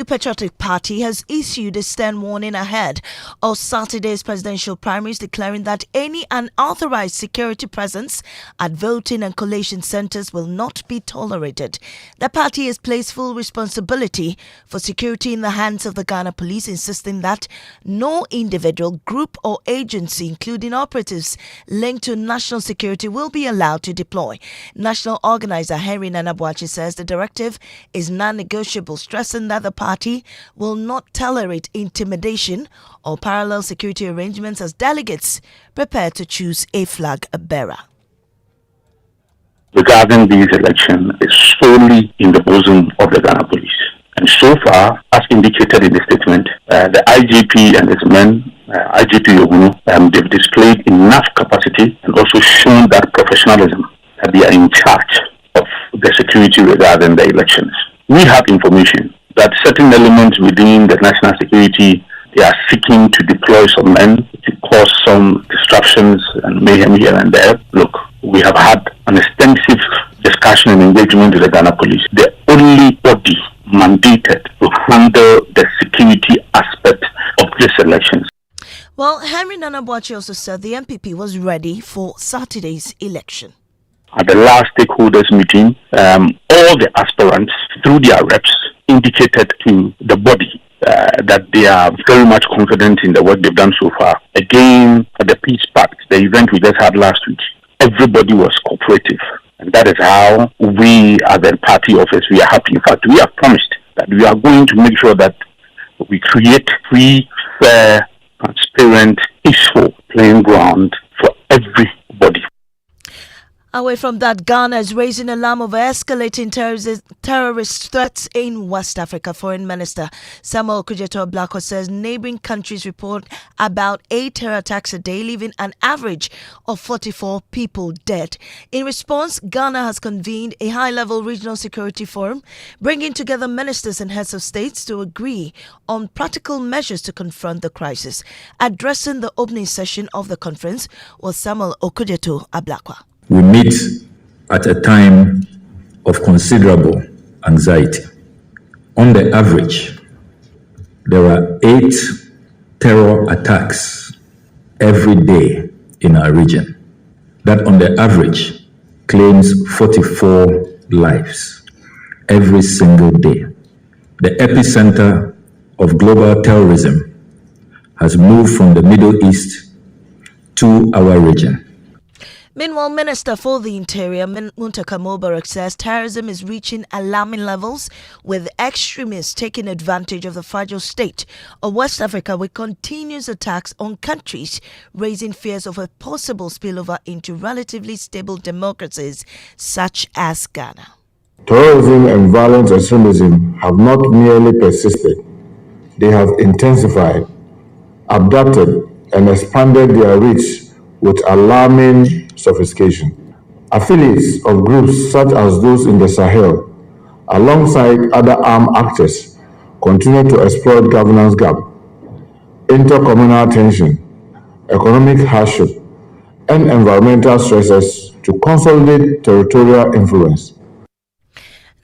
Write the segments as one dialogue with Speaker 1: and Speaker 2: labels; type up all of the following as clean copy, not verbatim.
Speaker 1: New Patriotic Party has issued a stern warning ahead of Saturday's presidential primaries, declaring that any unauthorized security presence at voting and collation centers will not be tolerated. The party has placed full responsibility for security in the hands of the Ghana Police, insisting that no individual, group or agency, including operatives linked to national security, will be allowed to deploy. National organizer Henry Nana Boakye says the directive is non-negotiable, stressing that the party will not tolerate intimidation or parallel security arrangements as delegates prepare to choose a flag bearer.
Speaker 2: Regarding these elections is solely in the bosom of the Ghana Police. And so far, as indicated in the statement, the IGP and his men, IGP Ogunu, they've displayed enough capacity and also shown that professionalism that they are in charge of the security regarding the elections. We have information that certain elements within the national security, they are seeking to deploy some men to cause some disruptions and mayhem here and there. Look, we have had an extensive discussion and engagement with the Ghana Police. The only body mandated to handle the security aspect of these elections.
Speaker 1: Well, Henry Nana Boakye also said the MPP was ready for Saturday's election.
Speaker 2: At the last stakeholders meeting, all the aspirants, through their reps, indicated to the body that they are very much confident in the work they've done so far. Again, at the Peace Pact, the event we just had last week, everybody was cooperative. And that is how we, as a party office, we are happy. In fact, we have promised that we are going to make sure that we create free, fair, transparent, peaceful playing ground for everybody.
Speaker 1: Away from that, Ghana is raising alarm over escalating terrorist threats in West Africa. Foreign Minister Samuel Kojo says neighboring countries report about 8 terror attacks a day, leaving an average of 44 people dead. In response, Ghana has convened a high-level regional security forum, bringing together ministers and heads of states to agree on practical measures to confront the crisis. Addressing the opening session of the conference was Samuel Kojo Ablakwa.
Speaker 3: We meet at a time of considerable anxiety. On the average, there are 8 terror attacks every day in our region. That on the average claims 44 lives every single day. The epicenter of global terrorism has moved from the Middle East to our region.
Speaker 1: Meanwhile, Minister for the Interior, Muntaka Mubarak, says terrorism is reaching alarming levels, with extremists taking advantage of the fragile state of West Africa with continuous attacks on countries, raising fears of a possible spillover into relatively stable democracies such as Ghana.
Speaker 4: Terrorism and violent extremism have not merely persisted, they have intensified, adapted, and expanded their reach with alarming sophistication. Affiliates of groups such as those in the Sahel, alongside other armed actors, continue to exploit governance gap, intercommunal tension, economic hardship, and environmental stresses to consolidate territorial influence.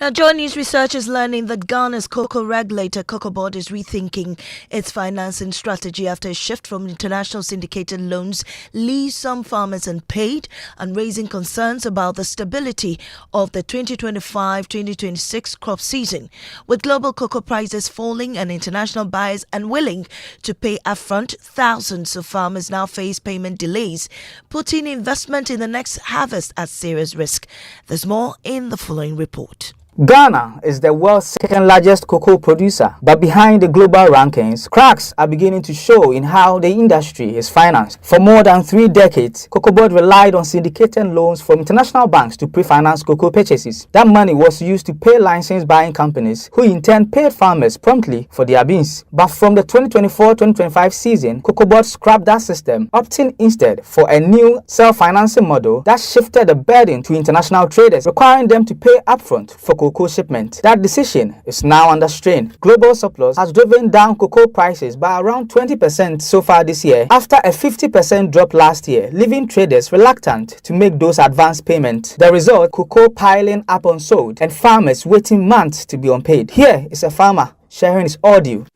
Speaker 1: Now, Joy News research is learning that Ghana's cocoa regulator, Cocoa Board, is rethinking its financing strategy after a shift from international syndicated loans leaves some farmers unpaid and raising concerns about the stability of the 2025-2026 crop season. With global cocoa prices falling and international buyers unwilling to pay upfront, thousands of farmers now face payment delays, putting investment in the next harvest at serious risk. There's more in the following report.
Speaker 5: Ghana is the world's second largest cocoa producer, but behind the global rankings, cracks are beginning to show in how the industry is financed. For more than 3 decades, Cocoa Board relied on syndicated loans from international banks to pre-finance cocoa purchases. That money was used to pay license buying companies, who in turn paid farmers promptly for their beans. But from the 2024-2025 season, Cocoa Board scrapped that system, opting instead for a new self-financing model that shifted the burden to international traders, requiring them to pay upfront for cocoa shipment. That decision is now under strain. Global surplus has driven down cocoa prices by around 20% so far this year, after a 50% drop last year, leaving traders reluctant to make those advance payments. The result, cocoa piling up unsold and farmers waiting months to be unpaid. Here is a farmer sharing his audio.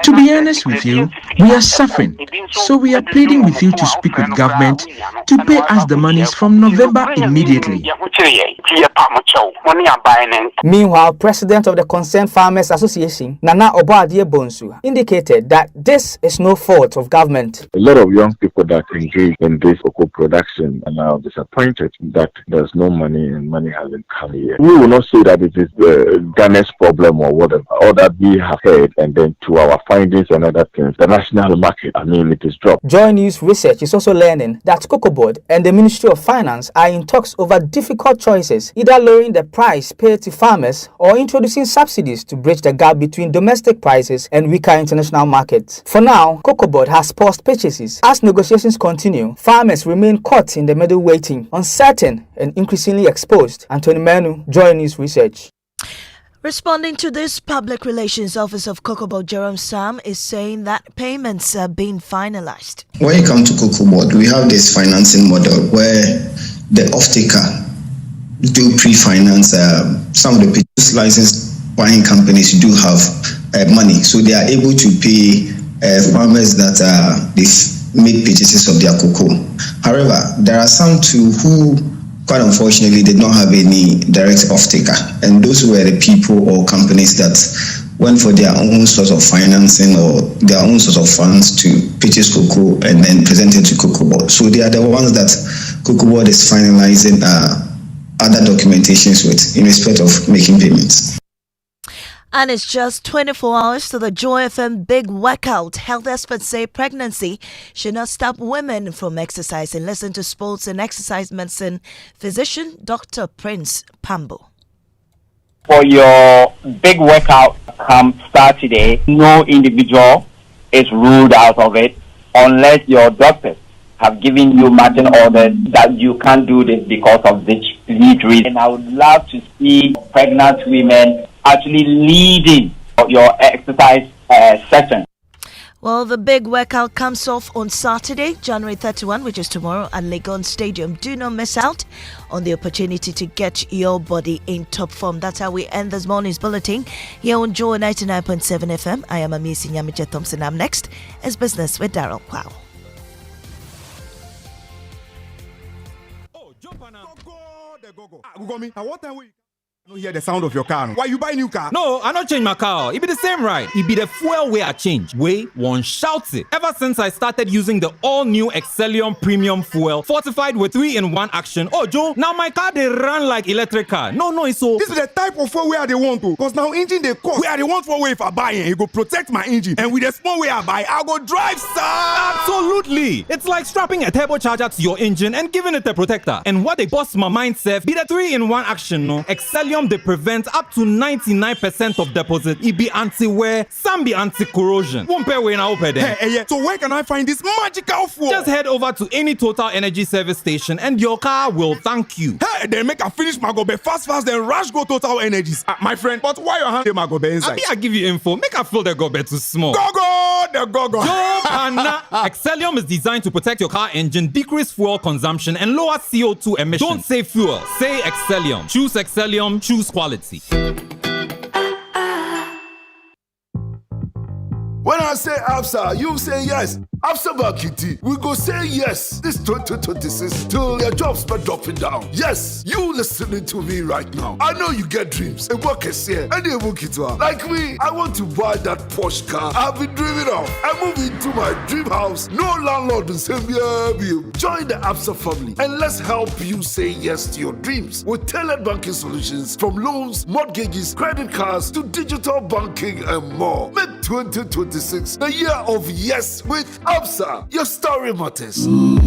Speaker 6: To be honest with you, we are suffering. So we are pleading with you to speak with government to pay us the monies from November immediately.
Speaker 5: Meanwhile, President of the Concerned Farmers Association, Nana Oboadie Bonsu, indicated that this is no fault of government.
Speaker 7: A lot of young people that engage in this cocoa production are now disappointed that there's no money and money hasn't come here. We will not say that it is Ghana's problem or whatever, or that we have heard and then to our findings and other things, the national market, it is dropped.
Speaker 5: Joy News Research is also learning that Cocoa Board and the Ministry of Finance are in talks over difficult choices, either lowering the price paid to farmers or introducing subsidies to bridge the gap between domestic prices and weaker international markets. For now, Cocoa Board has paused purchases. As negotiations continue, farmers remain caught in the middle waiting, uncertain and increasingly exposed. Anthony Menu, Joy News Research.
Speaker 1: Responding to this, Public Relations Officer of Cocoa Board Jerome Sam is saying that payments are being finalized.
Speaker 8: When it comes to Cocoa Board, we have this financing model where the off-taker do pre-finance. Some of the licensed buying companies do have money, so they are able to pay farmers that they've made purchases of their cocoa. However, there are some too who, quite unfortunately, did not have any direct off-taker, and those were the people or companies that went for their own source of financing or their own source of funds to purchase cocoa and then present it to Cocoa Board. So they are the ones that Cocoa Board is finalizing other documentations with in respect of making payments.
Speaker 1: And it's just 24 hours to the Joy FM big workout. Health experts say pregnancy should not stop women from exercising. Listen to sports and exercise medicine physician Dr. Prince Pambo.
Speaker 9: For your big workout come Saturday, no individual is ruled out of it unless your doctors have given you marching orders that you can't do this because of this reason. And I would love to see pregnant women actually leading your exercise session.
Speaker 1: Well, the big workout comes off on Saturday, January 31, which is tomorrow, at Legon Stadium. Do not miss out on the opportunity to get your body in top form. That's how we end this morning's bulletin here on Joy 99.7 FM. I am Amisi Nyamiche Thompson. Up next is Business with Daryl Wow.
Speaker 10: I don't hear the sound of your car. Why you buy new car?
Speaker 11: No, I not change my car. It be the same ride. It be the fuel way I change. Way one shouts it. Ever since I started using the all-new Excellium Premium Fuel, fortified with 3-in-1 action. Oh, Joe, now my car they run like electric car. No, it's so.
Speaker 10: This is the type of fuel where they want to. Because now engine they cost. Where they want for way if I buy it, it go protect my engine. And with the small way I buy, I'll go drive, sir.
Speaker 11: Absolutely. It's like strapping a turbocharger to your engine and giving it a protector. And what they bust my mind, Seth, be the 3-in-1 action, no? Excellium they prevent up to 99% of deposit. It be anti-wear, some be anti-corrosion. Won't pay when I open them.
Speaker 10: Hey, so where can I find this magical fuel?
Speaker 11: Just head over to any Total Energy service station and your car will thank you.
Speaker 10: Hey, then make a finish my gobe fast, then rush go Total Energies. My friend, but why your hand my gobe inside?
Speaker 11: I give you info. Make a fill the gobe too small.
Speaker 10: The go.
Speaker 11: Yo, Anna. Excellium is designed to protect your car engine, decrease fuel consumption, and lower CO2 emissions. Don't say fuel, say Excellium. Choose Excellium, choose quality.
Speaker 12: When I say ABSA, you say yes. ABSA Bakiti, we go say yes. This 2026 till your jobs start dropping down. Yes, you listening to me right now. I know you get dreams. A work is here. And they work it well. Like me, I want to buy that Porsche car I've been dreaming of. I move into my dream house. No landlord will say me. Join the ABSA family and let's help you say yes to your dreams with tailored banking solutions from loans, mortgages, credit cards to digital banking and more. Make 2026 the year of yes with ABSA. Your story matters.
Speaker 13: You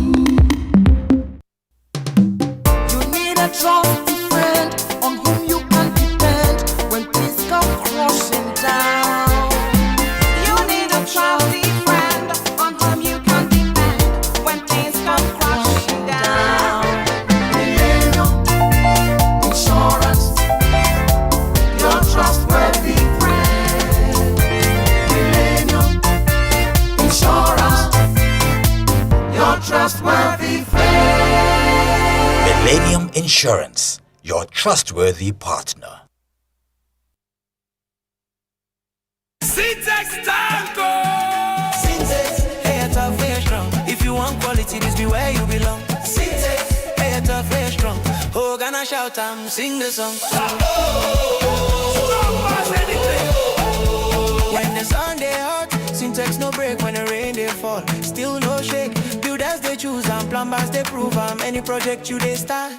Speaker 13: need a trusty friend on whom you can depend when things come crashing down. You need a trusty friend on whom you can depend when things come crashing down. Millennium Insurance, your trustworthy friend. Millennium Insurance, your trustworthy friend.
Speaker 14: Millennium Insurance, your trustworthy partner.
Speaker 13: Syntax Tango. Syntax, hey, tough, hey, strong. If you want quality, this be where you belong. Syntax, hey, tough, hey, strong. Oh, gonna shout and sing the song. When the sun they hot, Syntax no break. When the rain they fall, still no shake. Builders they choose and plumbers they prove. Any project you they start.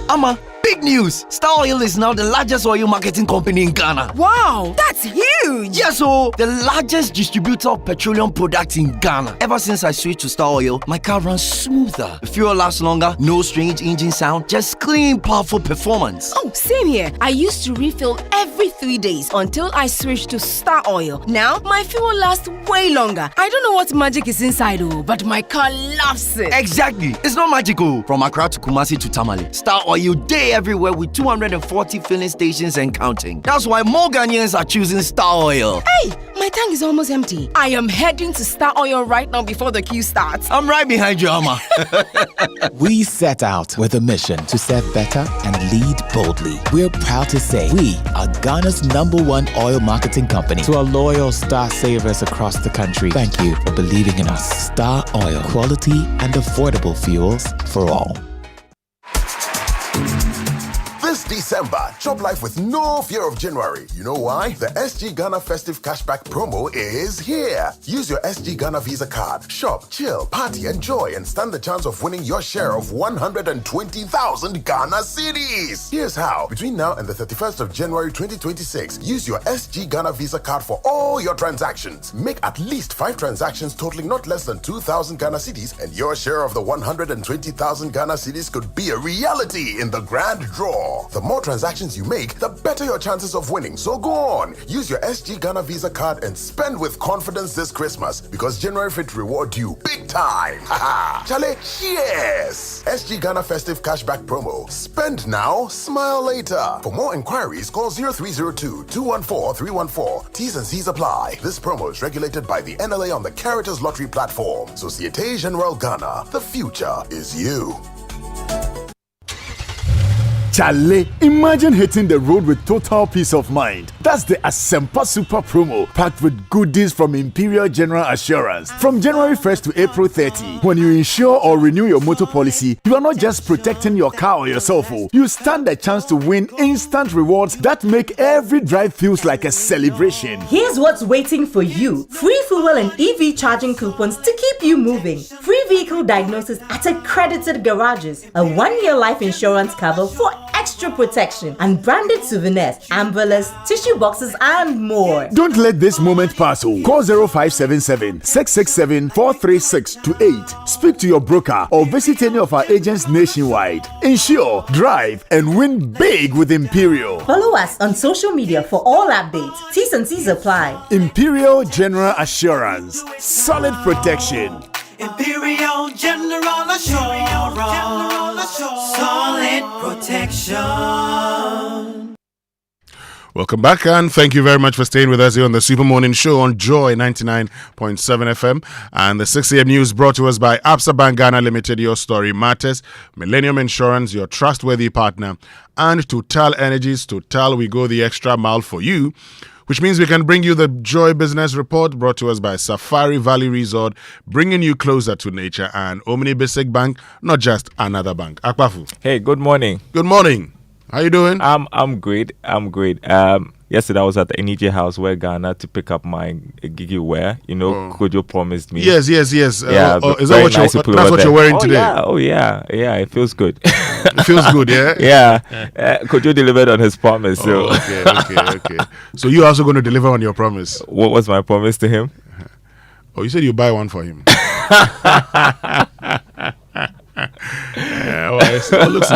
Speaker 14: Ama, big news! Star Oil is now the largest oil marketing company in Ghana.
Speaker 15: Wow, that's huge!
Speaker 14: Yes, so the largest distributor of petroleum products in Ghana. Ever since I switched to Star Oil, my car runs smoother. The fuel lasts longer, no strange engine sound, just clean, powerful performance.
Speaker 15: Oh, same here. I used to refill every 3 days until I switched to Star Oil. Now, my fuel lasts way longer. I don't know what magic is inside, but my car loves it.
Speaker 14: Exactly. It's not magical. From Accra to Kumasi to Tamale, Star Oil day everywhere with 240 filling stations and counting. That's why more Ghanaians are choosing Star Oil.
Speaker 15: Hey, my tank is almost empty. I am heading to Star Oil right now before the queue starts.
Speaker 14: I'm right behind you, Ama.
Speaker 16: We set out with a mission to serve better and lead boldly. We're proud to say we are Ghana's #1 oil marketing company. To our loyal Star savers across the country, thank you for believing in us. Star Oil, quality and affordable fuels for all.
Speaker 17: This December, chop life with no fear of January. You know why? The SG Ghana Festive Cashback promo is here. Use your SG Ghana Visa card. Shop, chill, party, enjoy, and stand the chance of winning your share of 120,000 Ghana cedis. Here's how. Between now and the 31st of January 2026, use your SG Ghana Visa card for all your transactions. Make at least 5 transactions totaling not less than 2,000 Ghana cedis, and your share of the 120,000 Ghana cedis could be a reality in the grand draw. The more transactions you make, the better your chances of winning. So go on, use your SG Ghana Visa card and spend with confidence this Christmas, because January Fit reward you big time. Haha. Chale, yes! SG Ghana Festive Cashback promo. Spend now, smile later. For more inquiries, call 0302-214-314. T's and C's apply. This promo is regulated by the NLA on the Caritas Lottery platform. Société Générale Ghana. The future is you.
Speaker 18: Chale, imagine hitting the road with total peace of mind. That's the Asempa Super promo, packed with goodies from Imperial General Assurance. From January 1st to April 30, when you insure or renew your motor policy, you are not just protecting your car or yourself. You stand a chance to win instant rewards that make every drive feels like a celebration.
Speaker 19: Here's what's waiting for you. Free fuel and EV charging coupons to keep you moving. Free vehicle diagnosis at accredited garages. A 1-year life insurance cover for extra protection, and branded souvenirs, umbrellas, tissue boxes, and more.
Speaker 18: Don't let this moment pass. Call 0577-667-436 to 8. Speak to your broker or visit any of our agents nationwide. Insure, drive, and win big with Imperial.
Speaker 19: Follow us on social media for all updates. T's and C's apply.
Speaker 18: Imperial General Assurance. Solid protection.
Speaker 13: Imperial General Assurance. Solid protection.
Speaker 20: Welcome back, and thank you very much for staying with us here on the Super Morning Show on Joy 99.7 FM. And the 6 a.m. news brought to us by Absa Bank Ghana Limited. Your story matters. Millennium Insurance, your trustworthy partner. And Total Energies. Total, we go the extra mile for you. Which means we can bring you the Joy Business Report brought to us by Safari Valley Resort, bringing you closer to nature, and Omni Basic Bank, not just another bank. Akpafu.
Speaker 21: Hey, good morning.
Speaker 20: Good morning. How you doing?
Speaker 21: I'm great. Yesterday I was at the NEJ house where Ghana to pick up my Gigi wear. You know, Kojo promised me.
Speaker 20: Yes.
Speaker 21: Yeah,
Speaker 20: is that what you're wearing today?
Speaker 21: Oh yeah. It feels good.
Speaker 20: It feels good, yeah?
Speaker 21: Yeah. Kojo delivered on his promise. So.
Speaker 20: Okay. So you're also going to deliver on your promise?
Speaker 21: What was my promise to him?
Speaker 20: Oh, you said you buy one for him. It looks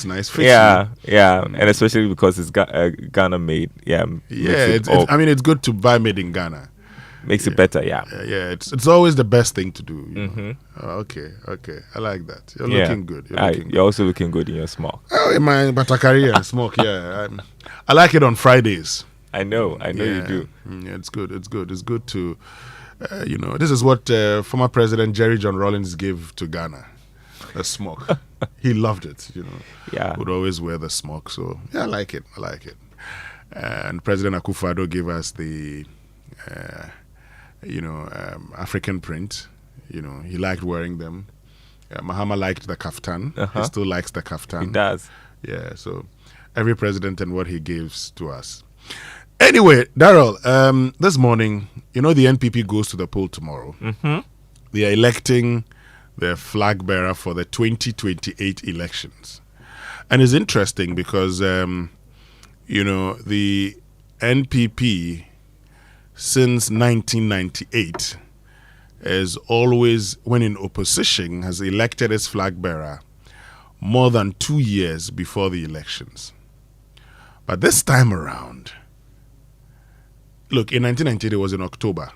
Speaker 20: nice.
Speaker 21: Yeah, and especially because it's Ghana made.
Speaker 20: It's good to buy made in Ghana.
Speaker 21: Makes it better. Yeah.
Speaker 20: It's always the best thing to do. You know? Okay. I like that. You're looking good.
Speaker 21: You're also looking good in your smock.
Speaker 20: Oh, in my Batakari and smoke. Yeah, I like it on Fridays.
Speaker 21: I know you do.
Speaker 20: Yeah, it's good. It's good to This is what former President Jerry John Rawlings gave to Ghana, the smock. He loved it,
Speaker 21: Yeah.
Speaker 20: Would always wear the smock. So, yeah, I like it. And President Akufo-Addo gave us the, African print. He liked wearing them. Mahama liked the kaftan. He still likes the kaftan.
Speaker 21: He does.
Speaker 20: Yeah, so every president and what he gives to us. Anyway, Daryl, this morning, the NPP goes to the poll tomorrow.
Speaker 21: Mm-hmm.
Speaker 20: They are electing their flag bearer for the 2028 elections. And it's interesting because, the NPP since 1998 has always, when in opposition, has elected its flag bearer more than 2 years before the elections. But this time around, look, in 1998 it was in October,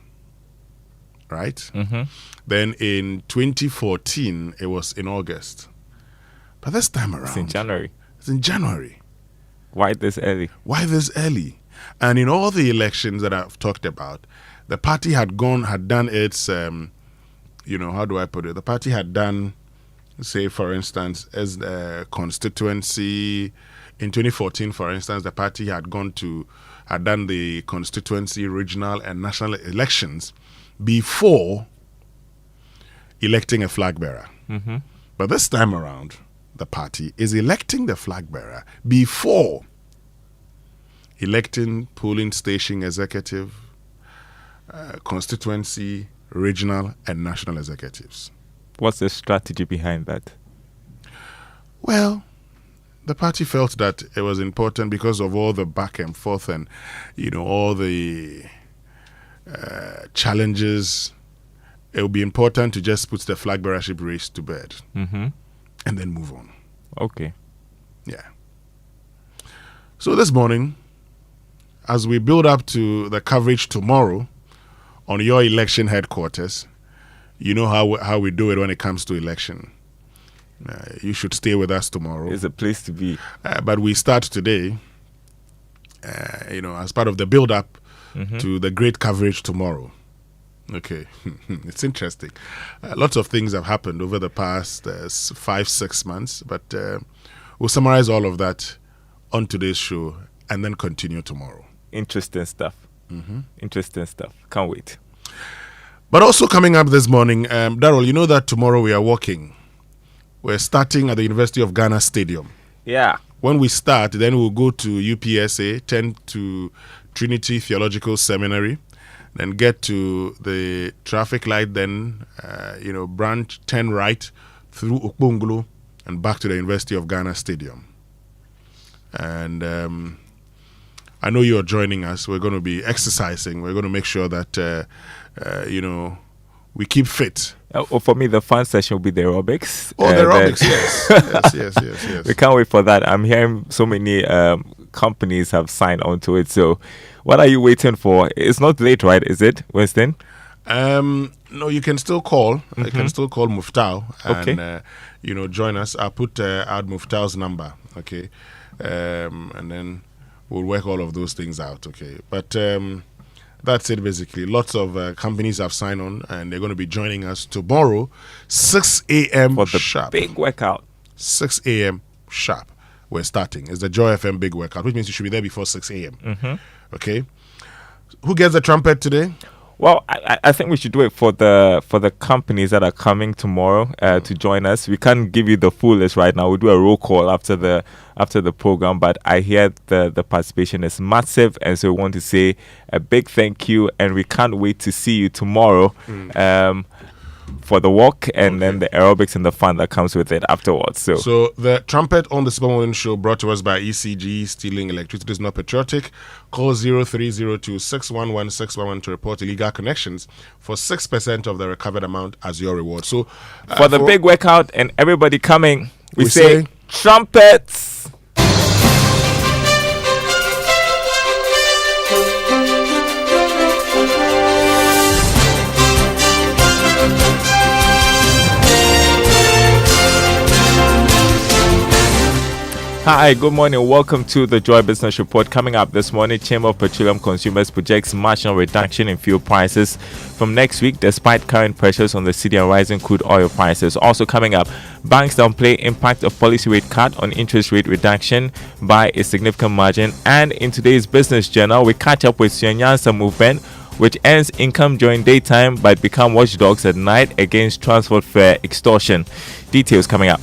Speaker 20: right?
Speaker 21: Mm-hmm.
Speaker 20: Then in 2014 it was in August. But this time around,
Speaker 21: It's in January.
Speaker 20: It's in January.
Speaker 21: Why this early?
Speaker 20: And in all the elections that I've talked about, the party had done its, how do I put it? The party had done, say, for instance, as a constituency. In 2014, for instance, the party had done the constituency, regional, and national elections before electing a flag bearer.
Speaker 21: Mm-hmm.
Speaker 20: But this time around, the party is electing the flag bearer before electing polling station executive, constituency, regional, and national executives.
Speaker 21: What's the strategy behind that?
Speaker 20: Well, the party felt that it was important because of all the back and forth and, all the challenges. It would be important to just put the flag bearership race to bed
Speaker 21: Mm-hmm.
Speaker 20: and then move on.
Speaker 21: Okay.
Speaker 20: Yeah. So this morning, as we build up to the coverage tomorrow on your election headquarters, you know how we do it when it comes to election. You should stay with us tomorrow.
Speaker 21: It's a place to be.
Speaker 20: But we start today, as part of the build-up to the great coverage tomorrow. Okay, it's interesting. Lots of things have happened over the past 5-6 months, but we'll summarize all of that on today's show and then continue tomorrow.
Speaker 21: Interesting stuff.
Speaker 20: Mm-hmm.
Speaker 21: Interesting stuff. Can't wait.
Speaker 20: But also coming up this morning, Daryl, you know that tomorrow we are walking. We're starting at the University of Ghana Stadium.
Speaker 21: Yeah.
Speaker 20: When we start, then we'll go to UPSA, 10 to Trinity Theological Seminary, then get to the traffic light, then, branch 10 right through Okpongolo and back to the University of Ghana Stadium. And I know you're joining us. We're going to be exercising. We're going to make sure that, we keep fit.
Speaker 21: For me, the fun session will be the aerobics.
Speaker 20: Oh, the aerobics, yes.
Speaker 21: We can't wait for that. I'm hearing so many companies have signed on to it. So what are you waiting for? It's not late, right? Is it, Winston?
Speaker 20: No, you can still call.
Speaker 21: Mm-hmm.
Speaker 20: You can still call Muftau and,
Speaker 21: Okay.
Speaker 20: join us. I'll put out Muftau's number, okay? And then we'll work all of those things out, okay? But that's it, basically. Lots of companies have signed on, and they're going to be joining us tomorrow, 6 a.m.
Speaker 21: for the
Speaker 20: sharp.
Speaker 21: big workout.
Speaker 20: 6 a.m. sharp. We're starting. It's the Joy FM big workout, which means you should be there before 6 a.m.
Speaker 21: Mm-hmm.
Speaker 20: Okay? Who gets the trumpet today?
Speaker 21: Well, I think we should do it for the companies that are coming tomorrow to join us. We can't give you the full list right now. We'll do a roll call after the program, but I hear the participation is massive, and so we want to say a big thank you, and we can't wait to see you tomorrow for the walk and then the aerobics and the fun that comes with it afterwards.
Speaker 20: So the trumpet on the Super Morning Show brought to us by ECG. Stealing electricity is not patriotic. Call 0302-611-611 to report illegal connections for 6% of the recovered amount as your reward. So
Speaker 21: for the big workout and everybody coming, we say trumpets. Hi, good morning. Welcome to the Joy Business Report. Coming up this morning, Chamber of Petroleum Consumers projects marginal reduction in fuel prices from next week despite current pressures on the city and rising crude oil prices. Also coming up, banks downplay impact of policy rate cut on interest rate reduction by a significant margin. And in today's Business Journal, we catch up with Nyansa movement, which earns income during daytime but become watchdogs at night against transport fare extortion. Details coming up.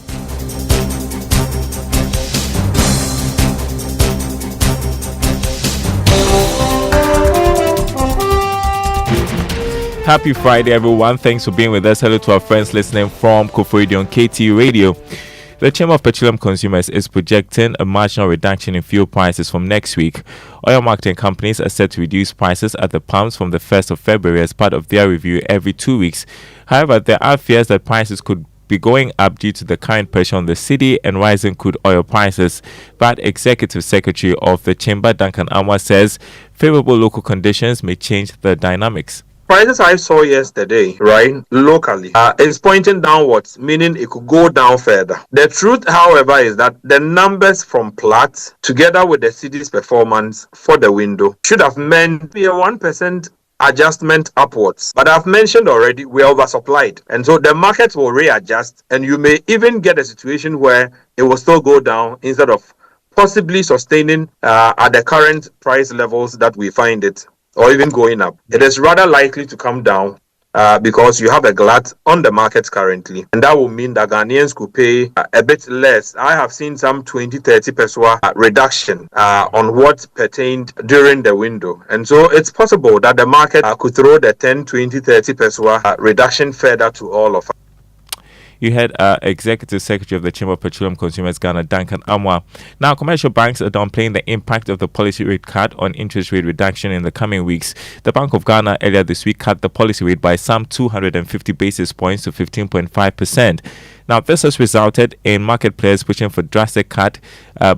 Speaker 21: Happy Friday, everyone. Thanks for being with us. Hello to our friends listening from Koforidon KT Radio. The Chamber of Petroleum Consumers is projecting a marginal reduction in fuel prices from next week. Oil marketing companies are set to reduce prices at the pumps from the 1st of February as part of their review every 2 weeks. However, there are fears that prices could be going up due to the current pressure on the city and rising crude oil prices. But Executive Secretary of the Chamber, Duncan Amoah, says favorable local conditions may change the dynamics.
Speaker 2: Prices I saw yesterday, right, locally, is pointing downwards, meaning it could go down further. The truth, however, is that the numbers from Platt, together with the city's performance for the window, should have meant a 1% adjustment upwards. But I've mentioned already, we're oversupplied. And so the markets will readjust, and you may even get a situation where it will still go down instead of possibly sustaining at the current price levels that we find it, or even going up. It is rather likely to come down because you have a glut on the market currently. And that will mean that Ghanaians could pay a bit less. I have seen some 20-30 pesewa reduction on what pertained during the window. And so it's possible that the market could throw the 10, 20, 30 pesewa reduction further to all of us.
Speaker 21: You had Executive Secretary of the Chamber of Petroleum Consumers Ghana, Duncan Amoah. Now, commercial banks are downplaying the impact of the policy rate cut on interest rate reduction in the coming weeks. The Bank of Ghana earlier this week cut the policy rate by some 250 basis points to 15.5%. Now, this has resulted in market players pushing for drastic cut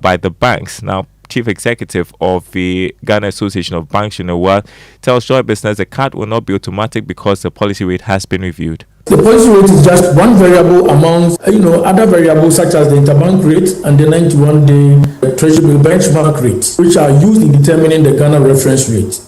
Speaker 21: by the banks. Now, Chief Executive of the Ghana Association of Banks, Amoah, tells Joy Business the cut will not be automatic because the policy rate has been reviewed.
Speaker 22: The policy rate is just one variable among, other variables such as the interbank rate and the 91-day Treasury benchmark rate, which are used in determining the Ghana reference rate.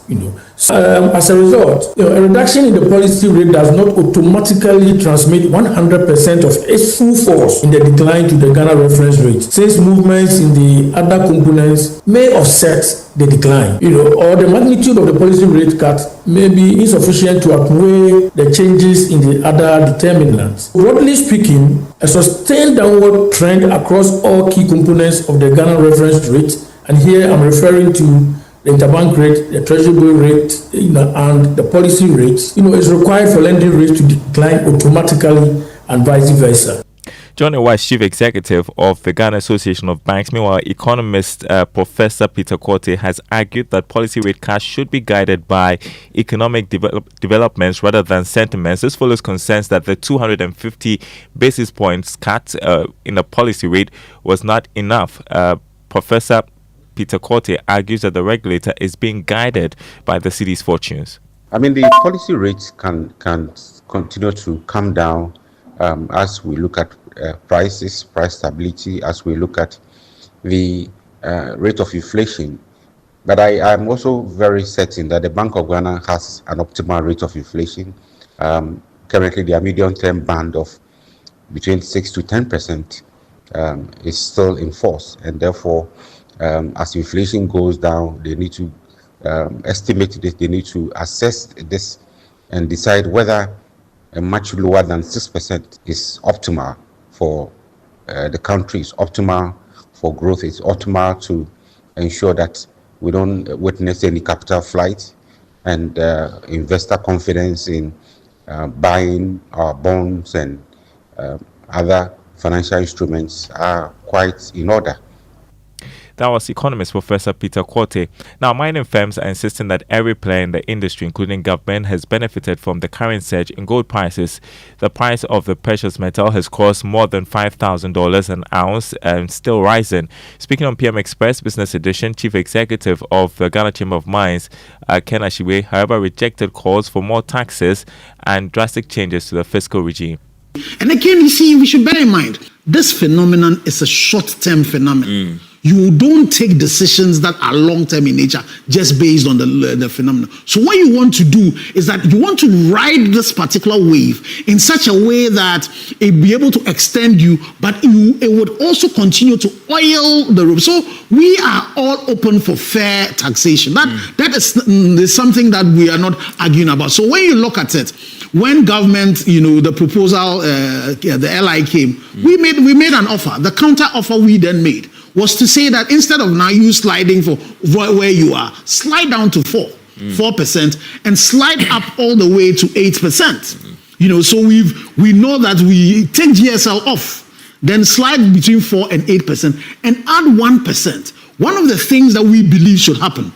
Speaker 22: As a result, a reduction in the policy rate does not automatically transmit 100% of its full force in the decline to the Ghana reference rate, since movements in the other components may offset the decline, or the magnitude of the policy rate cut may be insufficient to outweigh the changes in the other determinants. Broadly speaking, a sustained downward trend across all key components of the Ghana reference rate, and here I'm referring to the interbank rate, the treasury rate, and the policy rate, is required for lending rates to decline automatically and vice versa.
Speaker 21: John Amoah, Chief Executive of the Ghana Association of Banks. Meanwhile, economist Professor Peter Korte has argued that policy rate cuts should be guided by economic developments rather than sentiments. This follows concerns that the 250 basis points cut in the policy rate was not enough. Professor Peter Korte argues that the regulator is being guided by the city's fortunes.
Speaker 23: I mean, the policy rates can continue to come down as we look at price stability, as we look at the rate of inflation. But I am also very certain that the Bank of Ghana has an optimal rate of inflation. Currently, their medium-term band of between 6 to 10% is still in force, and therefore, as inflation goes down, they need to estimate this, they need to assess this and decide whether a much lower than 6% is optimal for the country, is optimal for growth, is optimal to ensure that we don't witness any capital flight, and investor confidence in buying our bonds and other financial instruments are quite in order.
Speaker 21: That was economist Professor Peter Korte. Now, mining firms are insisting that every player in the industry, including government, has benefited from the current surge in gold prices. The price of the precious metal has crossed more than $5,000 an ounce and still rising. Speaking on PM Express Business Edition, Chief Executive of the Ghana Chamber of Mines, Ken Ashiwe, however, rejected calls for more taxes and drastic changes to the fiscal regime.
Speaker 3: And again, you see, we should bear in mind, this phenomenon is a short-term phenomenon. You don't take decisions that are long-term in nature just based on the phenomenon. So what you want to do is that you want to ride this particular wave in such a way that it be able to extend you, but it would also continue to oil the rope. So we are all open for fair taxation. That is something that we are not arguing about. So when you look at it, when government, the proposal, the LI came, we made an offer. The counter offer we then made was to say that instead of now you sliding for where you are, slide down to 4%, and slide up all the way to 8%. So we know that we take GSL off, then slide between 4 and 8%, and add 1%. One of the things that we believe should happen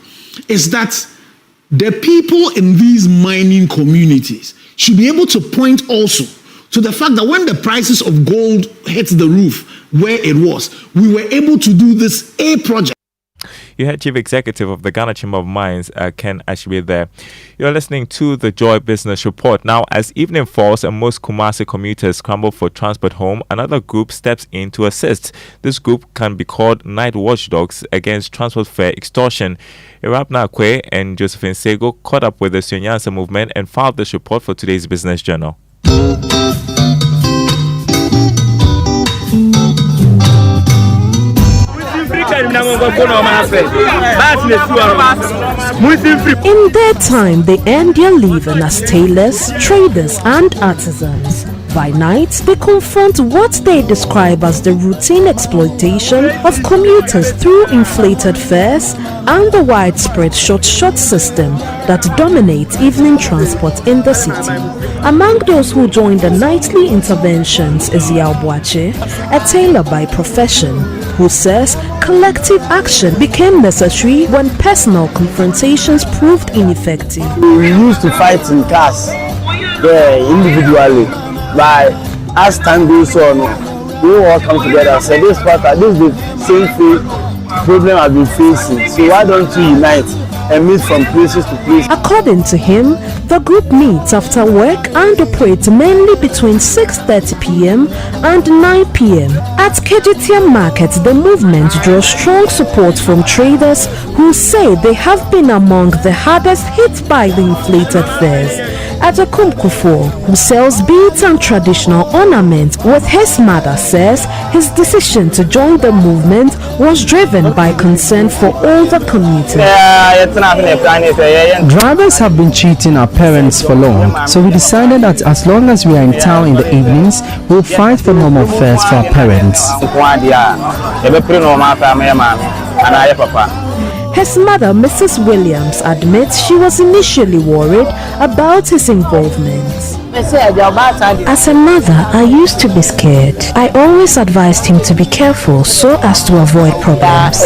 Speaker 3: is that the people in these mining communities should be able to point also to the fact that when the prices of gold hit the roof where it was, we were able to do this project.
Speaker 21: You heard Chief Executive of the Ghana Chamber of Mines, Ken Ashby there. You're listening to the Joy Business Report. Now, as evening falls and most Kumasi commuters scramble for transport home, another group steps in to assist. This group can be called Night Watchdogs against transport fare extortion. Irabna Akwe and Josephine Sego caught up with the Sunyansa movement and filed this report for today's Business Journal.
Speaker 4: In their time, they earn their living as tailors, traders, and artisans. By night, they confront what they describe as the routine exploitation of commuters through inflated fares and the widespread short system that dominates evening transport in the city. Among those who joined the nightly interventions is Yaobuache, a tailor by profession, who says collective action became necessary when personal confrontations proved ineffective.
Speaker 6: We used to fight in cars individually, but as time goes on, we all come together and say this is the same problem I've been facing, so why don't we unite and meet from places to places?
Speaker 4: According to him, the group meets after work and operates mainly between 6:30 p.m. and 9 p.m. At KGTM Market, the movement draws strong support from traders who say they have been among the hardest hit by the inflated fares. Atakum Kufo, who sells beads and traditional ornaments with his mother, says his decision to join the movement was driven by concern for all the commuters.
Speaker 24: Drivers have been cheating our parents for long, so we decided that as long as we are in town in the evenings, we'll fight for normal fares for our parents.
Speaker 4: His mother, Mrs. Williams, admits she was initially worried about his involvement. As a mother, I used to be scared. I always advised him to be careful so as to avoid problems.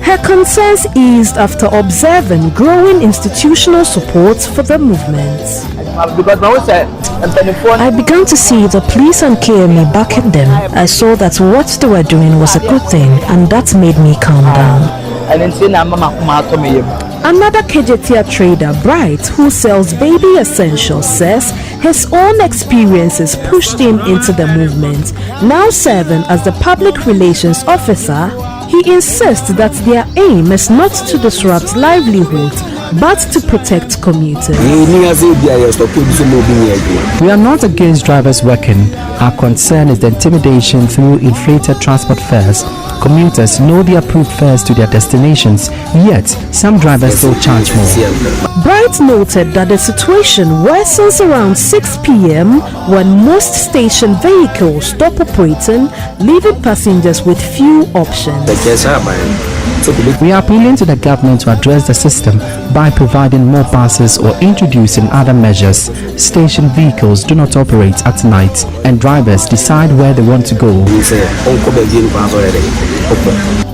Speaker 4: Her concerns eased after observing growing institutional support for the movement. I began to see the police and KME backing them. I saw that what they were doing was a good thing, and that made me calm down. Another Kejetia trader, Bright, who sells baby essentials, says his own experiences pushed him into the movement. Now serving as the public relations officer, he insists that their aim is not to disrupt livelihoods but to protect commuters.
Speaker 24: We are not against drivers working. Our concern is the intimidation through inflated transport fares. Commuters know the approved fares to their destinations, yet some drivers still charge more.
Speaker 4: Bright noted that the situation worsens around 6 p.m. when most station vehicles stop operating, leaving passengers with few options.
Speaker 24: We are appealing to the government to address the system by providing more buses or introducing other measures. Station vehicles do not operate at night and drivers decide where they want to go.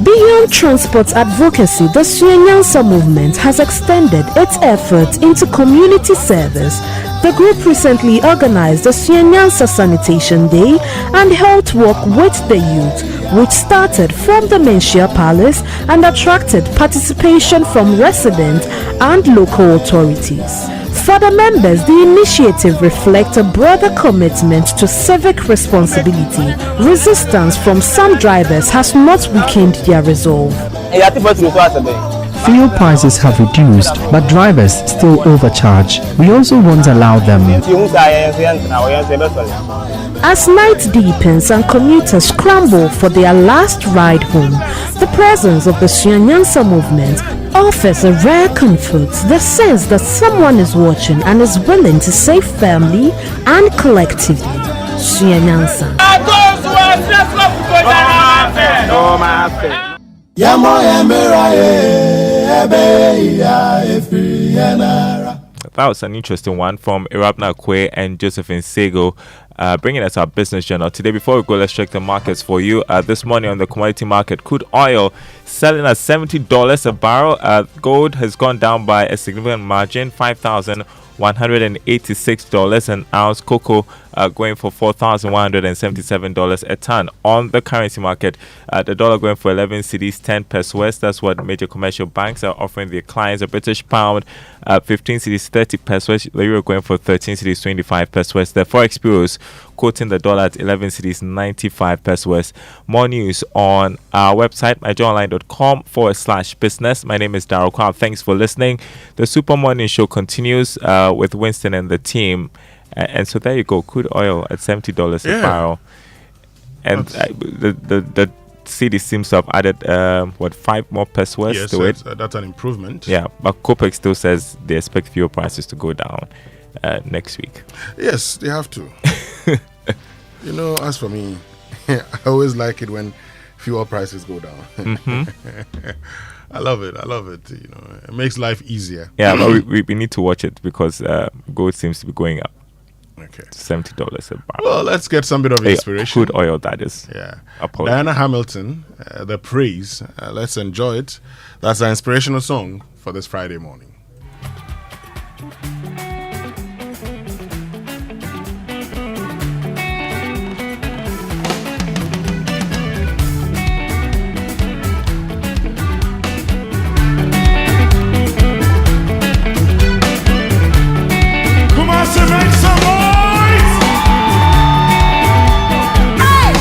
Speaker 4: Beyond transport advocacy, the Sunyansa movement has extended its efforts into community service. The group recently organized the Sunyansa Sanitation Day and Health Walk with the youth, which started from the Menchia Palace and attracted participation from residents and local authorities. For the members, the initiative reflects a broader commitment to civic responsibility. Resistance from some drivers has not weakened their resolve.
Speaker 24: Fuel prices have reduced, but drivers still overcharge. We also won't allow them.
Speaker 4: As night deepens and commuters scramble for their last ride home, the presence of the Suyanyansa movement offers a rare comfort, the sense that someone is watching and is willing to save family and collectively. Suyanyansa.
Speaker 21: That was an interesting one from Irabna Kwe and Josephine Sego, bringing us our business journal. Today, before we go, let's check the markets for you. This morning on the commodity market, crude oil selling at $70 a barrel. Gold has gone down by a significant margin, $5,186 an ounce. Cocoa going for $4,177 a ton. On the currency market, the dollar going for 11 cedis, 10 pesos. That's what major commercial banks are offering their clients. A British pound, 15 cedis, 30 pesos. The euro going for 13 cedis, 25 pesos. The forex bureaus quoting the dollar at 11 cedis, 95 pesos. More news on our website, myjoyonline.com/business. My name is Darryl Kwam. Thanks for listening. The Super Morning Show continues with Winston and the team. And so there you go, crude oil at $70 a barrel. And the city seems to have added, 5 more pesos to it?
Speaker 20: That's an improvement.
Speaker 21: Yeah, but COPEC still says they expect fuel prices to go down next week.
Speaker 20: Yes, they have to. You know, as for me, I always like it when fuel prices go down. I love it. You know, it makes life easier.
Speaker 21: Yeah, but we need to watch it because gold seems to be going up.
Speaker 20: Okay.
Speaker 21: $70 a barrel.
Speaker 20: Well, let's get some bit of inspiration.
Speaker 21: Crude oil, that is.
Speaker 20: Yeah.
Speaker 21: Apologies.
Speaker 20: Diana Hamilton, The Praise. Let's enjoy it. That's an inspirational song for this Friday morning.
Speaker 13: Hey!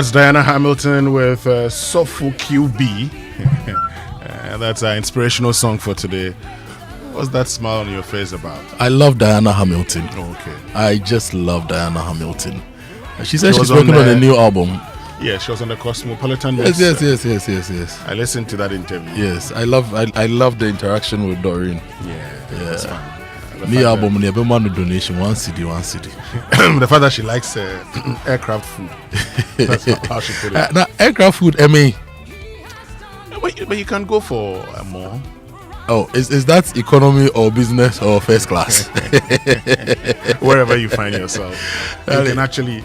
Speaker 20: That's Diana Hamilton with Sofu QB. That's our inspirational song for today. What's that smile on your face about?
Speaker 5: I love Diana Hamilton.
Speaker 20: Okay.
Speaker 5: I just love Diana Hamilton. She said she's working on a new album.
Speaker 20: Yeah, she was on the Cosmopolitan.
Speaker 5: Yes.
Speaker 20: I listened to that interview.
Speaker 5: Yes, I love the interaction with Doreen.
Speaker 20: Yeah. That's fun.
Speaker 5: New album, never man donation, one city.
Speaker 20: The fact that she likes aircraft food. That's how she put it.
Speaker 5: Now, aircraft food, MA.
Speaker 20: But you can go for more.
Speaker 5: Oh, is that economy or business or first class?
Speaker 20: Wherever you find yourself, you can actually,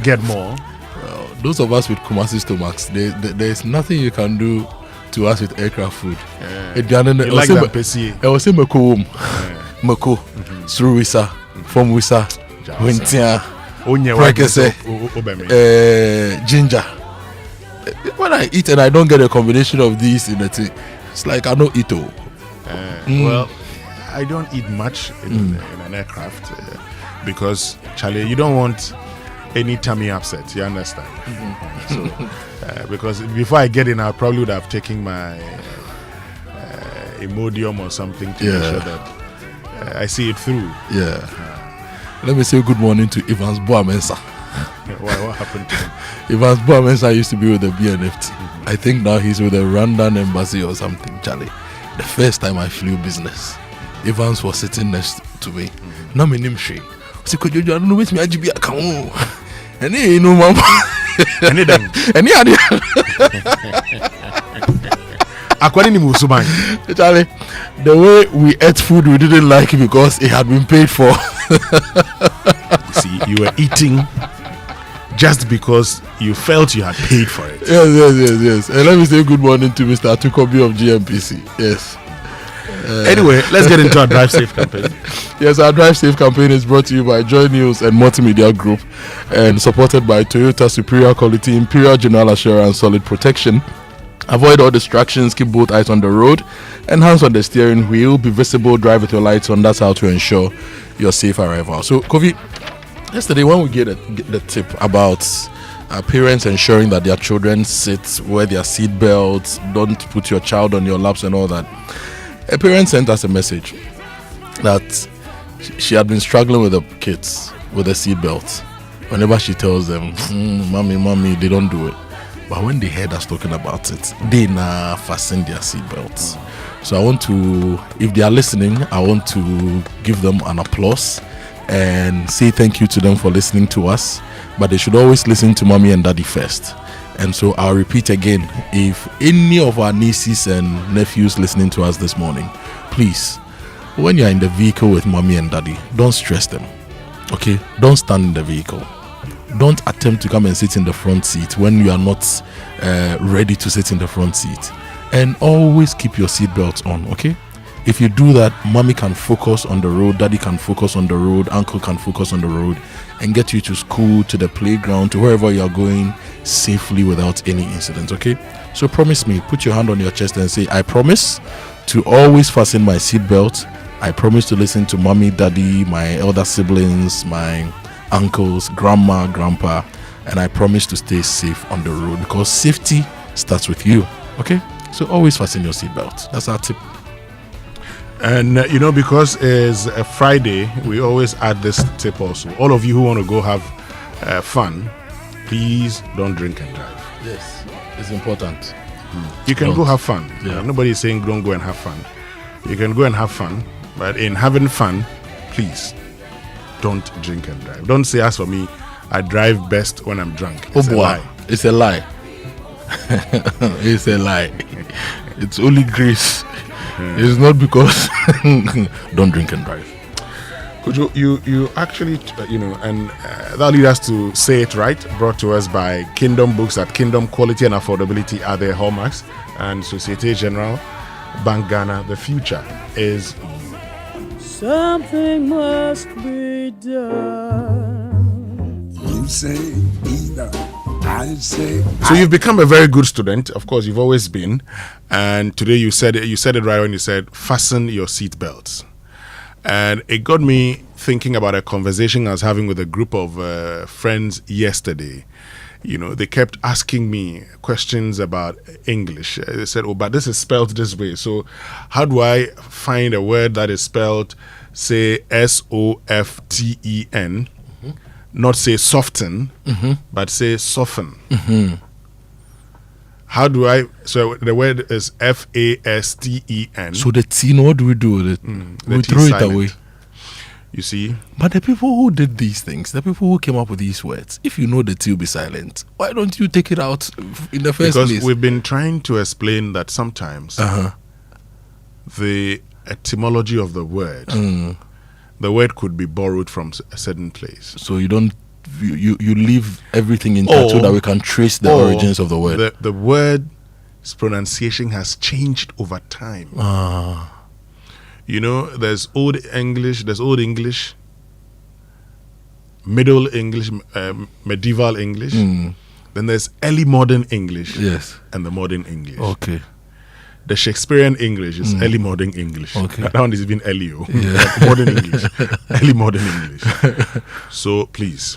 Speaker 20: get more.
Speaker 5: Well, those of us with Kumasi stomachs, there's nothing you can do to us with aircraft food.
Speaker 20: You like that pesi?
Speaker 5: I was saying Mako, Suruwisa, Fomwisa, Wintia, Prekese, Ginger. When I eat and I don't get a combination of these in a thing, it's like I don't eat all.
Speaker 20: Well, I don't eat much in an aircraft because, Charlie, you don't want any tummy upset. You understand? So, because before I get in, I probably would have taken my Imodium or something to make sure that I see it through.
Speaker 5: Yeah. Let me say good morning to Evans Boamensa.
Speaker 20: What happened to him?
Speaker 5: Evans Boamensa used to be with the BNFT. I think now he's with the Rwandan embassy or something, Charlie. The first time I flew business, Evans was sitting next to me. No, my name is Kojo, I don't know which me IGB account. And you know, mama.
Speaker 20: And
Speaker 5: Charlie, the way we ate food, we didn't like it because it had been paid for.
Speaker 20: See, you were eating just because you felt you had paid for it.
Speaker 5: Yes. And let me say good morning to Mr. Atukobi of GMPC. Yes.
Speaker 20: Anyway, let's get into our Drive Safe campaign.
Speaker 5: Yes, our Drive Safe campaign is brought to you by Joy News and Multimedia Group and supported by Toyota Superior Quality, Imperial General Assurance, Solid Protection. Avoid all distractions, keep both eyes on the road and hands on the steering wheel. Be visible, drive with your lights on. That's how to ensure your safe arrival. So, Kovi, yesterday when we get the tip about parents ensuring that their children sit, wear their seat belts, don't put your child on your laps and all that, a parent sent us a message that she had been struggling with the kids with the seat belts. Whenever she tells them, mommy, they don't do it. But when they heard us talking about it, they now fasten their seat belts. So I want to, if they are listening, I want to give them an applause and say thank you to them for listening to us. But they should always listen to mommy and daddy first. And so I'll repeat again, if any of our nieces and nephews listening to us this morning, please, when you're in the vehicle with mommy and daddy, don't stress them. Okay? Don't stand in the vehicle. Don't attempt to come and sit in the front seat when you are not ready to sit in the front seat. And always keep your seatbelt on, okay? If you do that, mommy can focus on the road, daddy can focus on the road, uncle can focus on the road, and get you to school, to the playground, to wherever you are going safely without any incident, okay? So promise me, put your hand on your chest and say, I promise to always fasten my seatbelt. I promise to listen to mommy, daddy, my elder siblings, my uncles, grandma, grandpa, and I promise to stay safe on the road because safety starts with you, okay? So always fasten your seatbelt. That's our tip.
Speaker 20: And because it's a Friday, we always add this tip also. All of you who want to go have fun, please don't drink and drive.
Speaker 5: Yes, it's important.
Speaker 20: You can go have fun. Yeah. Nobody is saying don't go and have fun. You can go and have fun, but in having fun, please don't drink and drive. Don't say, as for me, I drive best when I'm drunk. It's
Speaker 5: a lie. It's a lie. It's a lie. It's only grace. It's not because don't drink and drive.
Speaker 20: Kojo, you actually, and that leads us to Say It Right, brought to us by Kingdom Books. At Kingdom, quality and affordability are their hallmarks. And Societe Generale, Bank Ghana, the future is
Speaker 7: something must be done. You say either.
Speaker 20: So you've become a very good student. Of course, you've always been. And today you said it right when you said fasten your seat belts. And it got me thinking about a conversation I was having with a group of friends yesterday. They kept asking me questions about English. They said, "Oh, but this is spelled this way. So how do I find a word that is spelled, say, SOFTEN, not say soften, but say soften? How do I?" So the word is FASTEN.
Speaker 5: So the T, what do we do with it? We throw it away.
Speaker 20: You see?
Speaker 5: But the people who did these things, the people who came up with these words, if you know the T will be silent, why don't you take it out in the first place?
Speaker 20: Because we've been trying to explain that sometimes the etymology of the word, the word could be borrowed from a certain place.
Speaker 5: So you don't, you leave everything intact so that we can trace the origins of the word.
Speaker 20: The word's pronunciation has changed over time. There's Old English, Middle English, Medieval English. Then there's Early Modern English.
Speaker 5: Yes.
Speaker 20: And the Modern English.
Speaker 5: Okay.
Speaker 20: The Shakespearean English is Early Modern English.
Speaker 5: Okay.
Speaker 20: That one is even Elio.
Speaker 5: Yeah.
Speaker 20: Modern English. Early Modern English. So please,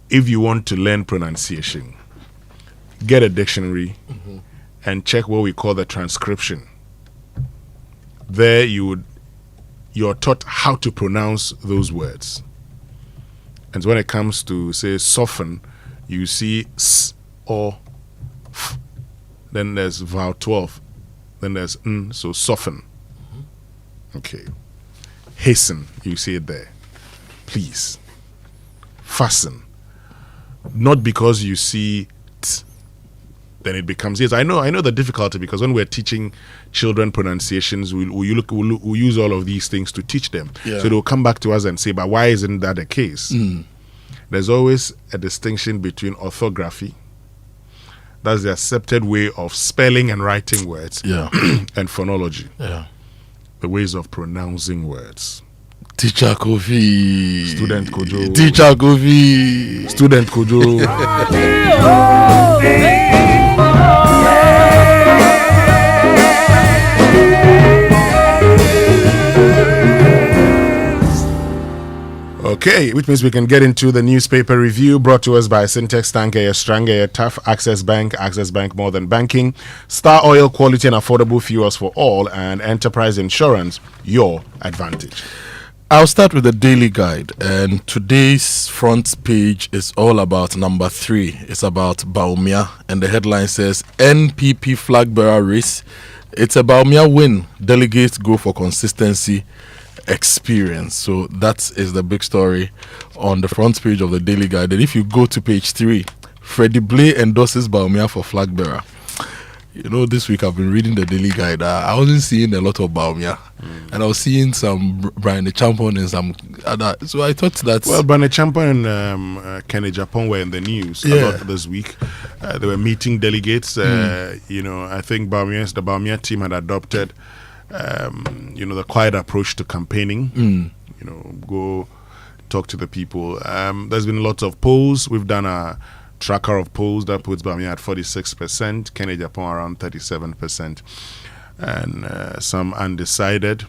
Speaker 20: if you want to learn pronunciation, get a dictionary and check what we call the transcription. There you're taught how to pronounce those words. And so when it comes to, say, soften, you see S or F. Then there's vowel 12. Then there's N, so soften. Okay. Hasten, you see it there. Please. Fasten. Not because you see T, then it becomes yes. I know the difficulty, because when we're teaching children pronunciations, we'll use all of these things to teach them.
Speaker 5: Yeah.
Speaker 20: So they'll come back to us and say, but why isn't that the case? There's always a distinction between orthography, that's the accepted way of spelling and writing words, and phonology, the ways of pronouncing words.
Speaker 5: Teacher Kofi.
Speaker 20: Student Kojo.
Speaker 5: Teacher Kofi.
Speaker 20: Student Kojo. Okay, which means we can get into the newspaper review brought to us by Syntex, Tanker, Stranger, Tough, Access Bank more than banking, Star Oil, quality and affordable fuels for all, and Enterprise Insurance, your advantage.
Speaker 5: I'll start with the daily guide, and today's front page is all about number 3. It's about Bawumia, and the headline says NPP flag bearer race. It's a Bawumia win. Delegates go for consistency, experience. So that is the big story on the front page of the daily guide. And if you go to page 3, Freddie Blay endorses Bawumia for flag bearer. This week I've been reading the daily guide. I wasn't seeing a lot of Bawumia, and I was seeing some Brian Champon and some other. So I thought that.
Speaker 20: Well, Brian Champon and Kenny Japan were in the news a lot this week. They were meeting delegates. I think the Bawumia team had adopted, the quiet approach to campaigning. Go talk to the people. There's been lots of polls. We've done a tracker of polls that puts Bawumia at 46%, Kenny Japan around 37%, and some undecided.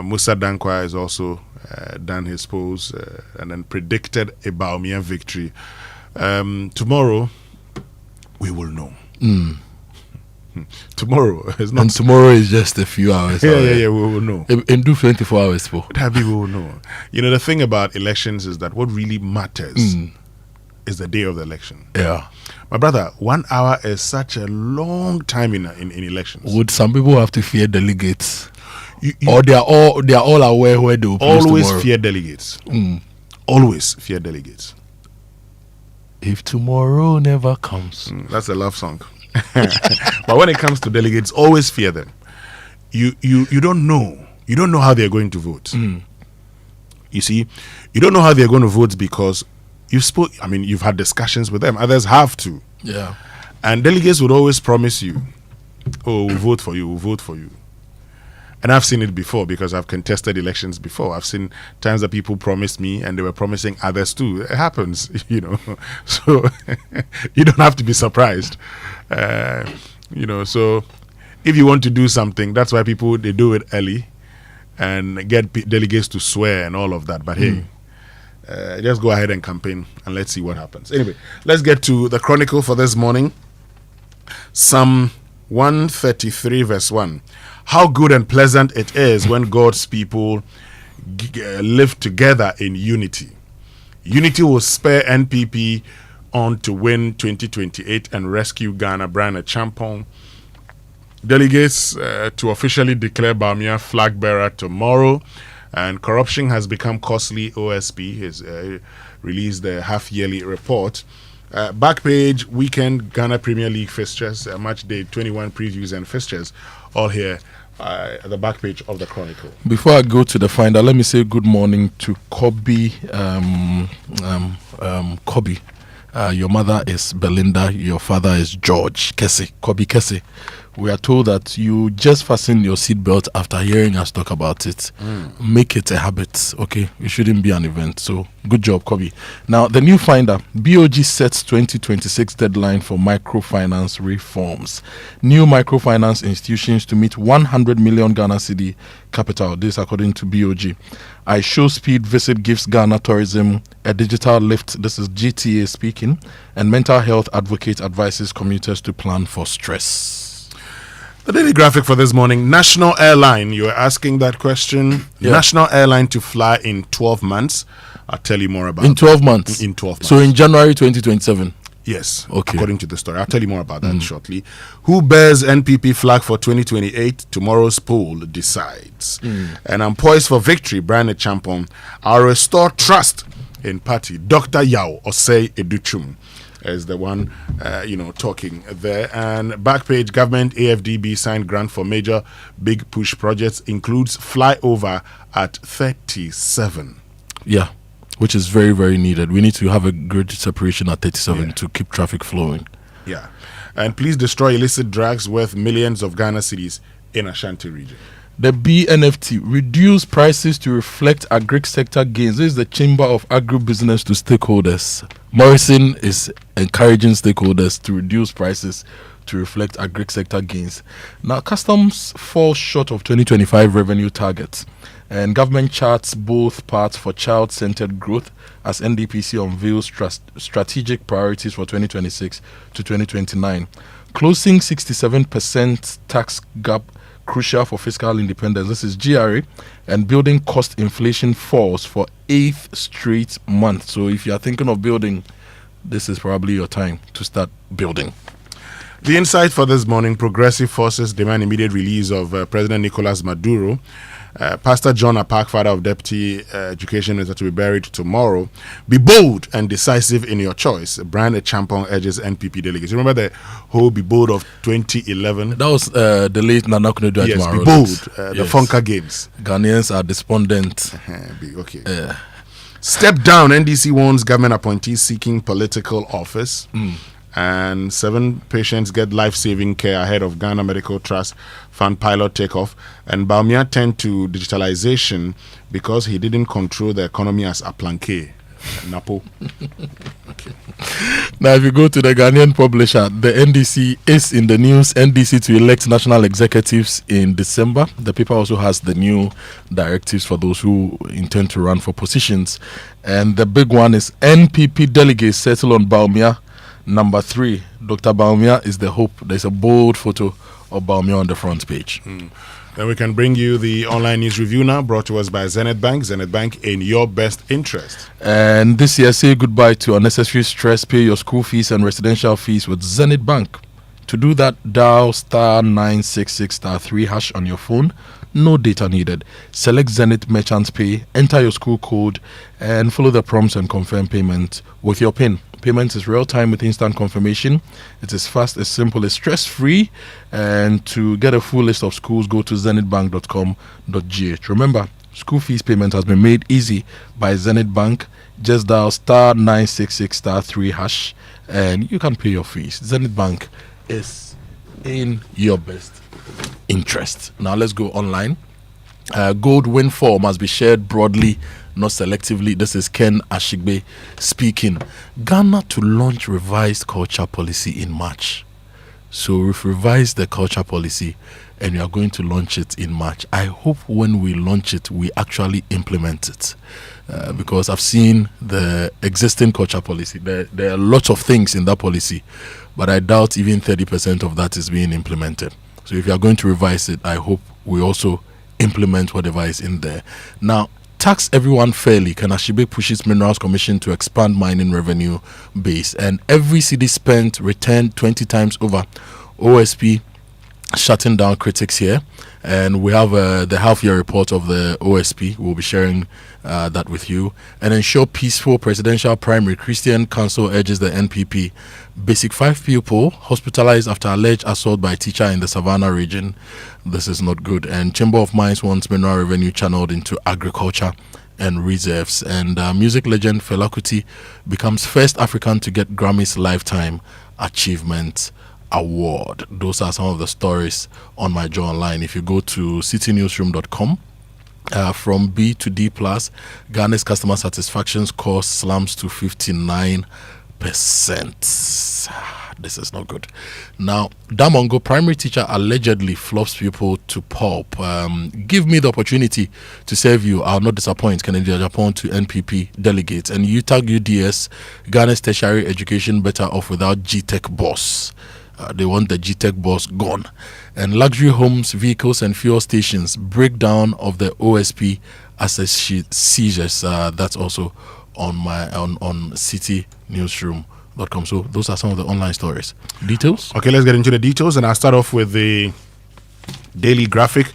Speaker 20: Musa Dankwa has also done his polls and then predicted a Bawumia victory. Tomorrow, we will know. Tomorrow is not.
Speaker 5: And tomorrow is just a few hours.
Speaker 20: We will know.
Speaker 5: And do 24 hours for.
Speaker 20: That we will know. The thing about elections is that what really matters is the day of the election.
Speaker 5: Yeah.
Speaker 20: My brother, 1 hour is such a long time in elections.
Speaker 5: Would some people have to fear delegates? Or they are all aware where they will place
Speaker 20: always
Speaker 5: tomorrow?
Speaker 20: Fear delegates. Always fear delegates.
Speaker 5: If tomorrow never comes.
Speaker 20: That's a love song. But when it comes to delegates, always fear them. You don't know. You don't know how they're going to vote. You see, you don't know how they're going to vote because you've had discussions with them. Others have to.
Speaker 5: Yeah.
Speaker 20: And delegates would always promise you, "Oh, we'll vote for you, we'll vote for you." And I've seen it before because I've contested elections before. I've seen times that people promised me and they were promising others too. It happens, So you don't have to be surprised. So if you want to do something, that's why they do it early. and get delegates to swear and all of that. But hey, just go ahead and campaign and let's see what happens. Anyway, let's get to the Chronicle for this morning. Psalm 133 verse 1. How good and pleasant it is when God's people live together in unity. Unity will spur NPP on to win 2028 and rescue Ghana. Brian Champong delegates to officially declare Bawumia flag bearer tomorrow. And corruption has become costly. OSP has released the half-yearly report. Back page, weekend Ghana Premier League fixtures, match day 21 previews and fixtures, all here at the back page of the Chronicle.
Speaker 5: Before I go to the finder, let me say good morning to Kobe. Kobe. Your mother is Belinda, your father is George Kese, Kobe Kese. We are told that you just fasten your seatbelt after hearing us talk about it. Make it a habit, okay? It shouldn't be an event. So, good job, Kobe. Now, the new finder, BOG sets 2026 deadline for microfinance reforms. New microfinance institutions to meet 100 million Ghana cedi capital. This according to BOG. I Show Speed visit gives Ghana tourism a digital lift. This is GTA speaking. And mental health advocate advises commuters to plan for stress.
Speaker 20: The daily graphic for this morning, National Airline. You were asking that question. Yeah. National Airline to fly in 12 months. I'll tell you more about
Speaker 5: in 12 months.
Speaker 20: In 12 months.
Speaker 5: So in January 2027.
Speaker 20: Yes. Okay. According to the story. I'll tell you more about that shortly. Who bears NPP flag for 2028? Tomorrow's poll decides. And I'm poised for victory. Brian Champon. I'll restore trust in party. Dr. Yao Osei Educhum is the one, talking there. And back page, government AFDB signed grant for major big push projects, includes flyover at 37.
Speaker 5: Yeah, which is very, very needed. We need to have a grid separation at 37 to keep traffic flowing.
Speaker 20: Yeah. And please destroy illicit drugs worth millions of Ghana cedis in Ashanti region.
Speaker 5: The BNFT, reduce prices to reflect agri sector gains. This is the Chamber of Agribusiness to stakeholders. Morrison is encouraging stakeholders to reduce prices to reflect agri sector gains. Now, customs fall short of 2025 revenue targets, and government charts both paths for child-centered growth as NDPC unveils strategic priorities for 2026 to 2029. Closing 67% tax gap crucial for fiscal independence. This is GRA, and building cost inflation falls for 8th straight month. So if you are thinking of building, this is probably your time to start building.
Speaker 20: The insight for this morning, progressive forces demand immediate release of President Nicolas Maduro. Pastor John Apak, father of Deputy Education Minister, to be buried tomorrow. Be bold and decisive in your choice. Brian Champong urges NPP delegates. Remember the whole Be Bold of 2011?
Speaker 5: That was the late Nana Kunedu.
Speaker 20: Yes, Be Bold, the Fonka Games.
Speaker 5: Ghanaians are despondent.
Speaker 20: Okay. Step down. NDC warns government appointees seeking political office. And 7 patients get life-saving care ahead of Ghana Medical Trust Fund pilot takeoff. And Bawumia turned to digitalization because he didn't control the economy as a planqué. Napo.
Speaker 5: Okay. Now, if you go to the Ghanaian publisher, the NDC is in the news. NDC to elect national executives in December. The paper also has the new directives for those who intend to run for positions. And the big one is NPP delegates settle on Bawumia. Number 3, Dr. Bawumia is the hope. There's a bold photo of Bawumia on the front page.
Speaker 20: Then we can bring you the online news review now, brought to us by Zenith Bank. Zenith Bank, in your best interest.
Speaker 5: And this year, say goodbye to unnecessary stress. Pay your school fees and residential fees with Zenith Bank. To do that, dial *966*3# on your phone. No data needed. Select Zenith Merchant Pay, enter your school code, and follow the prompts and confirm payment with your PIN. Payment is real-time with instant confirmation. It is fast, as simple, as stress-free. And to get a full list of schools, go to zenithbank.com.gh. Remember, school fees payment has been made easy by Zenith Bank. Just dial *966*3# and you can pay your fees. Zenith Bank is in your best interest. Now let's go online. Gold windfall must be shared broadly, not selectively. This is Ken Ashigbe speaking. Ghana to launch revised culture policy in March. So we've revised the culture policy and we are going to launch it in March. I hope when we launch it, we actually implement it. Because I've seen the existing culture policy. There are lots of things in that policy, but I doubt even 30% of that is being implemented. So if you are going to revise it, I hope we also implement whatever is in there. Now, tax everyone fairly. Kanashibe pushes Minerals Commission to expand mining revenue base, and every cedi spent returned 20 times over. OSP shutting down critics here, and we have the half-year report of the OSP. We'll be sharing that with you. And ensure peaceful presidential primary. Christian Council urges the NPP. Basic 5 pupil hospitalized after alleged assault by teacher in the Savannah region. This is not good. And Chamber of Mines wants mineral revenue channeled into agriculture and reserves. And music legend Fela Kuti becomes first African to get Grammy's Lifetime Achievement Award. Those are some of the stories on my Joy Online. If you go to citynewsroom.com, from B to D plus, Ghana's customer satisfaction score slumps to 59%. This is not good. Now, Damongo, primary teacher, allegedly flops people to pulp. Give me the opportunity to serve you. I'll not disappoint. Kennedy Japan to NPP delegates. And UTAG UDS, Ghana's tertiary education better off without GTech boss. They want the GTech boss gone. And luxury homes, vehicles, and fuel stations. Breakdown of the OSP asset seizures. That's also on my on City Newsroom.com. So those are some of the online stories. Details?
Speaker 20: Okay, let's get into the details, and I'll start off with the Daily Graphic.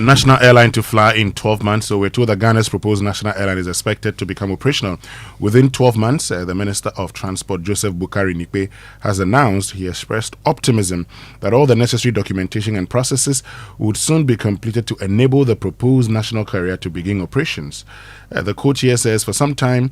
Speaker 20: National airline to fly in 12 months. So we're told that Ghana's proposed national airline is expected to become operational within 12 months. The Minister of Transport, Joseph Bukari Nikpe, has announced he expressed optimism that all the necessary documentation and processes would soon be completed to enable the proposed national carrier to begin operations. The co-chair says for some time,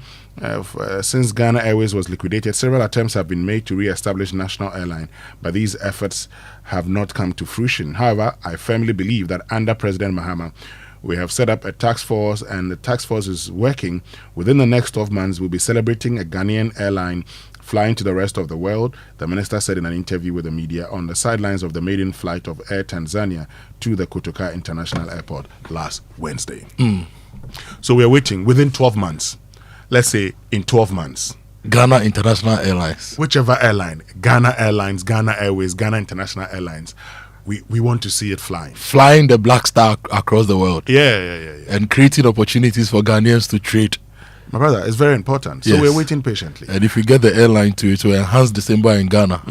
Speaker 20: since Ghana Airways was liquidated, several attempts have been made to re-establish national airline, but these efforts have not come to fruition. However, I firmly believe that under President Mahama, we have set up a task force, and the task force is working. Within the next 12 months, we'll be celebrating a Ghanaian airline flying to the rest of the world, the minister said in an interview with the media on the sidelines of the maiden flight of Air Tanzania to the Kotoka International Airport last Wednesday. So we are waiting within 12 months. Let's say in 12 months.
Speaker 5: Ghana International Airlines.
Speaker 20: Whichever airline, Ghana Airlines, Ghana Airways, Ghana International Airlines, we want to see it flying.
Speaker 5: Flying the Black Star across the world.
Speaker 20: Yeah.
Speaker 5: And creating opportunities for Ghanaians to trade.
Speaker 20: My brother, it's very important. So
Speaker 5: Yes.
Speaker 20: we're waiting patiently.
Speaker 5: And if we get the airline to enhance December in Ghana,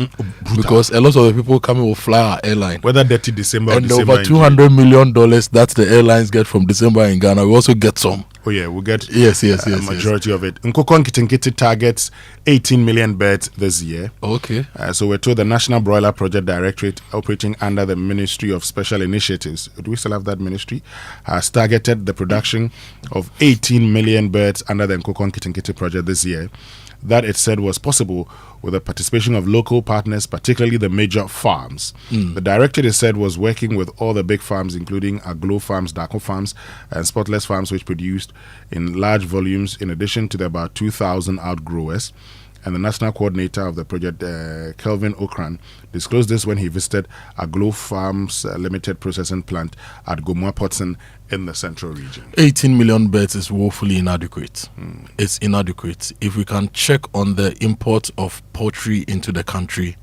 Speaker 5: because a lot of the people coming will fly our airline.
Speaker 20: Whether dirty December or
Speaker 5: and
Speaker 20: December
Speaker 5: over $200 million that the airlines get from December in Ghana, we also get some.
Speaker 20: Oh yeah, we'll get
Speaker 5: yes,
Speaker 20: majority of it. Nkoko Nkitinkiti targets 18 million birds this year.
Speaker 5: Okay.
Speaker 20: So we're told the National Broiler Project Directorate, operating under the Ministry of Special Initiatives, do we still have that ministry, has targeted the production of 18 million birds under the Nkoko Nkitinkiti project this year. That it said was possible with the participation of local partners, particularly the major farms. The directorate, it said, was working with all the big farms, including Aglo Farms, Dako Farms, and Spotless Farms, which produced in large volumes, in addition to the about 2,000 outgrowers. And the national coordinator of the project, Kelvin Okran, disclosed this when he visited Aglo Farms Limited Processing Plant at Gomwa Potson in the central region.
Speaker 5: 18 million birds is woefully inadequate. It's inadequate. If we can check on the import of poultry into the country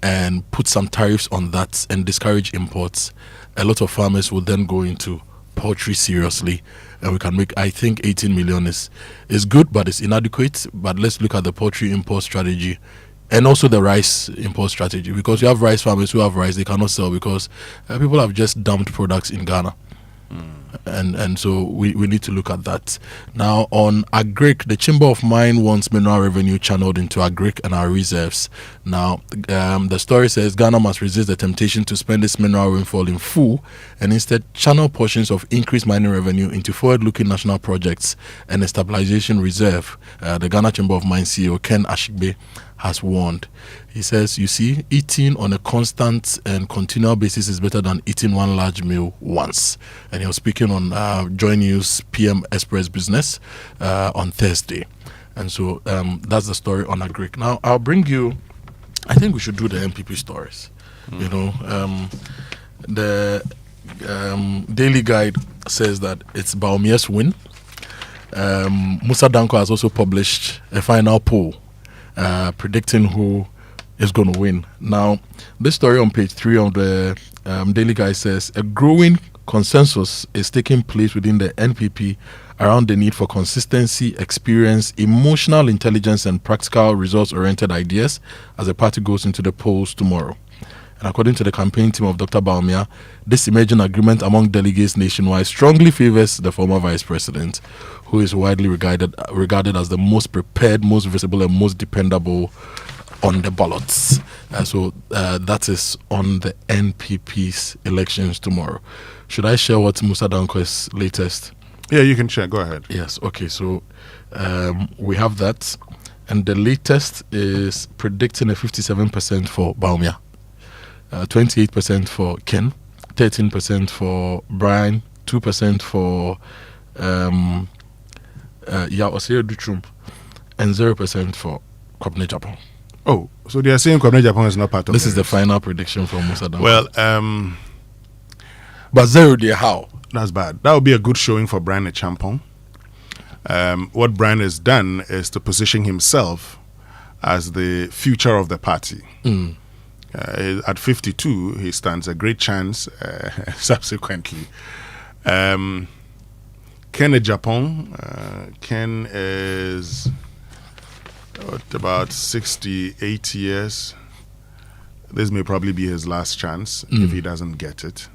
Speaker 5: and put some tariffs on that and discourage imports, a lot of farmers will then go into poultry seriously, and we can make, I think 18 million is good, but it's inadequate. But let's look at the poultry import strategy and also the rice import strategy, because you have rice farmers who have rice they cannot sell because people have just dumped products in Ghana. And so we need to look at that. Now on Agric, the Chamber of Mine wants mineral revenue channeled into Agric and our reserves. Now the story says Ghana must resist the temptation to spend its mineral rainfall in full and instead channel portions of increased mining revenue into forward-looking national projects and a stabilization reserve. The Ghana Chamber of Mine CEO Ken Ashigbe has warned. He says, you see, eating on a constant and continual basis is better than eating one large meal once. And he was speaking on Joy News PM Express Business on Thursday. And so that's the story on Agric. Now, I'll bring you, I think we should do the MPP stories. You know, the Daily Guide says that it's Baumia's win. Musa Danko has also published a final poll predicting who is going to win. Now, this story on page 3 of the Daily Guide says a growing consensus is taking place within the NPP around the need for consistency, experience, emotional intelligence, and practical results-oriented ideas as the party goes into the polls tomorrow. And according to the campaign team of Dr. Baumia, this emerging agreement among delegates nationwide strongly favors the former vice president, who is widely regarded as the most prepared, most visible, and most dependable on the ballots. So that is on the NPP's elections tomorrow. Should I share what Musa Danko's latest?
Speaker 20: Yeah, you can share. Go ahead.
Speaker 5: Yes. Okay. So we have that, and the latest is predicting a 57% for Baumia, 28% for Ken, 13% for Brian, 2% for Osir Duchum, and 0% for Kwabena Japan.
Speaker 20: Oh, so they are saying Kwabena Japan is not part of
Speaker 5: this. Is the final prediction from Musa Danko.
Speaker 20: Well,
Speaker 5: but 0 there, how?
Speaker 20: That's bad. That would be a good showing for Brian Champong. What Brian has done is to position himself as the future of the party. At 52, he stands a great chance subsequently. Ken Japan, Ken is about 68 years. This may probably be his last chance if he doesn't get it.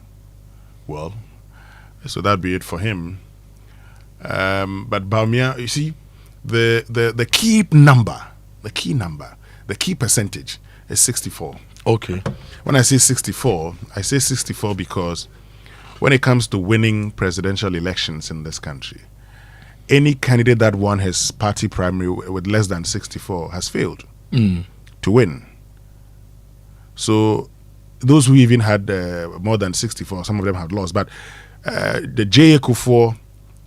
Speaker 20: Well, so that'd be it for him. But Baumia, you see, the key number, the key percentage is 64.
Speaker 5: Okay.
Speaker 20: When I say 64, I say 64 because when it comes to winning presidential elections in this country, any candidate that won his party primary with less than 64 has failed to win. So those who even had more than 64, some of them have lost. But the J. Kufuor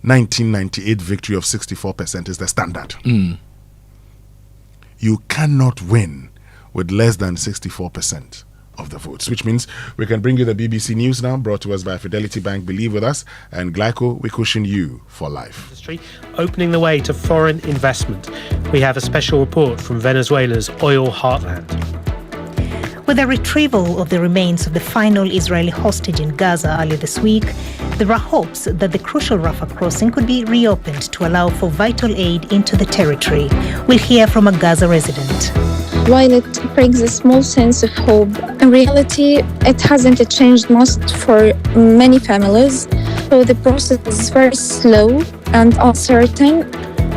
Speaker 20: 1998 victory of 64% is the standard. You cannot win with less than 64% of the votes, which means we can bring you the BBC News now, brought to us by Fidelity Bank. Believe with us, and Glyco, we cushion you for life.
Speaker 1: Opening the way to foreign investment. We have a special report from Venezuela's oil heartland.
Speaker 8: With the retrieval of the remains of the final Israeli hostage in Gaza earlier this week, there are hopes that the crucial Rafah crossing could be reopened to allow for vital aid into the territory. We'll hear from a Gaza resident.
Speaker 9: While it brings a small sense of hope, in reality, it hasn't changed much for many families. So the process is very slow and uncertain.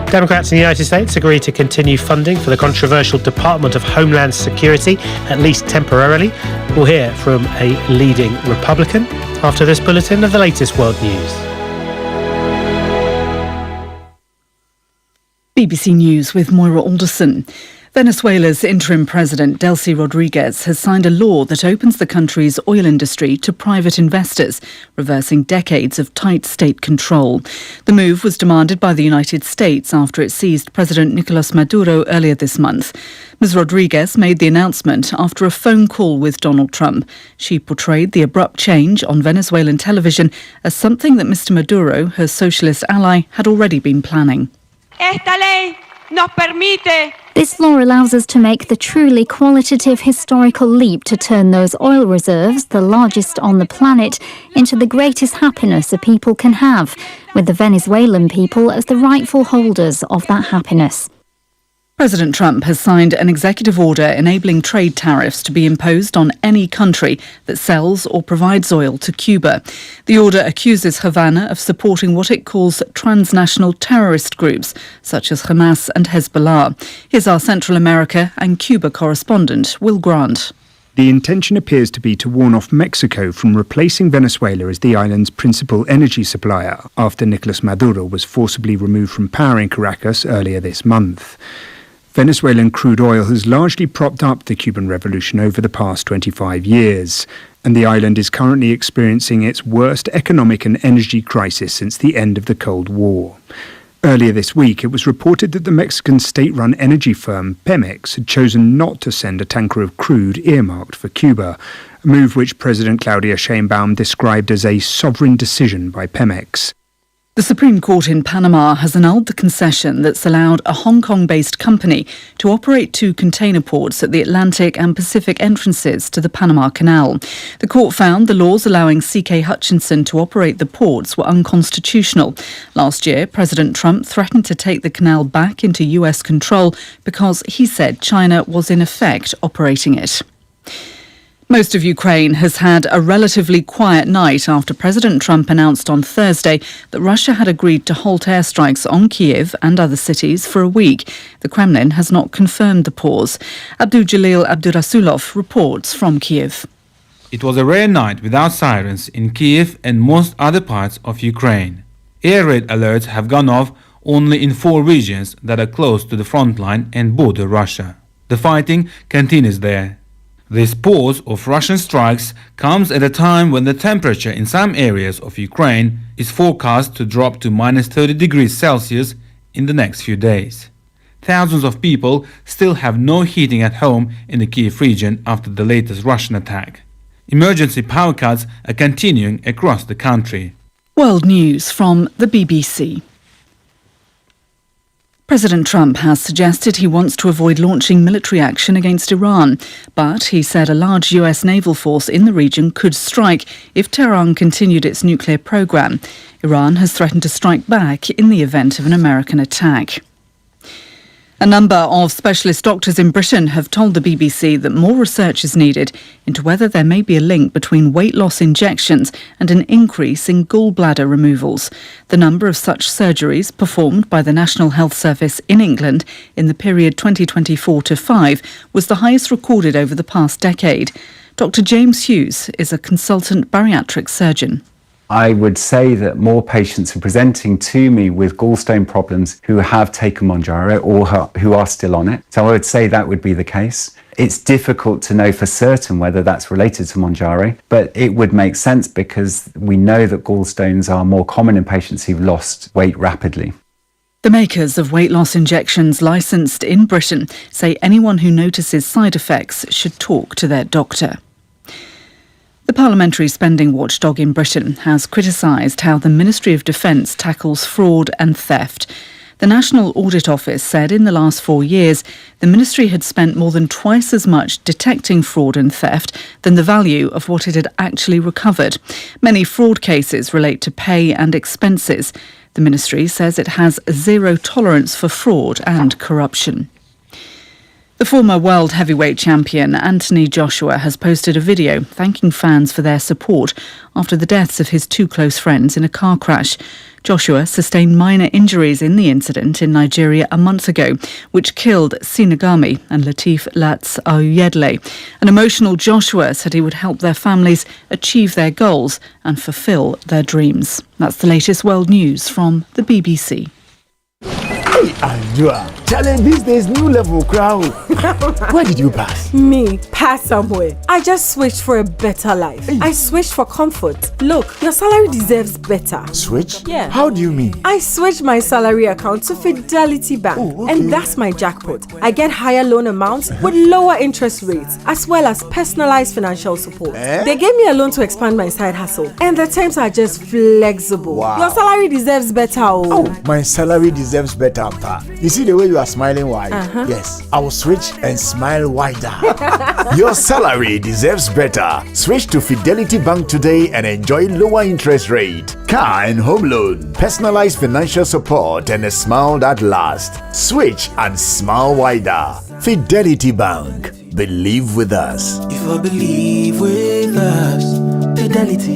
Speaker 1: Democrats in the United States agreed to continue funding for the controversial Department of Homeland Security, at least temporarily. We'll hear from a leading Republican after this bulletin of the latest world news.
Speaker 10: BBC News with Moira Alderson. Venezuela's interim president, Delcy Rodriguez, has signed a law that opens the country's oil industry to private investors, reversing decades of tight state control. The move was demanded by the United States after it seized President Nicolas Maduro earlier this month. Ms. Rodriguez made the announcement after a phone call with Donald Trump. She portrayed the abrupt change on Venezuelan television as something that Mr. Maduro, her socialist ally, had already been planning.
Speaker 25: This law allows us to make the truly qualitative historical leap to turn those oil reserves, the largest on the planet, into the greatest happiness a people can have, with the Venezuelan people as the rightful holders of that happiness.
Speaker 10: President Trump has signed an executive order enabling trade tariffs to be imposed on any country that sells or provides oil to Cuba. The order accuses Havana of supporting what it calls transnational terrorist groups, such as Hamas and Hezbollah. Here's our Central America and Cuba correspondent, Will Grant.
Speaker 26: The intention appears to be to warn off Mexico from replacing Venezuela as the island's principal energy supplier after Nicolas Maduro was forcibly removed from power in Caracas earlier this month. Venezuelan crude oil has largely propped up the Cuban revolution over the past 25 years, and the island is currently experiencing its worst economic and energy crisis since the end of the Cold War. Earlier this week, it was reported that the Mexican state-run energy firm Pemex had chosen not to send a tanker of crude earmarked for Cuba, a move which President Claudia Sheinbaum described as a sovereign decision by Pemex.
Speaker 10: The Supreme Court in Panama has annulled the concession that's allowed a Hong Kong-based company to operate 2 container ports at the Atlantic and Pacific entrances to the Panama Canal. The court found the laws allowing CK Hutchinson to operate the ports were unconstitutional. Last year, President Trump threatened to take the canal back into US control because he said China was in effect operating it. Most of Ukraine has had a relatively quiet night after President Trump announced on Thursday that Russia had agreed to halt airstrikes on Kyiv and other cities for a week. The Kremlin has not confirmed the pause. Abdul-Jalil Abdurasulov reports from Kyiv.
Speaker 11: It was a rare night without sirens in Kyiv and most other parts of Ukraine. Air raid alerts have gone off only in 4 regions that are close to the front line and border Russia. The fighting continues there. This pause of Russian strikes comes at a time when the temperature in some areas of Ukraine is forecast to drop to minus 30 degrees Celsius in the next few days. Thousands of people still have no heating at home in the Kyiv region after the latest Russian attack. Emergency power cuts are continuing across the country.
Speaker 10: World News from the BBC. President Trump has suggested he wants to avoid launching military action against Iran, but he said a large US naval force in the region could strike if Tehran continued its nuclear program. Iran has threatened to strike back in the event of an American attack. A number of specialist doctors in Britain have told the BBC that more research is needed into whether there may be a link between weight loss injections and an increase in gallbladder removals. The number of such surgeries performed by the National Health Service in England in the period 2024 to 5 was the highest recorded over the past decade. Dr. James Hughes is a consultant bariatric surgeon.
Speaker 12: I would say that more patients are presenting to me with gallstone problems who have taken Mounjaro or who are still on it. So I would say that would be the case. It's difficult to know for certain whether that's related to Mounjaro, but it would make sense because we know that gallstones are more common in patients who've lost weight rapidly.
Speaker 10: The makers of weight loss injections licensed in Britain say anyone who notices side effects should talk to their doctor. The parliamentary spending watchdog in Britain has criticised how the Ministry of Defence tackles fraud and theft. The National Audit Office said in the last 4 years, the ministry had spent more than twice as much detecting fraud and theft than the value of what it had actually recovered. Many fraud cases relate to pay and expenses. The ministry says it has zero tolerance for fraud and corruption. The former world heavyweight champion Anthony Joshua has posted a video thanking fans for their support after the deaths of his 2 close friends in a car crash. Joshua sustained minor injuries in the incident in Nigeria a month ago, which killed Sinagami and Latif Lats Ayedle. An emotional Joshua said he would help their families achieve their goals and fulfill their dreams. That's the latest world news from the BBC.
Speaker 18: Hey, Andrea. Challenge these days, new level crowd. Where did you pass?
Speaker 7: Me, pass somewhere. I just switched for a better life. Hey. I switched for comfort. Look, your salary deserves better.
Speaker 18: Switch?
Speaker 7: Yeah.
Speaker 18: How do you mean?
Speaker 7: I switched my salary account to Fidelity Bank. Oh, okay. And that's my jackpot. I get higher loan amounts with lower interest rates, as well as personalized financial support. They gave me a loan to expand my side hustle, and the terms are just flexible. Wow. Your salary deserves better.
Speaker 18: Oh, my salary deserves better, Pa. You see the way you are smiling wide? Yes, I will switch and smile wider. Your salary deserves better. Switch to Fidelity Bank today and enjoy lower interest rate, car and home loan, personalized financial support, and a smile that lasts. Switch and smile wider. Fidelity Bank. Believe with us.
Speaker 13: If I believe with us, Fidelity.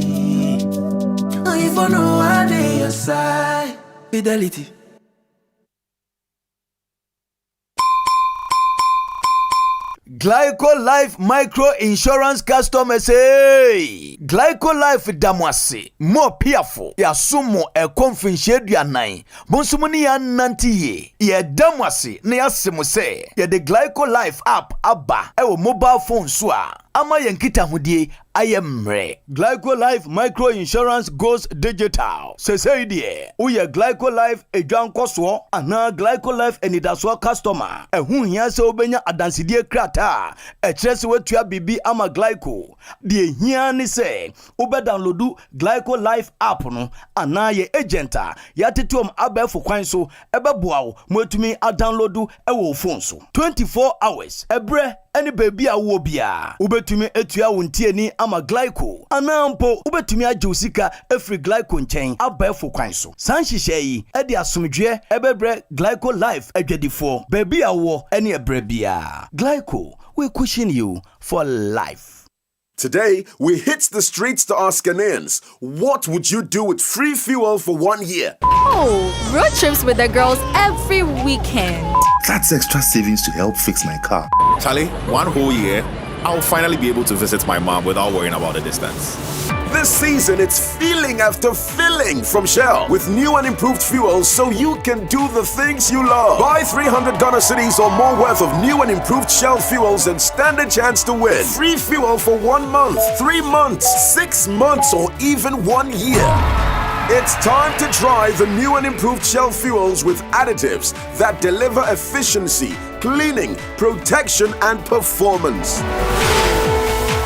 Speaker 13: If I know I dey your side, Fidelity.
Speaker 14: Glyco Life Micro Insurance customers, hey! Glyco Life damwase, more piafo, ya sumo e konfinche duanai, bonsumuni ya nantiye, ye damwase, ne ya simuse, ye de Glyco Life app abba, e wo mobile phone swa. ama yenkita hudie ayemre. Glyco Life Micro Insurance goes digital. Sesei die, uye Glyco Life edwankoswo ana Glyco Life enidaswo customer. Ehun hia se obenya adansidie krata. Ekyerese wetua bibi ama Glyco. Die hia ni se ube downloadu Glyco Life app no ana ye agenta yatetuom abefo kwan so ebeboawo mwetumi a downloadu ewo phone so 24 hours ebre any baby a wo bia ubetumi etua wontie ni ama Glyco anampo ubetumi ajusika every Glyco nchen abefo kwan so sanhihye yi ede asomdwe ebebre Glyco Life adwadifo baby a wo any ebre bia Glyco we cushion you for life.
Speaker 2: Today, we hit the streets to ask Ghanaians, what would you do with free fuel for 1 year?
Speaker 15: Oh, road trips with the girls every weekend.
Speaker 16: That's extra savings to help fix my car.
Speaker 17: Charlie, 1 whole year, I'll finally be able to visit my mom without worrying about the distance.
Speaker 2: This season, it's feeling after filling from Shell with new and improved fuels so you can do the things you love. Buy 300 Ghana cedis or more worth of new and improved Shell fuels and stand a chance to win. Free fuel for 1 month, 3 months, 6 months, or even 1 year. It's time to try the new and improved Shell fuels with additives that deliver efficiency, cleaning, protection, and performance.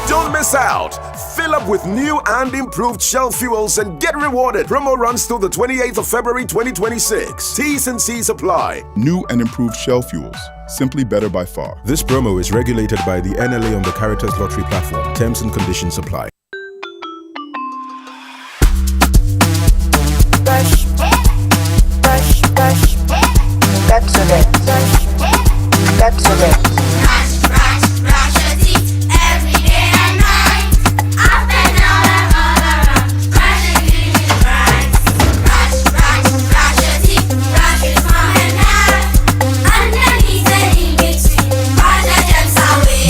Speaker 2: Don't miss out. Fill up with new and improved Shell fuels and get rewarded. Promo runs till the 28th of February 2026. T's and C's apply.
Speaker 19: New and improved Shell fuels. Simply better by far.
Speaker 22: This promo is regulated by the NLA on the Caritas Lottery platform. Terms and conditions apply.
Speaker 27: Brush, brush, brush. Get to it. Get to it.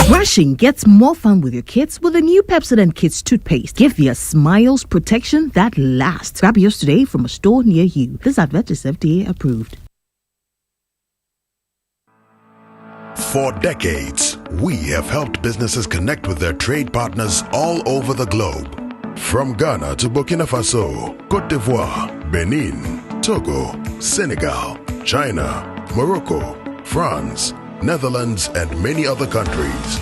Speaker 28: Brushing gets more fun with your kids with the new Pepsodent Kids toothpaste. Give your smiles protection that lasts. Grab yours today from a store near you. This advert is FDA approved.
Speaker 29: For decades, we have helped businesses connect with their trade partners all over the globe. From Ghana to Burkina Faso, Côte d'Ivoire, Benin, Togo, Senegal, China, Morocco, France, Netherlands, and many other countries.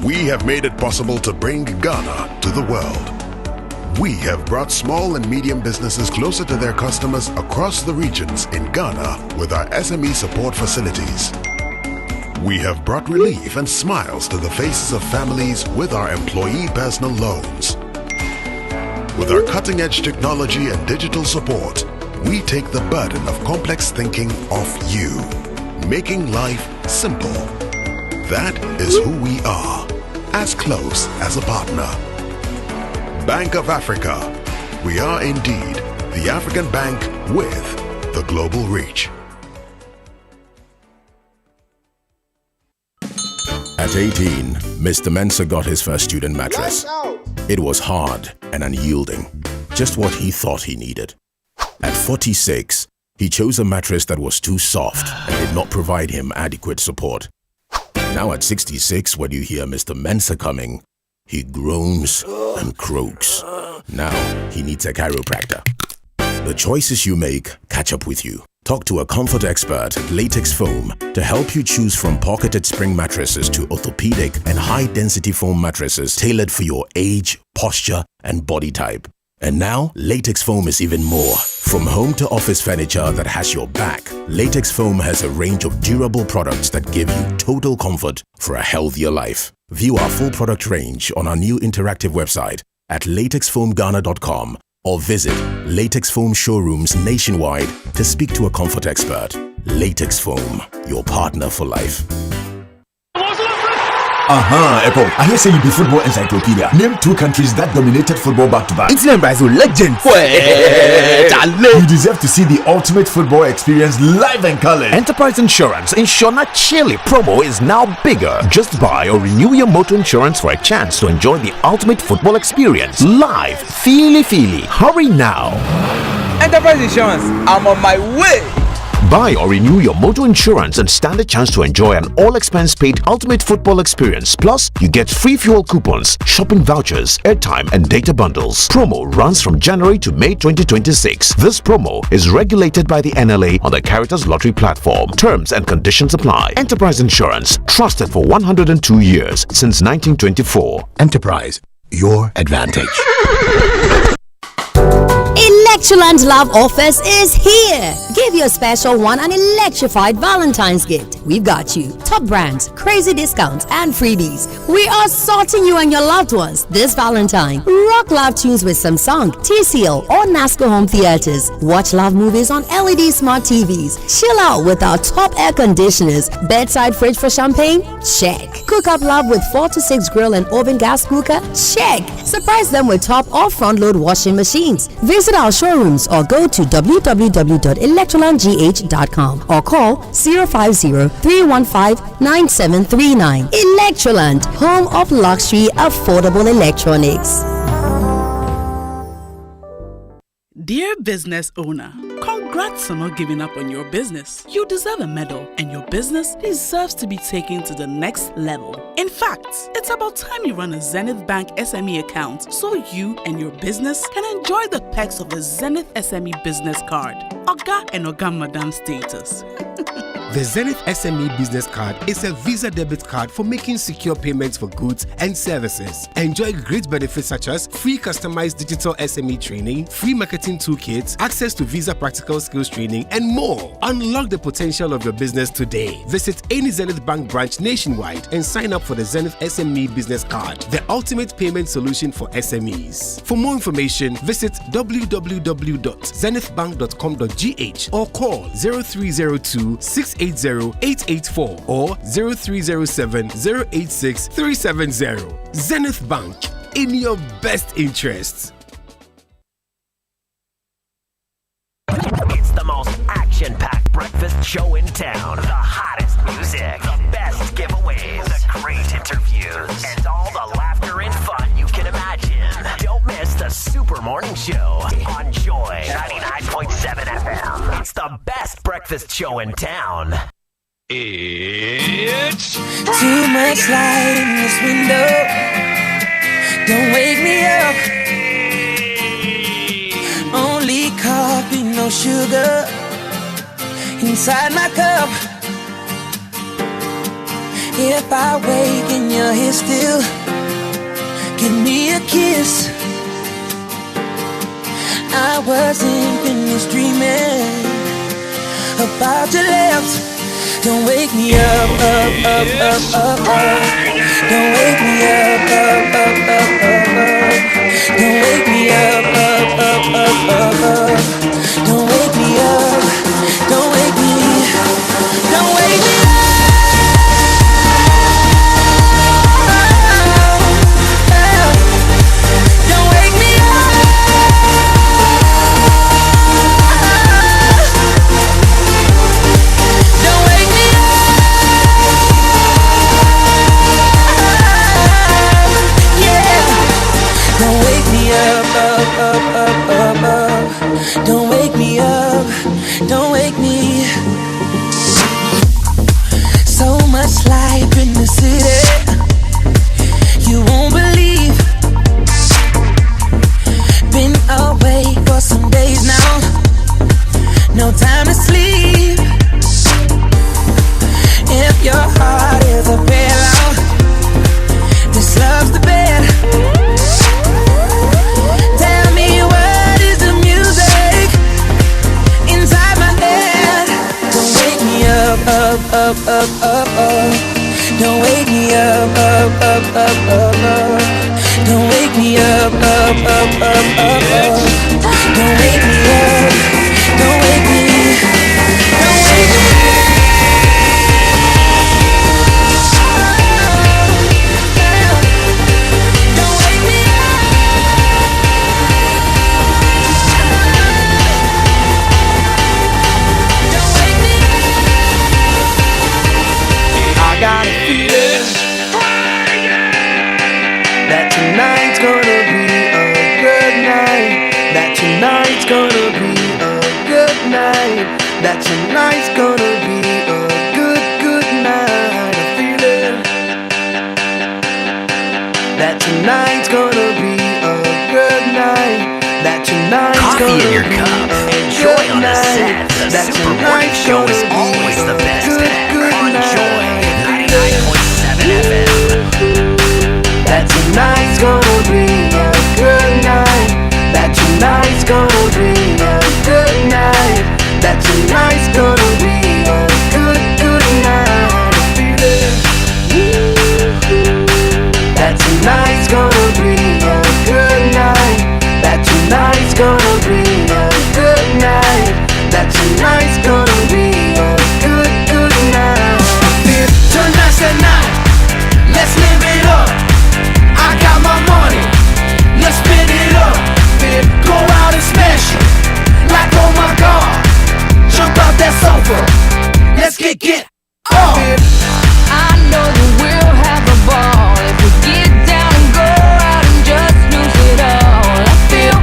Speaker 29: We have made it possible to bring Ghana to the world. We have brought small and medium businesses closer to their customers across the regions in Ghana with our SME support facilities. We have brought relief and smiles to the faces of families with our employee personal loans. With our cutting-edge technology and digital support, we take the burden of complex thinking off you, making life simple. That is who we are, as close as a partner. Bank of Africa. We are indeed the African bank with the global reach.
Speaker 30: At 18, Mr. Mensah got his first student mattress. It was hard and unyielding, just what he thought he needed. At 46, he chose a mattress that was too soft and did not provide him adequate support. Now at 66, when you hear Mr. Mensah coming, he groans and croaks. Now he needs a chiropractor. The choices you make catch up with you. Talk to a comfort expert at Latex Foam to help you choose from pocketed spring mattresses to orthopedic and high-density foam mattresses tailored for your age, posture, and body type. And now, Latex Foam is even more. From home to office furniture that has your back, Latex Foam has a range of durable products that give you total comfort for a healthier life. View our full product range on our new interactive website at latexfoamghana.com or visit Latex Foam showrooms nationwide to speak to a comfort expert. Latex Foam, your partner for life.
Speaker 31: Apple. I hear say you be football encyclopedia. Name 2 countries that dominated football back to back.
Speaker 32: Italy Brazil legends.
Speaker 31: You deserve to see the ultimate football experience live and colored.
Speaker 32: Enterprise Insurance Insurna Chile promo is now bigger. Just buy or renew your motor insurance for a chance to enjoy the ultimate football experience live. Feely. Hurry now.
Speaker 33: Enterprise Insurance, I'm on my way.
Speaker 32: Buy or renew your motor insurance and stand a chance to enjoy an all-expense-paid ultimate football experience. Plus, you get free fuel coupons, shopping vouchers, airtime, and data bundles. Promo runs from January to May 2026. This promo is regulated by the NLA on the Caritas Lottery platform. Terms and conditions apply. Enterprise Insurance, trusted for 102 years since 1924. Enterprise, your advantage.
Speaker 1: Electroland Love Offers is here. Give your special one an electrified Valentine's gift. We've got you. Top brands, crazy discounts, and freebies. We are sorting you and your loved ones this Valentine. Rock love tunes with Samsung, TCL, or NASCO home theaters. Watch love movies on LED smart TVs. Chill out with our top air conditioners. Bedside fridge for champagne? Check. Cook up love with 4 to 6 grill and oven gas cooker? Check. Surprise them with top or front load washing machines. Visit our showrooms or go to www.electrolandgh.com or call 050-315-9739. Electroland, home of luxury, affordable electronics.
Speaker 3: Dear business owner, congrats on not giving up on your business. You deserve a medal, and your business deserves to be taken to the next level. In fact, it's about time you run a Zenith Bank SME account so you and your business can enjoy the perks of the Zenith SME business card. Oga and Oga Madam status.
Speaker 4: The Zenith SME Business Card is a Visa debit card for making secure payments for goods and services. Enjoy great benefits such as free customized digital SME training, free marketing toolkits, access to Visa practical skills training, and more. Unlock the potential of your business today. Visit any Zenith Bank branch nationwide and sign up for the Zenith SME Business Card, the ultimate payment solution for SMEs. For more information, visit www.zenithbank.com.gh or call 0302 680-884 or 0307-086-370. Zenith Bank, in your best interests.
Speaker 5: It's the most action-packed breakfast show in town. The hottest music, the best giveaways, the great interviews, and all the laughter and fun you can imagine. Don't miss the Super Morning Show on Joy 99.7 FM. It's the best breakfast show in town.
Speaker 13: It's too much light in this window. Don't wake me up. Only coffee, no sugar inside my cup. If I wake and you're here still, give me a kiss. I wasn't finished dreaming about your lips. Don't wake me up, up, up, up, up, up. Don't wake me up, up, up, up, up, up. Don't wake me up, up, up, up, up, up. Don't wake me up, don't wake me, don't wake me up. Don't wake me up, don't wake me. So much life in the city, you won't believe. Been away for some days now, no time to sleep. If your heart is a pillow, this love's the bed. Up, up, up, up, up. Don't wake me up, up, up, up, up, up. Don't wake me up, up, up, up, up, up. Don't wake me up, don't wake me, don't wake me. Got a feeling that tonight's gonna be a good night. That tonight's that tonight's gonna be a good night. I'm feeling that tonight's gonna be a good night. That tonight's
Speaker 5: Coffee
Speaker 13: gonna
Speaker 5: in your
Speaker 13: be
Speaker 5: cup.
Speaker 13: a
Speaker 5: Enjoy
Speaker 13: good
Speaker 5: on the set.
Speaker 13: night.
Speaker 5: The
Speaker 13: That
Speaker 5: Super Morning
Speaker 13: tonight's
Speaker 5: Show is
Speaker 13: gonna
Speaker 5: always
Speaker 13: be
Speaker 5: the
Speaker 13: a
Speaker 5: best.
Speaker 13: good
Speaker 5: On
Speaker 13: night.
Speaker 5: Joy 99.7 FM.
Speaker 13: That tonight's gonna be a good night. That tonight's gonna be a good night. That tonight's gonna be a good night. I'm feeling that tonight's gonna be a good night. That tonight's gonna be a good night. That tonight's gonna be a good night. Tonight's the night. Let's live it up. I got my money. Let's spin it up. Go out and smash it. Like oh my god. Jump out that sofa. Let's get up.
Speaker 6: I know that we'll have a ball if we get down and go out and just lose it all. I feel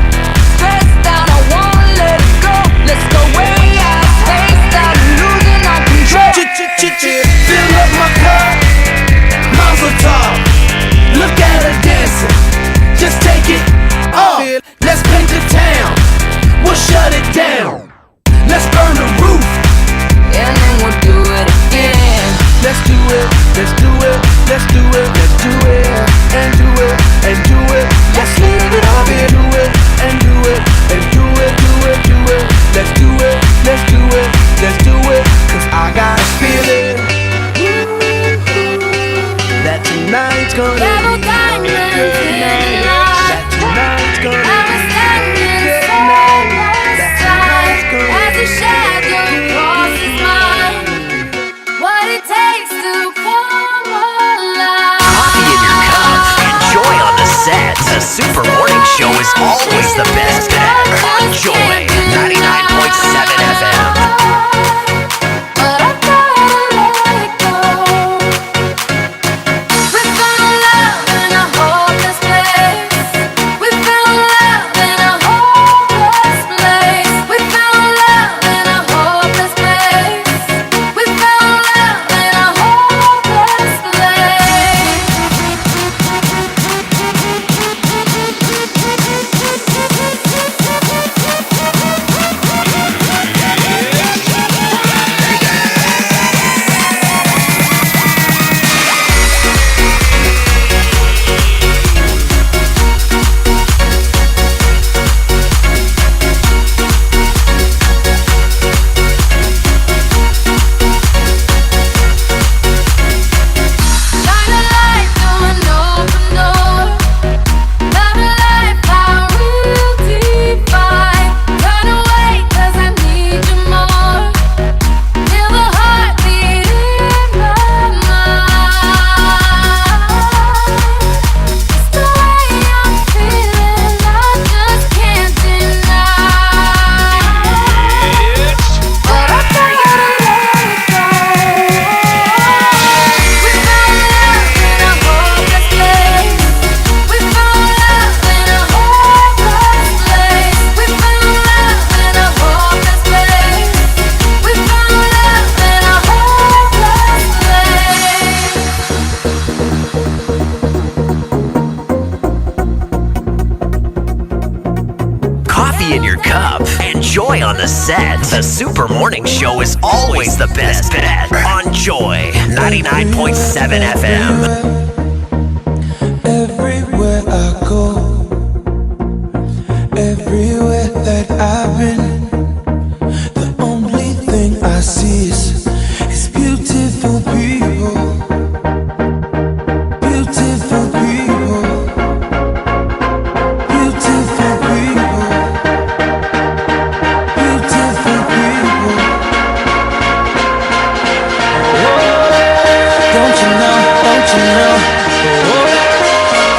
Speaker 6: stressed out, I wanna let it go. Let's go way out, spaced out, losing our control.
Speaker 13: Fill up my cup, Mazel tov. Look at her dancing, just take it off. Let's paint the town, we'll shut it down. Let's burn the roof,
Speaker 6: and then we'll do it again.
Speaker 13: let's do it, let's do it, let's do it, let's do it, and do it, and do it. Let's live it up and do it, and do it, and do it, do it, do it. Let's do it, let's do it, let's do it. Cause I got a feeling that tonight's gonna be a good night. That tonight's gonna be a good night. That tonight's gonna be a good night.
Speaker 6: What it takes to come alive.
Speaker 5: Coffee in your cup. Enjoy on the set. The Super Morning Show is always the best. On Joy 99.7 FM.
Speaker 6: But I gotta let it go. We found love in a hopeless place. We found love in a hopeless place. We found love in a hopeless place. We found love in a hopeless place. Shine a light through an open door. Love and life, how real divine. Turn away 'cause I need you more. Feel the heartbeat in my mind. It's the way I'm feeling, I just can't deny. But I gotta let it go. We found love in a hopeless place. We found love in a hopeless place. We found love in a hopeless place. We found love in a hopeless place.
Speaker 5: Coffee in your cup. Enjoy on the set. The Super Morning Show is always the best bet. On Joy 99.7 FM.
Speaker 13: Everywhere I go, everywhere that I've been, the only thing I see is beautiful people. Beautiful people. Beautiful people. Beautiful people. Don't you know? Don't you know?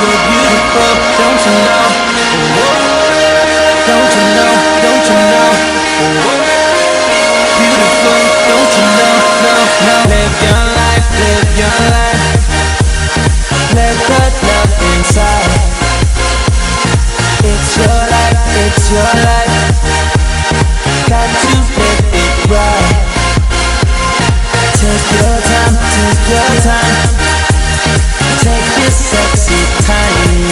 Speaker 13: You're beautiful, don't you know? Don't you know? Don't you know? Beautiful, don't you know? No, no. Live your life, live your life. Let that love inside. It's your life, it's your life. Got to live it right. time. Take this sexy time.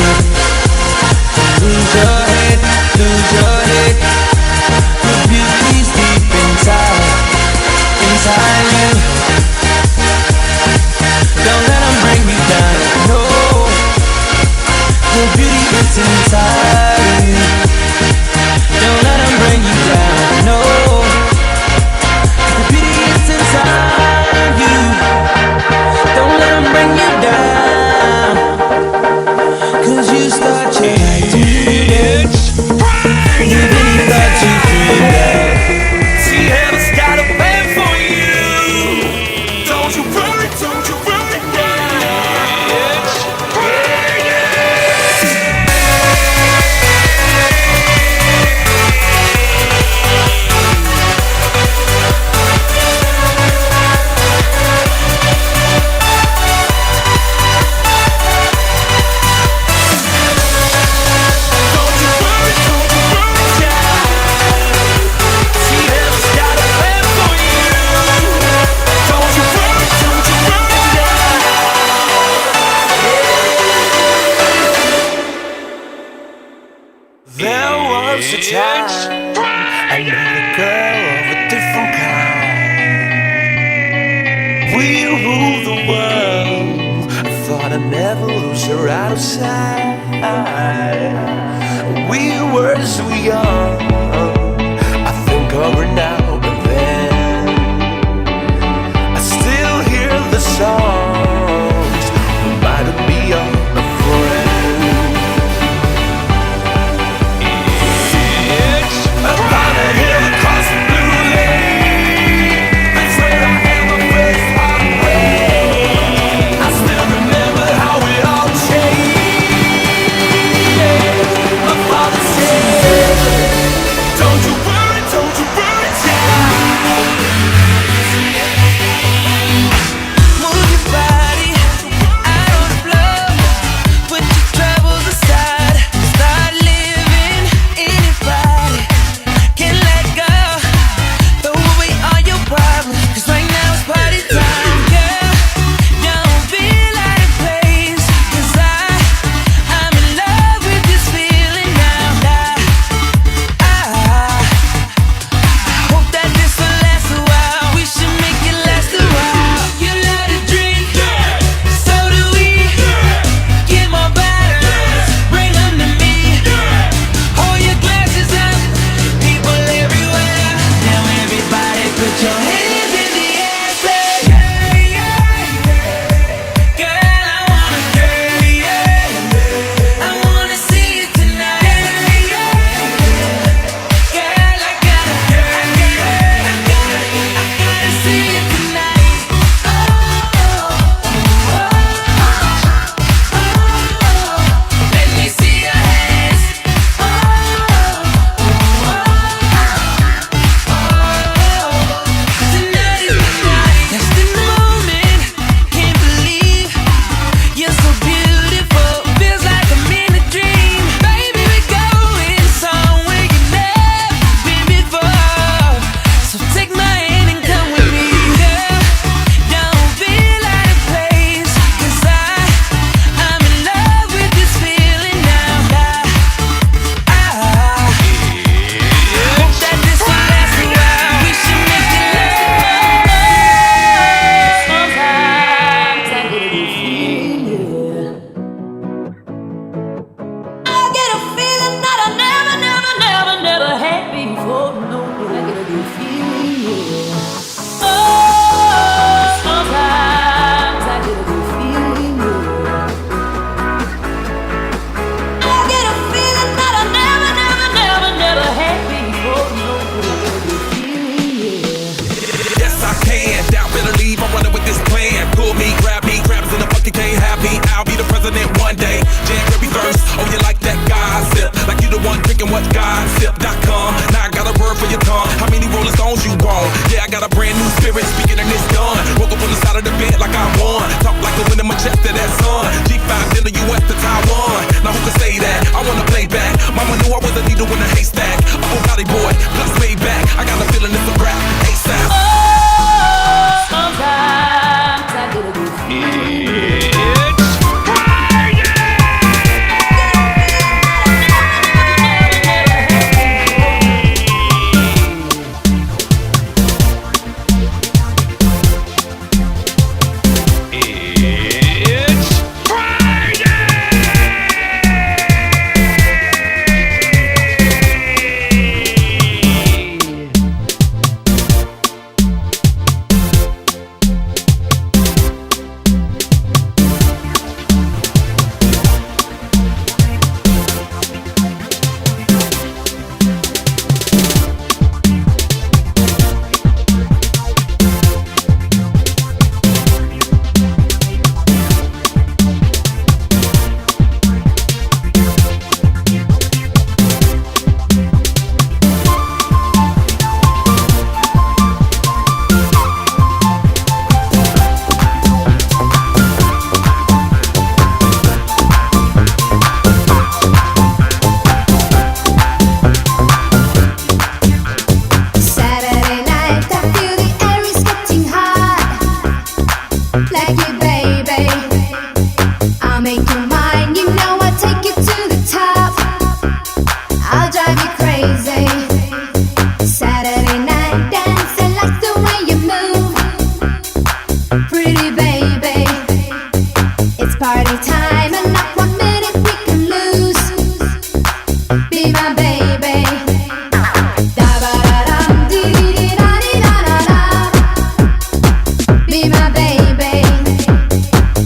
Speaker 13: Lose your head, lose your head. Your beauty's deep inside you. Don't let them bring you down, no. Your beauty is inside you. Don't let them bring you down, no. Your beauty is inside you. Don't let them bring you down. 'Cause you start your night to dance. You really got to feel that. See, heaven's got a plan for you. Don't you worry, don't you worry. There was a time I met a girl of a different kind. We ruled the world. I thought I'd never lose her out of sight. We were so young. I think of her now and then. I still hear the songs. Reminded me of a friend. Upon a hill across the blue lake, that's where I had my first heartbreak. I still remember how it all changed. My father said, don't you worry, child. Move your body out on the floor. Put your troubles aside. Start living. Anybody can let go. Throw away all your problems, 'cause right now it's party time, girl. Don't feel out of place, 'cause I'm in love with this feeling now. I hope that this will last a while. We should make it last a while. You love to drink, so do we. Get more bottles, bring them to me. Hold your glasses up, people everywhere. Now everybody put your hands in the air, say yeah, yeah, yeah. Girl, I wanna I wanna see you tonight. Yeah, yeah. Girl, I gotta see you tonight. Let me see your hands. Tonight is the night. That's the moment. Can't believe you're so beautiful. Feels like I'm in a dream. Baby, we're going somewhere you've never been before. So take my hand and come with me, girl. Don't feel out of place, 'cause I'm in love with this feeling now. I hope that this will last a while. We should make it last a while. Sometimes I get a feeling, I get a feeling that I never had before. No, I get a good feeling, yeah. Oh, sometimes I get a good feeling, yeah. I get a feeling that I never had before. No, I get a good feeling, yeah.
Speaker 7: Yes, I can. Doubt, better leave. I'm running with this plan. Pull me, grab us in the bucket, can't have me. I'll be the president one day. Jan Kirby first. Oh, you like that gossip? Like you the one drinking what gossip.com. Now I got a word for your tongue. How many Rolling Stones you want? Yeah, I got a brand new spirit speaking and it's done. Woke up on the side of the bed like I won. Talk like the wind in my chest to that sun. G5 dinner, US to Taiwan. Now who can say that? I wanna play back. Mama knew I was a needle in a haystack. A Bugatti boy, plus way back. I got a feeling it's a rap. ASAP.
Speaker 13: Sometimes I get a good feeling.
Speaker 6: I'll drive you crazy. Saturday night dancing like the way you move. Pretty baby, it's party time and not 1 minute we can lose. Be my baby. Da-ba-da-dum, dee-dee-da-dee-da-da-da. Be my baby.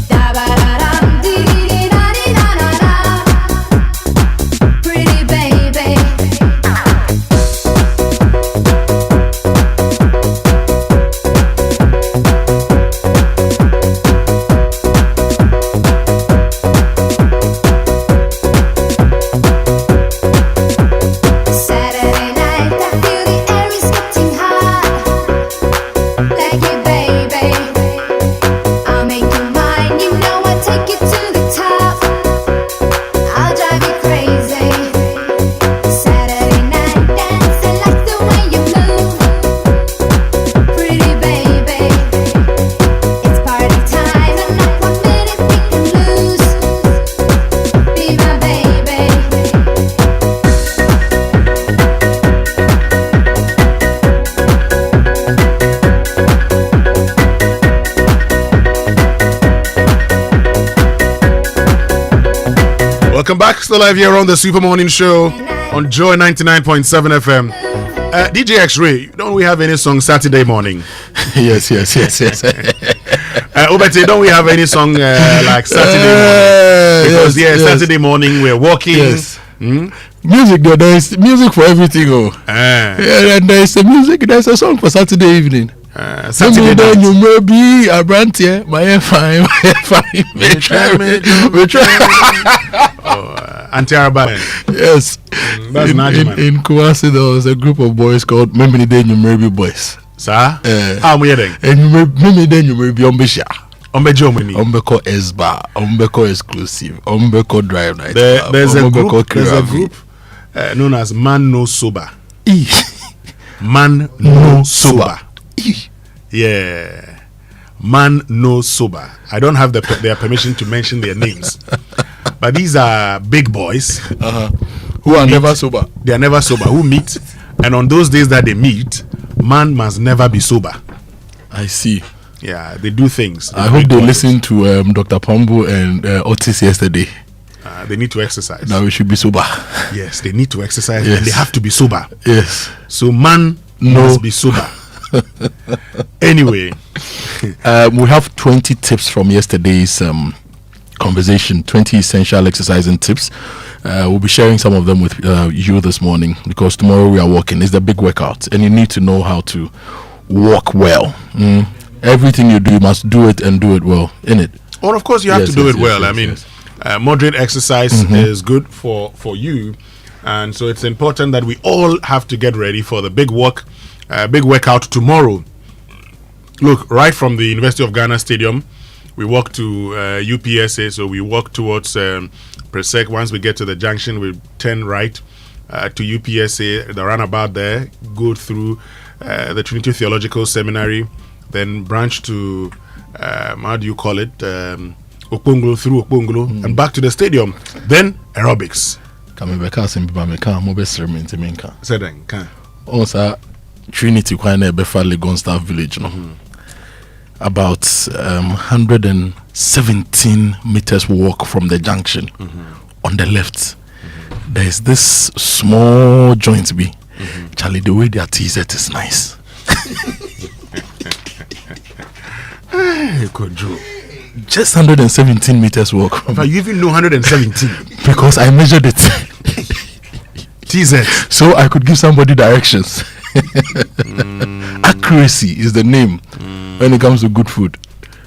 Speaker 6: Da-ba-da-dum, dee-dee-da-dee-da-da-da. Pretty baby. Saturday night, I feel the air is getting hot. Like it, baby. I'll make you mine. You know I'll take you to the top. I'll drive you crazy. Saturday night dancing like the way you move. Pretty baby, it's party time and not 1 minute we can lose. Be my baby.
Speaker 8: Welcome back. Still live here on the Super Morning Show on Joy 99.7 FM. DJ X-Ray, don't we have any song Saturday morning?
Speaker 9: yes.
Speaker 8: Obete, don't we have any song like Saturday morning? Because Saturday morning we're walking.
Speaker 9: Yes. Music, though, there is music for everything. Yeah, and there's a music. There's a song for Saturday evening.
Speaker 8: Saturday night.
Speaker 9: You may be a brand here. My fine. We try.
Speaker 8: Auntie Araba.
Speaker 9: Yes.
Speaker 8: That's
Speaker 9: in Kumasi, there was a group of boys called Memini De Numerbi Boys.
Speaker 8: Sir? How are we heading?
Speaker 9: And Memini De Numerbi Ombesha.
Speaker 8: Ombejo Mini.
Speaker 9: Ombeko Esba. Ombeko Exclusive. Ombeko Drive Night.
Speaker 8: There's a group known as Man No Sober. Man No Sober. Yeah. Man No Sober. I don't have their permission to mention their names. But these are big boys
Speaker 9: who are never sober.
Speaker 8: They are never sober. Who meet, and on those days that they meet, man must never be sober.
Speaker 9: I see.
Speaker 8: Yeah, they do things.
Speaker 9: I hope they listen to Dr. Pombo and Otis yesterday.
Speaker 8: They need to exercise.
Speaker 9: Now we should be sober.
Speaker 8: Yes, they need to exercise and they have to be sober.
Speaker 9: Yes.
Speaker 8: So man must be sober. Anyway,
Speaker 9: we have 20 tips from yesterday's conversation, 20 essential exercising tips. We'll be sharing some of them with you this morning because tomorrow we are walking. It's the big workout and you need to know how to walk well. Everything you do, you must do it and do it well, innit?
Speaker 8: Well, of course you have to do it well. I mean, moderate exercise is good for you, and so it's important that we all have to get ready for the big workout tomorrow. Look, right from the University of Ghana Stadium, we walk to UPSA, so we walk towards Presec. Once we get to the junction, we turn right to UPSA, the runabout there, go through the Trinity Theological Seminary, then branch to, how do you call it, Okpongolo, through Okpongolo, and back to the stadium. Then aerobics.
Speaker 9: Also, Trinity Kwane Befa Legon Staff Village, no? About 117 meters walk from the junction. On the left, there's this small joint be. Charlie, the way their T-set is nice.
Speaker 8: Kojo.
Speaker 9: Just 117 meters walk.
Speaker 8: But you even know 117
Speaker 9: because I measured it.
Speaker 8: T-set.
Speaker 9: So I could give somebody directions. Accuracy is the name when it comes to good food.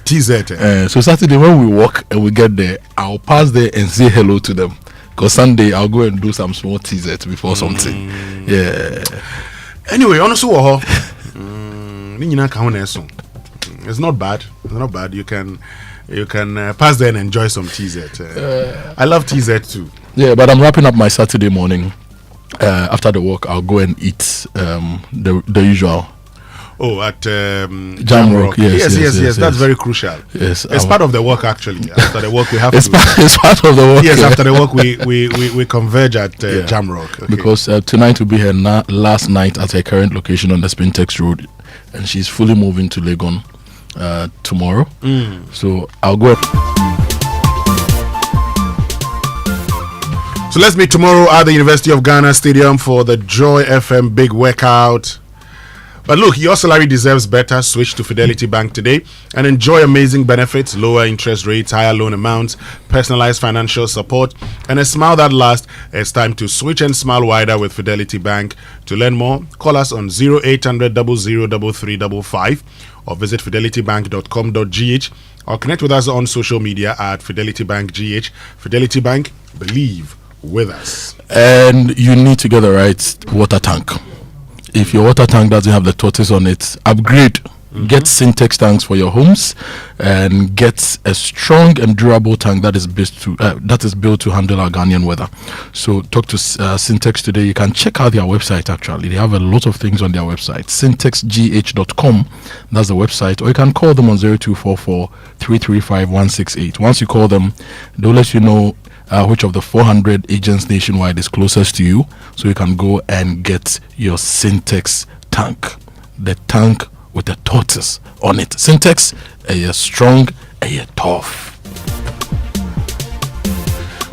Speaker 8: T-set.
Speaker 9: So Saturday when we walk and we get there, I'll pass there and say hello to them. Because Sunday I'll go and do some small T-set before something. Yeah.
Speaker 8: Anyway, honestly, it's not bad. It's not bad. You can pass there and enjoy some T-set. I love T-set too.
Speaker 9: Yeah, but I'm wrapping up my Saturday morning. After the walk, I'll go and eat the usual.
Speaker 8: Oh, at
Speaker 9: Jamrock.
Speaker 8: Yes. That's very crucial.
Speaker 9: Yes,
Speaker 8: it's part of the work actually. After the work, we have
Speaker 9: it's part of the work.
Speaker 8: Yes, after the work, we converge at Jamrock. Okay.
Speaker 9: Because tonight will be her last night at her current location on the Spintex Road, and she's fully moving to Legon tomorrow. So I'll go.
Speaker 8: So let's meet tomorrow at the University of Ghana Stadium for the Joy FM Big Workout. But look, your salary deserves better. Switch to Fidelity Bank today and enjoy amazing benefits, lower interest rates, higher loan amounts, personalized financial support, and a smile that lasts. It's time to switch and smile wider with Fidelity Bank. To learn more, call us on 0800 003355 or visit fidelitybank.com.gh or connect with us on social media at Fidelity Bank GH. Fidelity Bank, believe with us.
Speaker 9: And you need to get the right water tank. If your water tank doesn't have the tortoise on it, upgrade. Get Syntex tanks for your homes and get a strong and durable tank that is built to handle our Ghanaian weather. So talk to Syntex today. You can check out their website actually. They have a lot of things on their website. syntexgh.com. That's the website. Or you can call them on 0244 335 168. Once you call them, they'll let you know which of the 400 agents nationwide is closest to you, so you can go and get your Syntex tank, the tank with the tortoise on it. Syntex, a strong, a tough.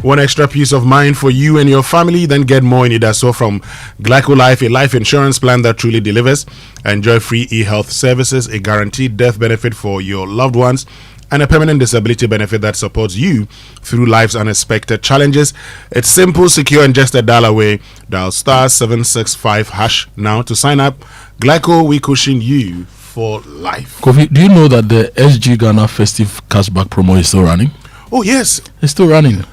Speaker 8: One extra peace of mind for you and your family, then get more in it. So from Glyco Life, a life insurance plan that truly delivers. Enjoy free e-health services, a guaranteed death benefit for your loved ones, and a permanent disability benefit that supports you through life's unexpected challenges. It's simple, secure, and just a dial away. Dial *765# now to sign up. Glyco, we cushion you for life.
Speaker 9: Kofi, do you know that the SG Ghana festive cashback promo is still running?
Speaker 8: Oh, yes.
Speaker 9: It's still running.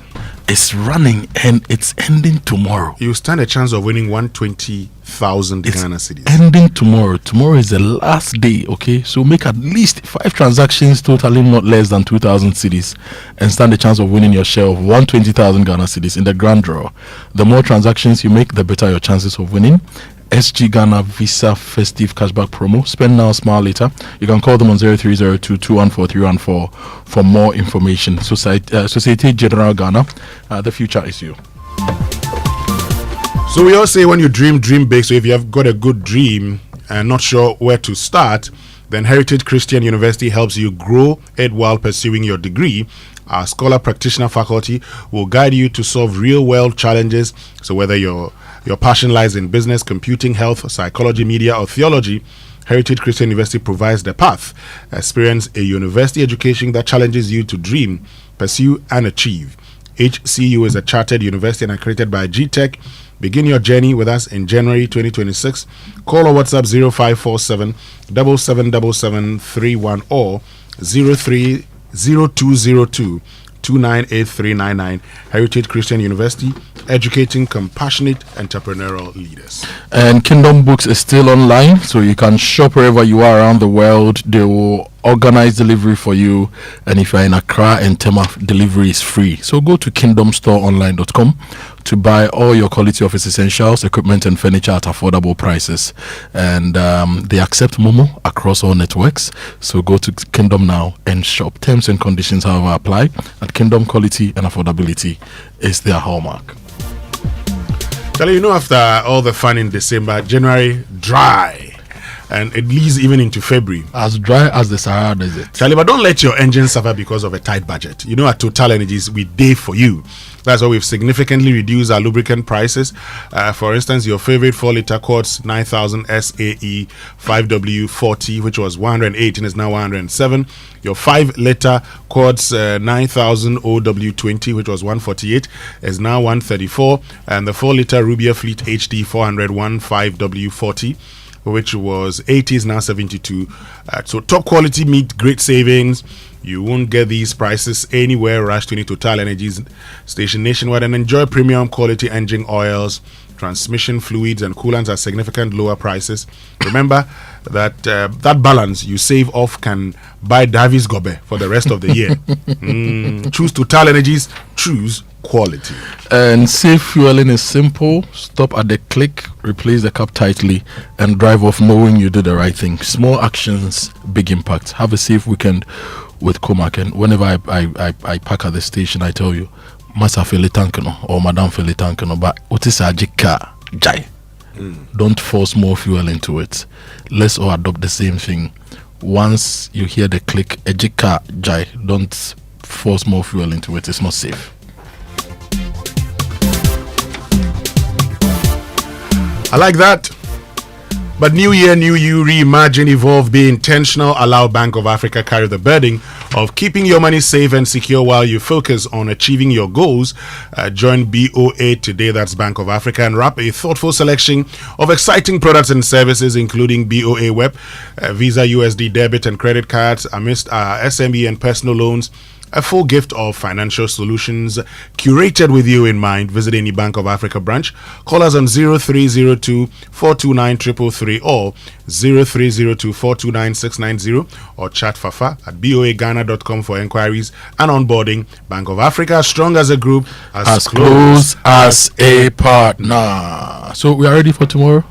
Speaker 9: It's running and it's ending tomorrow.
Speaker 8: You stand a chance of winning 120,000 Ghana cedis.
Speaker 9: Ending tomorrow. Tomorrow is the last day, okay? So make at least 5 transactions totaling not less than 2,000 cedis and stand a chance of winning your share of 120,000 Ghana cedis in the grand draw. The more transactions you make, the better your chances of winning. SG Ghana Visa Festive Cashback Promo. Spend now, smile later. You can call them on 0302 214 314 for more information. Societe General Ghana. The future is you.
Speaker 8: So we all say when you dream big. So if you have got a good dream and not sure where to start, then Heritage Christian University helps you grow it while pursuing your degree. Our scholar practitioner faculty will guide you to solve real world challenges. So whether your passion lies in business, computing, health, psychology, media, or theology, Heritage Christian University provides the path. Experience a university education that challenges you to dream, pursue, and achieve. HCU is a chartered university and accredited by GTech. Begin your journey with us in January 2026. Call or WhatsApp 0547 777731 or 0202 298399. Heritage Christian University, educating compassionate entrepreneurial leaders.
Speaker 9: And Kingdom Books is still online, so you can shop wherever you are around the world. They will organize delivery for you, and if you're in Accra and Tema, delivery is free. So go to kingdomstoreonline.com to buy all your quality office essentials, equipment, and furniture at affordable prices. And they accept Momo across all networks. So go to Kingdom now and shop. Terms and conditions, however, apply. At Kingdom, quality and affordability is their hallmark.
Speaker 8: Charlie, you know, after all the fun in December, January dry, and it leads even into February.
Speaker 9: As dry as the Sahara Desert.
Speaker 8: Charlie, but don't let your engine suffer because of a tight budget. You know, at Total Energies, we day for you. That's why we've significantly reduced our lubricant prices. For instance, your favorite 4-liter Quartz 9000 SAE 5W40, which was 118, is now 107. Your 5-liter Quartz 9000 OW20, which was 148, is now 134. And the 4-liter Rubia Fleet HD 401 5W40, which was 80, is now 72. So top quality meat, great savings. You won't get these prices anywhere. Rush to any Total Energies station nationwide and enjoy premium quality engine oils, transmission fluids, and coolants at significant lower prices. Remember that that balance you save off can buy Davies Gobe for the rest of the year. Choose Total Energies. Choose quality.
Speaker 9: And safe fueling is simple. Stop at the click, replace the cap tightly, and drive off knowing you did the right thing. Small actions, big impact. Have a safe weekend with Comac. And whenever I park at the station, I tell you, Masa Felitankano or Madame Felitankano, but what is a car? Jai. Don't force more fuel into it. Let's all adopt the same thing. Once you hear the click, a car, Jai, don't force more fuel into it. It's not safe.
Speaker 8: I like that. But new year, new you, reimagine, evolve, be intentional. Allow Bank of Africa carry the burden of keeping your money safe and secure while you focus on achieving your goals. Join BOA today, that's Bank of Africa, and wrap a thoughtful selection of exciting products and services, including BOA Web, Visa USD debit and credit cards, amidst SME and personal loans. A full gift of financial solutions curated with you in mind. Visit any Bank of Africa branch. Call us on 0302 429 333 or 0302 429 690 or chat Fafa at boaghana.com for inquiries and onboarding. Bank of Africa, strong as a group, as
Speaker 9: close as a partner. So we are ready for tomorrow?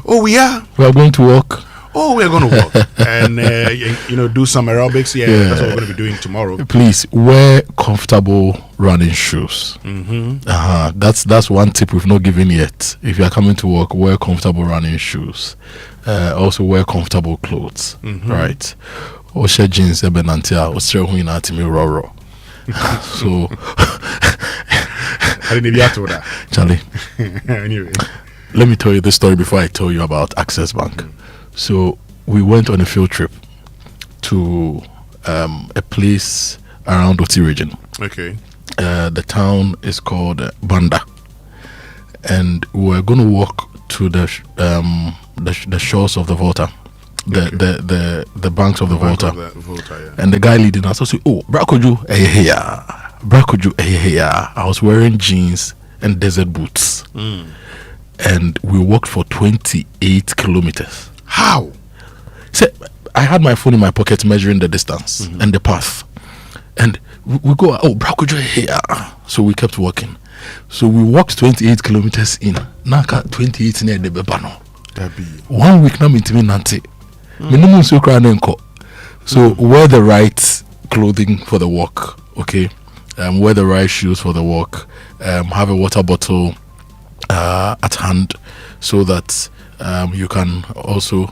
Speaker 8: Oh, we are.
Speaker 9: We are going to walk.
Speaker 8: Oh, we're going to walk and do some aerobics. Yeah, that's what we're going to be doing tomorrow.
Speaker 9: Please wear comfortable running shoes. That's one tip we've not given yet. If you are coming to work, wear comfortable running shoes. Also wear comfortable clothes. Right? Osha jeans ebenantia osre huina timi roro. So
Speaker 8: I didn't even to that.
Speaker 9: Charlie.
Speaker 8: Anyway,
Speaker 9: let me tell you this story before I tell you about Access Bank. So we went on a field trip to a place around Oti region.
Speaker 8: Okay.
Speaker 9: The town is called Banda, and we're going to walk to the shores of the Volta, the banks of the Volta. And the guy leading us said, "Oh, Brakoju, Brakoju, I was wearing jeans and desert boots, and we walked for 28 kilometers."
Speaker 8: How?
Speaker 9: So I had my phone in my pocket measuring the distance and the path. And we go, oh, Brakojo here. So we kept walking. So we walked 28 kilometers in. Naka 28 near the Bebano. 1 week now intimi nante. Minimum so So wear the right clothing for the walk, okay? Wear the right shoes for the walk. Have a water bottle at hand so that you can also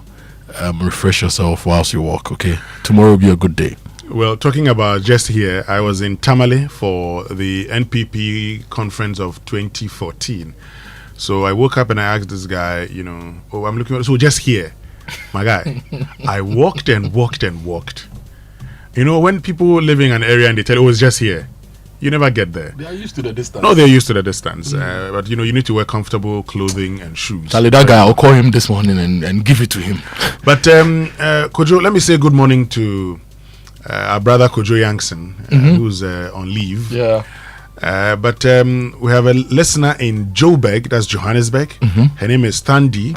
Speaker 9: refresh yourself whilst you walk. Okay, tomorrow will be a good day.
Speaker 8: Well, talking about just here, I was in Tamale for the NPP conference of 2014. So I woke up and I asked this guy, I'm looking at, so just here, my guy, I walked and walked and walked. When people living in an area and they tell you, it's just here, you never get there.
Speaker 9: They are used to the distance.
Speaker 8: No, they're used to the distance. But you need to wear comfortable clothing and shoes.
Speaker 9: Charlie, that guy, I'll call him this morning and give it to him.
Speaker 8: But Kojo, let me say good morning to our brother Kojo Yankson, who's on leave.
Speaker 9: Yeah.
Speaker 8: But we have a listener in Joburg, that's Johannesburg. Her name is Thandi.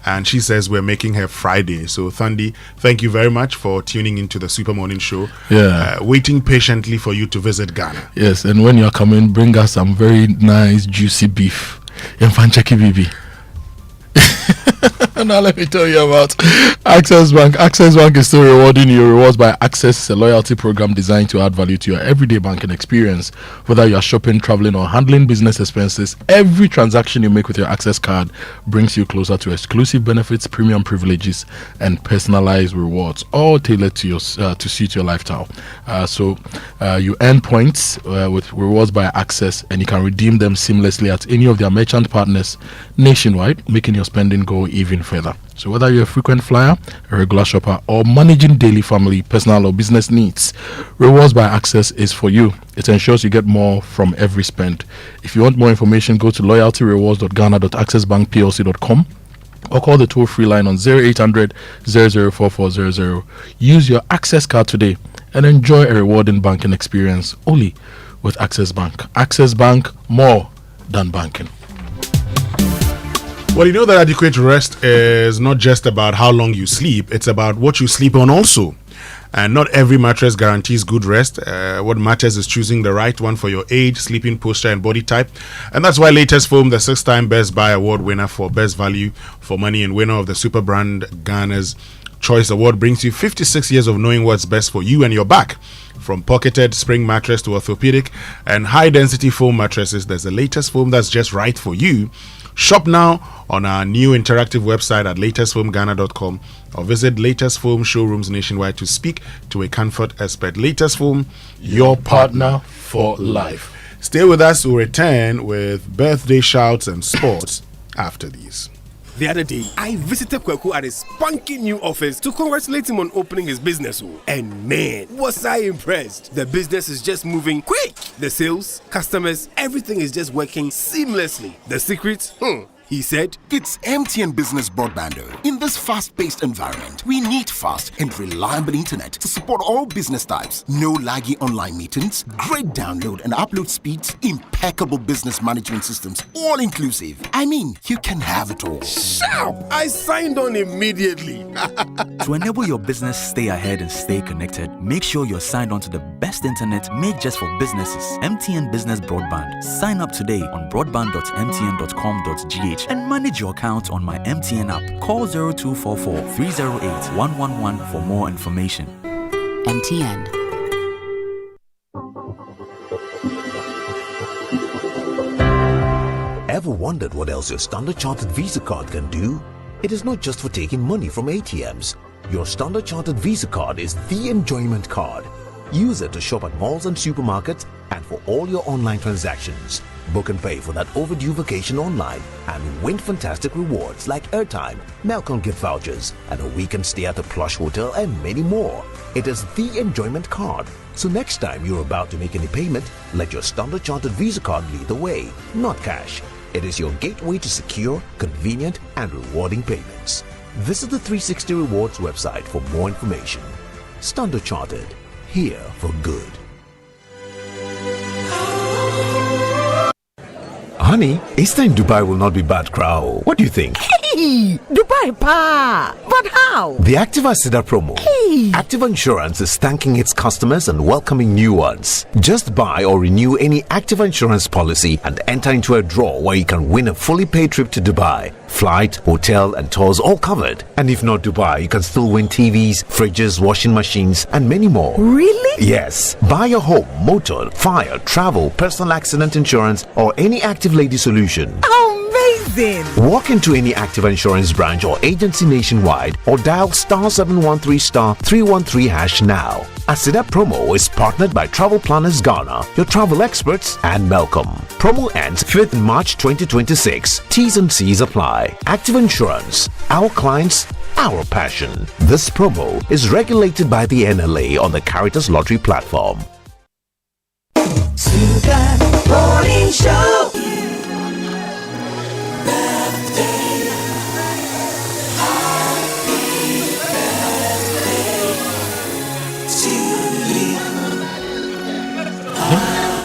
Speaker 8: And she says we're making her Friday. So, Thandi, thank you very much for tuning into the Super Morning Show.
Speaker 9: Yeah.
Speaker 8: Waiting patiently for you to visit Ghana.
Speaker 9: Yes, and when you're coming, bring us some very nice, juicy beef. Fanchaki bibi. Now let me tell you about Access Bank. Access Bank is still rewarding you. Rewards by Access is a loyalty program designed to add value to your everyday banking experience. Whether you are shopping, traveling, or handling business expenses, every transaction you make with your Access card brings you closer to exclusive benefits, premium privileges, and personalized rewards, all tailored to your to suit your lifestyle. So you earn points with Rewards by Access, and you can redeem them seamlessly at any of their merchant partners nationwide, making your spending go even further. So whether you're a frequent flyer, a regular shopper, or managing daily family, personal, or business needs, Rewards by Access is for you. It ensures you get more from every spend. If you want more information, go to loyaltyrewards.ghana.accessbankplc.com or call the toll-free line on 0800 004400. Use your Access card today and enjoy a rewarding banking experience only with Access Bank. Access Bank, more than banking.
Speaker 8: Well, that adequate rest is not just about how long you sleep, it's about what you sleep on also. And not every mattress guarantees good rest. What matters is choosing the right one for your age, sleeping posture, and body type. And that's why Latest Foam, the 6-time Best Buy Award winner for Best Value for Money and winner of the Super Brand Ghana's Choice Award, brings you 56 years of knowing what's best for you and your back. From pocketed spring mattress to orthopedic and high-density foam mattresses, there's the Latest Foam that's just right for you. Shop now on our new interactive website at latestfoamghana.com or visit Latest Foam showrooms nationwide to speak to a comfort expert. Latest Foam, your partner for life. Stay with us. We'll return with birthday shouts and sports after these.
Speaker 10: The other day, I visited Kweku at his spunky new office to congratulate him on opening his business. And man, was I impressed. The business is just moving quick. The sales, customers, everything is just working seamlessly. The secret? He said,
Speaker 11: it's MTN Business Broadband. In this fast-paced environment, we need fast and reliable internet to support all business types. No laggy online meetings, great download and upload speeds, impeccable business management systems, all inclusive. I mean, you can have it all.
Speaker 10: Sharp! I signed on immediately.
Speaker 12: To enable your business stay ahead and stay connected, make sure you're signed on to the best internet made just for businesses. MTN Business Broadband. Sign up today on broadband.mtn.com.gh and manage your account on my MTN app. Call 0244 308 111 for more information.
Speaker 14: MTN.
Speaker 32: Ever wondered what else your Standard Chartered Visa card can do? It is not just for taking money from ATMs. Your Standard Chartered Visa card is the enjoyment card. Use it to shop at malls and supermarkets and for all your online transactions. Book and pay for that overdue vacation online and win fantastic rewards like airtime, Melcom gift vouchers, and a weekend stay at a plush hotel and many more. It is the enjoyment card. So next time you're about to make any payment, let your Standard Chartered Visa card lead the way, not cash. It is your gateway to secure, convenient, and rewarding payments. Visit the 360 Rewards website for more information. Standard Chartered, here for good. Honey, Easter in Dubai will not be bad, crowd. What do you think?
Speaker 28: Hey, Dubai pa! But how?
Speaker 32: The Activa Sida promo.
Speaker 28: Hey!
Speaker 32: Activa Insurance is thanking its customers and welcoming new ones. Just buy or renew any Activa Insurance policy and enter into a draw where you can win a fully paid trip to Dubai. Flight, hotel, and tours all covered. And if not Dubai, you can still win TVs, fridges, washing machines, and many more.
Speaker 28: Really?
Speaker 32: Yes. Buy your home, motor, fire, travel, personal accident insurance, or any Active Lady solution.
Speaker 28: Amazing!
Speaker 32: Walk into any Activa Insurance branch or agency nationwide or dial *713 *313# now. Asida promo is partnered by Travel Planners Ghana, your travel experts, and Melcom. Promo ends 5th March 2026. T's and C's apply. Activa Insurance. Our clients, our passion. This promo is regulated by the NLA on the Caritas Lottery platform.
Speaker 13: Super Morning Show.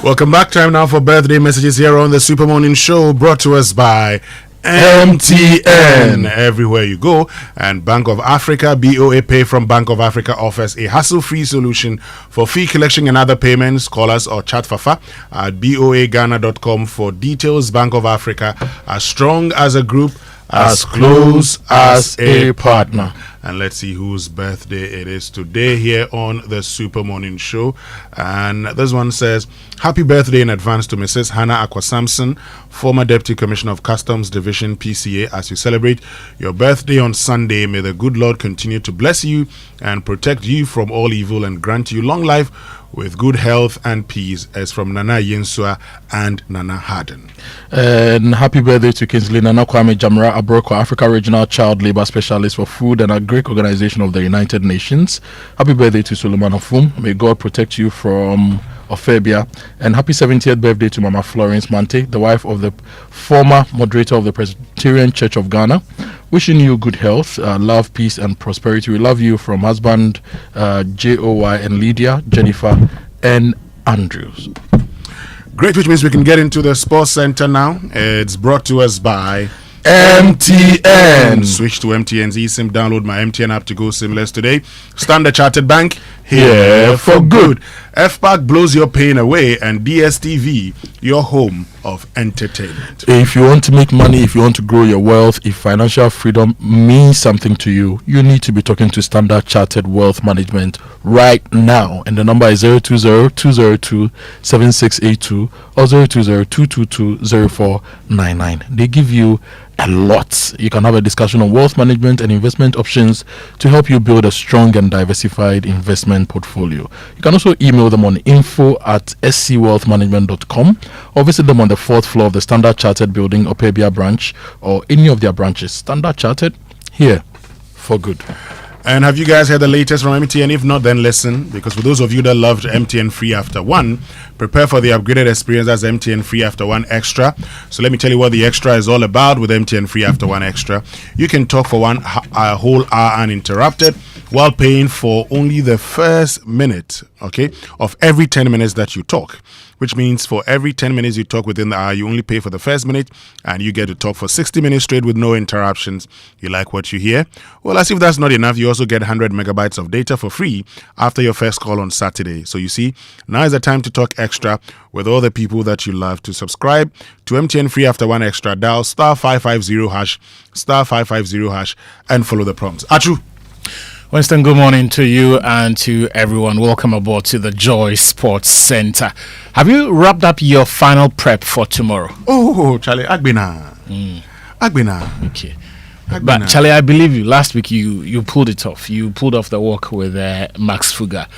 Speaker 8: Welcome back. Time now for birthday messages here on the Super Morning Show, brought to us by MTN. Everywhere you go. And Bank of Africa, BOA Pay from Bank of Africa offers a hassle-free solution for fee collection and other payments. Call us or chat Fafa at boaghana.com for details. Bank of Africa, as strong as a group, as close as a partner. And let's see whose birthday it is today here on the Super Morning Show. And this one says, happy birthday in advance to Mrs. Hannah Aqua Sampson, former Deputy Commissioner of Customs Division, PCA. As you celebrate your birthday on Sunday, may the good Lord continue to bless you and protect you from all evil and grant you long life with good health and peace, as from Nana Yensua and Nana Harden.
Speaker 9: And happy birthday to Kingsley Nana Kwame Jamra Abroko, Africa Regional Child Labor Specialist for Food and Agric Organization of the United Nations. Happy birthday to Suleiman Ofum. May God protect you from Ophabia. And happy 70th birthday to Mama Florence Mante, the wife of the former moderator of the Presbyterian Church of Ghana. Wishing you good health, love, peace, and prosperity. We love you from husband Joy and Lydia, Jennifer, and Andrews.
Speaker 8: Great, which means we can get into the sports center now. It's brought to us by
Speaker 9: MTN.
Speaker 8: Switch to MTN's eSIM. Download my MTN app to go SIMless today. Standard Chartered Bank,
Speaker 9: here for good.
Speaker 8: FPAC blows your pain away, and DSTV, your home of entertainment.
Speaker 9: If you want to make money, if you want to grow your wealth, if financial freedom means something to you, you need to be talking to Standard Chartered Wealth Management right now. And the number is 020-202-7682 or 020-222-0499. They give you a lot. You can have a discussion on wealth management and investment options to help you build a strong and diversified investment portfolio. You can also email them on info@scwealthmanagement.com or visit them on the 4th floor of the Standard Chartered Building, Opebia branch, or any of their branches. Standard Chartered, here for good.
Speaker 8: And have you guys heard the latest from MTN? If not, then listen, because for those of you that loved MTN Free After One, prepare for the upgraded experience as MTN Free After One Extra. So let me tell you what the extra is all about with MTN Free After One Extra. You can talk for a whole hour uninterrupted while paying for only the first minute, okay, of every 10 minutes that you talk. Which means for every 10 minutes you talk within the hour, you only pay for the first minute, and you get to talk for 60 minutes straight with no interruptions. You like what you hear? Well, as if that's not enough, you also get 100 megabytes of data for free after your first call on Saturday. So you see, now is the time to talk extra with all the people that you love. To subscribe to MTN Free After One Extra, dial *550#, *550#, and follow the prompts. Achu.
Speaker 2: Winston, good morning to you and to everyone. Welcome aboard to the Joy Sports Center. Have you wrapped up your final prep for tomorrow?
Speaker 8: Oh, Charlie, Agbina. Agbina.
Speaker 2: Okay. But Charlie, I believe you. Last week you pulled it off. You pulled off the work with Max Fuga.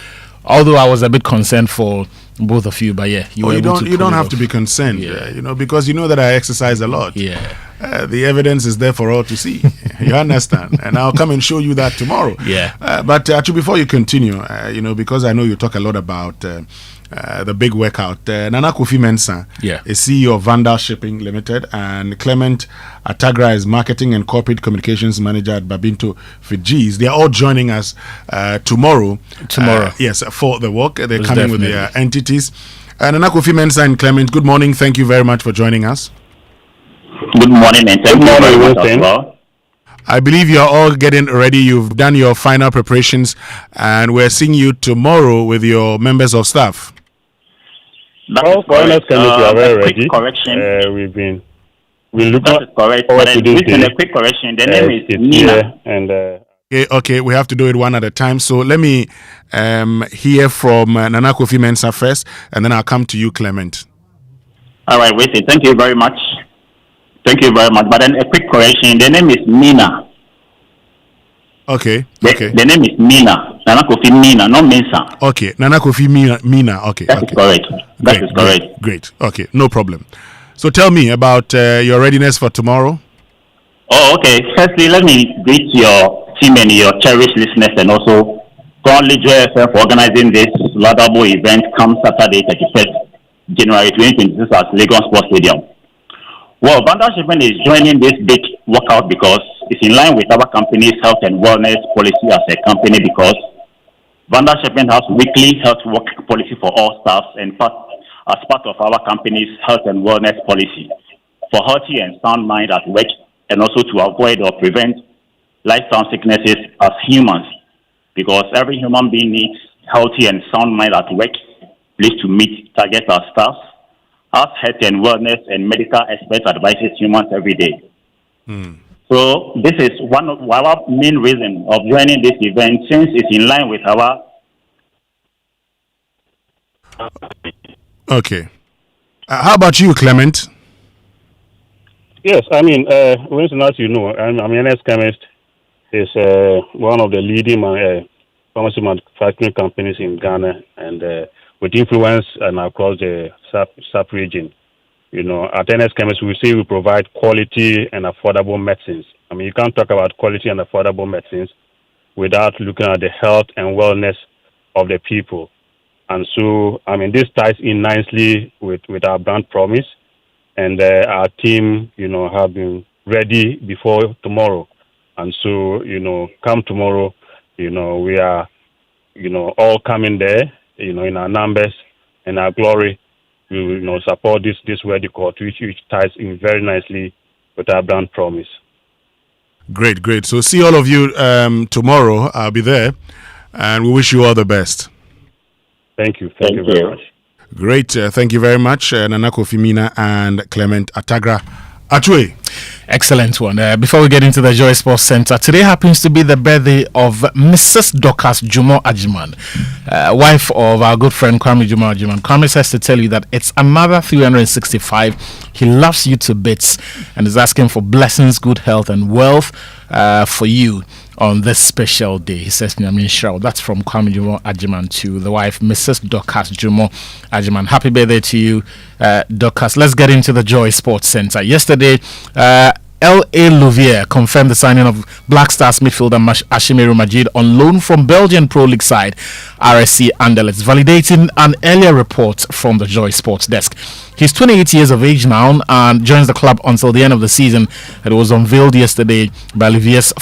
Speaker 2: Although I was a bit concerned for both of you, but yeah, you
Speaker 8: don't have to be concerned, because you know that I exercise a lot.
Speaker 2: Yeah.
Speaker 8: The evidence is there for all to see. You understand? And I'll come and show you that tomorrow.
Speaker 2: Yeah.
Speaker 8: But actually, before you continue, because I know you talk a lot about the big workout, Nana Kofi Mensah is CEO of Vandal Shipping Limited, and Clement Atagra is Marketing and Corporate Communications Manager at Babinto Fijis. They are all joining us tomorrow. Yes, for the walk. They're coming with their entities. Nana Kofi Mensah and Clement, good morning. Thank you very much for joining us.
Speaker 15: Good morning, and thank you very much as well.
Speaker 8: I believe you're all getting ready. You've done your final preparations, and we're seeing you tomorrow with your members of staff.
Speaker 15: That's correct.
Speaker 16: We are very ready.
Speaker 15: Quick correction.
Speaker 16: We look
Speaker 15: that is correct. But then listen, a quick correction. The name is Nina.
Speaker 8: Okay, we have to do it one at a time. So let me hear from Nana Kofi Mensah first, and then I'll come to you, Clement.
Speaker 15: All right, wait. Thank you very much. Thank you very much. But then a quick correction. The name is Nina.
Speaker 8: Okay.
Speaker 15: The name is Mina. Nana Kofi Mina, not Mensah.
Speaker 8: Okay. Nana Kofi Mina. Okay.
Speaker 15: That is correct. That is correct.
Speaker 8: Great. Okay. No problem. So tell me about your readiness for tomorrow.
Speaker 15: Oh, okay. Firstly, let me greet your team and your cherished listeners, and also congratulate Joy FM for organizing this laudable event come Saturday, 31st January 2026 at Lagos Sports Stadium. Well, Vandal Shipping is joining this big workout because it's in line with our company's health and wellness policy as a company, because Vandal Shipping has weekly health work policy for all staff, and as part of our company's health and wellness policy for healthy and sound mind at work, and also to avoid or prevent lifestyle sicknesses as humans, because every human being needs healthy and sound mind at work, please to meet target our staff, as health and wellness and medical experts advises humans every day. So this is one of our main reasons of joining this event, since it's in line with our...
Speaker 8: Okay. How about you, Clement?
Speaker 16: Yes, I mean, Winston, as you know, I'm an ex-chemist. Is one of the leading pharmacy manufacturing companies in Ghana, and with influence and across the SAP region. At NS Chemist, we say we provide quality and affordable medicines. I mean, you can't talk about quality and affordable medicines without looking at the health and wellness of the people. And so, I mean, this ties in nicely with our brand promise. And our team, have been ready before tomorrow. And so, come tomorrow, we are, all coming there, in our numbers and our glory. We will, support this worthy court, which ties in very nicely with our brand promise.
Speaker 8: Great. So see all of you tomorrow. I'll be there, and we wish you all the best.
Speaker 16: Thank you very much.
Speaker 8: Great. Thank you very much, Nanako Fimina and Clement Atagra Achwe.
Speaker 2: Excellent one. Before we get into the Joy Sports Center, today happens to be the birthday of Mrs. Dorcas Jumo Ajiman, wife of our good friend Kwame Jumo Ajiman. Kwame says to tell you that it's another 365. He loves you to bits and is asking for blessings, good health, and wealth for you on this special day. He says, that's from Kwame Jumo Ajiman to the wife, Mrs. Dorcas Jumo Ajiman. Happy birthday to you, Dorcas. Let's get into the Joy Sports Center. Yesterday, L.A. Louvier confirmed the signing of Black Stars midfielder Ashimeru Majid on loan from Belgian Pro League side RSC Anderlecht, validating an earlier report from the Joy Sports desk. He's 28 years of age now and joins the club until the end of the season. It was unveiled yesterday by Louvier's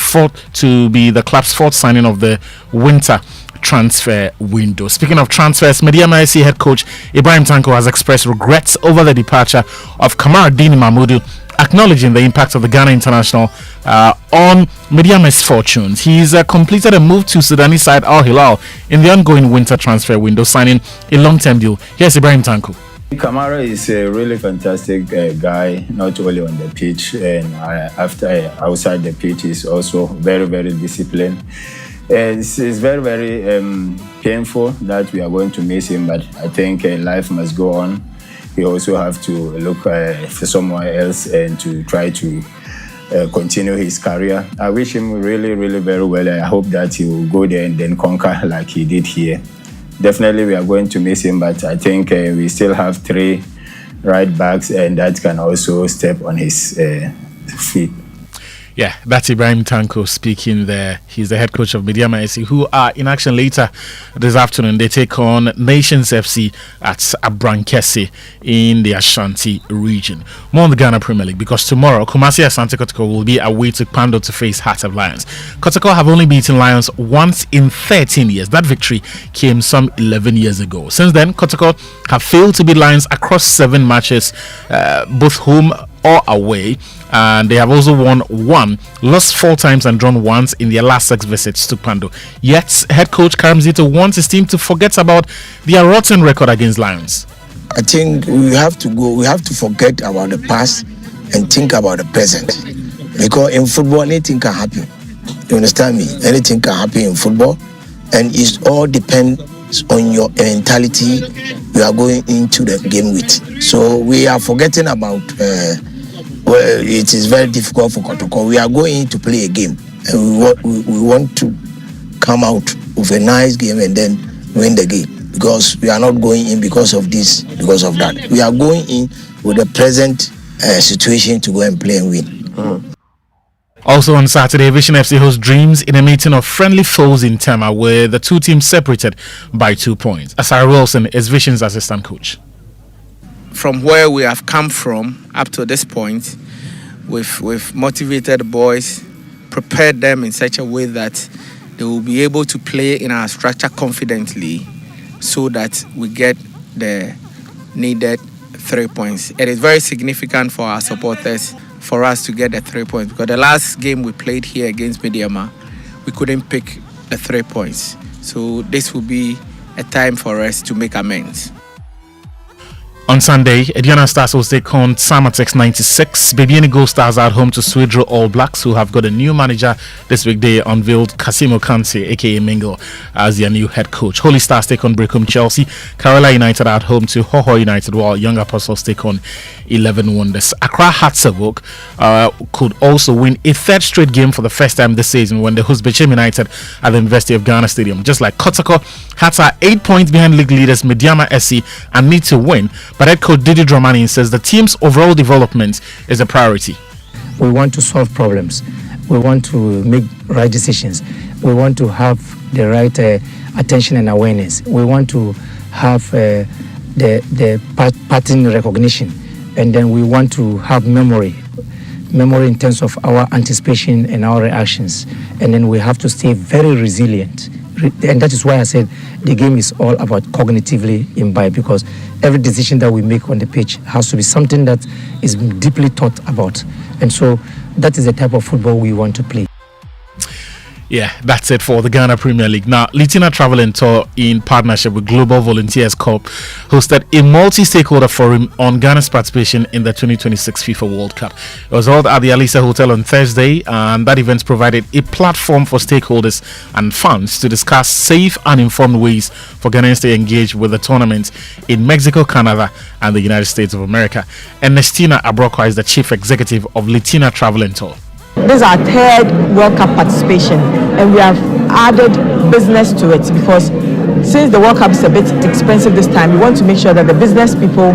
Speaker 2: to be the club's fourth signing of the winter transfer window. Speaking of transfers, Mediama SC head coach Ibrahim Tanko has expressed regrets over the departure of Kamaruddin Mahmoud, acknowledging the impact of the Ghana international on Mediama's fortunes. He's completed a move to Sudanese side Al Hilal in the ongoing winter transfer window, signing a long-term deal. Here's Ibrahim Tanko.
Speaker 17: Kamara is a really fantastic guy, not only on the pitch and outside the pitch. He's also very, very disciplined. It's very, very painful that we are going to miss him, but I think life must go on. He also have to look for someone else and to try to continue his career. I wish him really, really very well. I hope that he will go there and then conquer like he did here. Definitely we are going to miss him, but I think we still have 3 right backs and that can also step on his feet.
Speaker 2: Yeah, that's Ibrahim Tanko speaking there. He's the head coach of Mediama SC, who are in action later this afternoon. They take on Nations FC at Abrankese in the Ashanti region. More on the Ghana Premier League, because tomorrow Kumasi Asante Kotoko will be away to Pando to face Heart of Lions. Kotoko have only beaten Lions once in 13 years. That victory came some 11 years ago. Since then, Kotoko have failed to beat Lions across 7 matches, both home or away, and they have also won 1, lost 4 times and drawn once in their last 6 visits to Pando. Yet head coach Karamzito wants his team to forget about their rotten record against Lions.
Speaker 18: I think we have to forget about the past and think about the present, because in football anything can happen. You understand me? Anything can happen in football, and it all depends on your mentality you are going into the game with. So we are forgetting about it is very difficult for Kotoko. We are going to play a game, and we want to come out with a nice game and then win the game, because we are not going in because of this, because of that. We are going in with the present situation to go and play and win.
Speaker 2: Also on Saturday, Vision FC hosts Dreams in a meeting of friendly foes in Tema, where the 2 teams separated by 2 points. Asari Wilson is Vision's assistant coach.
Speaker 19: From where we have come from up to this point, we've motivated boys, prepared them in such a way that they will be able to play in our structure confidently, so that we get the needed 3 points. It is very significant for our supporters for us to get the 3 points, because the last game we played here against Mediama, we couldn't pick the 3 points. So this will be a time for us to make amends.
Speaker 2: On Sunday, Ediana Stars will take on Samatex 96. Babiani Gold Stars are at home to Swidro All Blacks, who have got a new manager. This week they unveiled Kasimo Kante, aka Mingle, as their new head coach. Holy Stars take on Brecum Chelsea. Kerala United are at home to Hoho United, while Young Apostles take on 11 Wonders. Accra Hatzavok could also win a 3rd straight game for the first time this season when they host Bechem United at the University of Ghana Stadium. Just like Kotoko, Hats are 8 points behind league leaders Mediama SC and need to win. But head coach Didi Dramani says the team's overall development is a priority.
Speaker 20: We want to solve problems. We want to make right decisions. We want to have the right attention and awareness. We want to have the pattern recognition. And then we want to have memory in terms of our anticipation and our reactions. And then we have to stay very resilient and that is why I said the game is all about cognitively imbibed, because every decision that we make on the pitch has to be something that is deeply thought about, and so that is the type of football we want to play.
Speaker 2: Yeah, that's it for the Ghana Premier League. Now, Litina Travel and Tour, in partnership with Global Volunteers Corp, hosted a multi-stakeholder forum on Ghana's participation in the 2026 FIFA World Cup. It was held at the Alisa Hotel on Thursday, and that event provided a platform for stakeholders and fans to discuss safe and informed ways for Ghanaians to engage with the tournament in Mexico, Canada, and the United States of America. Ernestina Abrokwa is the chief executive of Litina Travel and Tour.
Speaker 1: This is our third World Cup participation, and we have added business to it because since the World Cup is a bit expensive this time, we want to make sure that the business people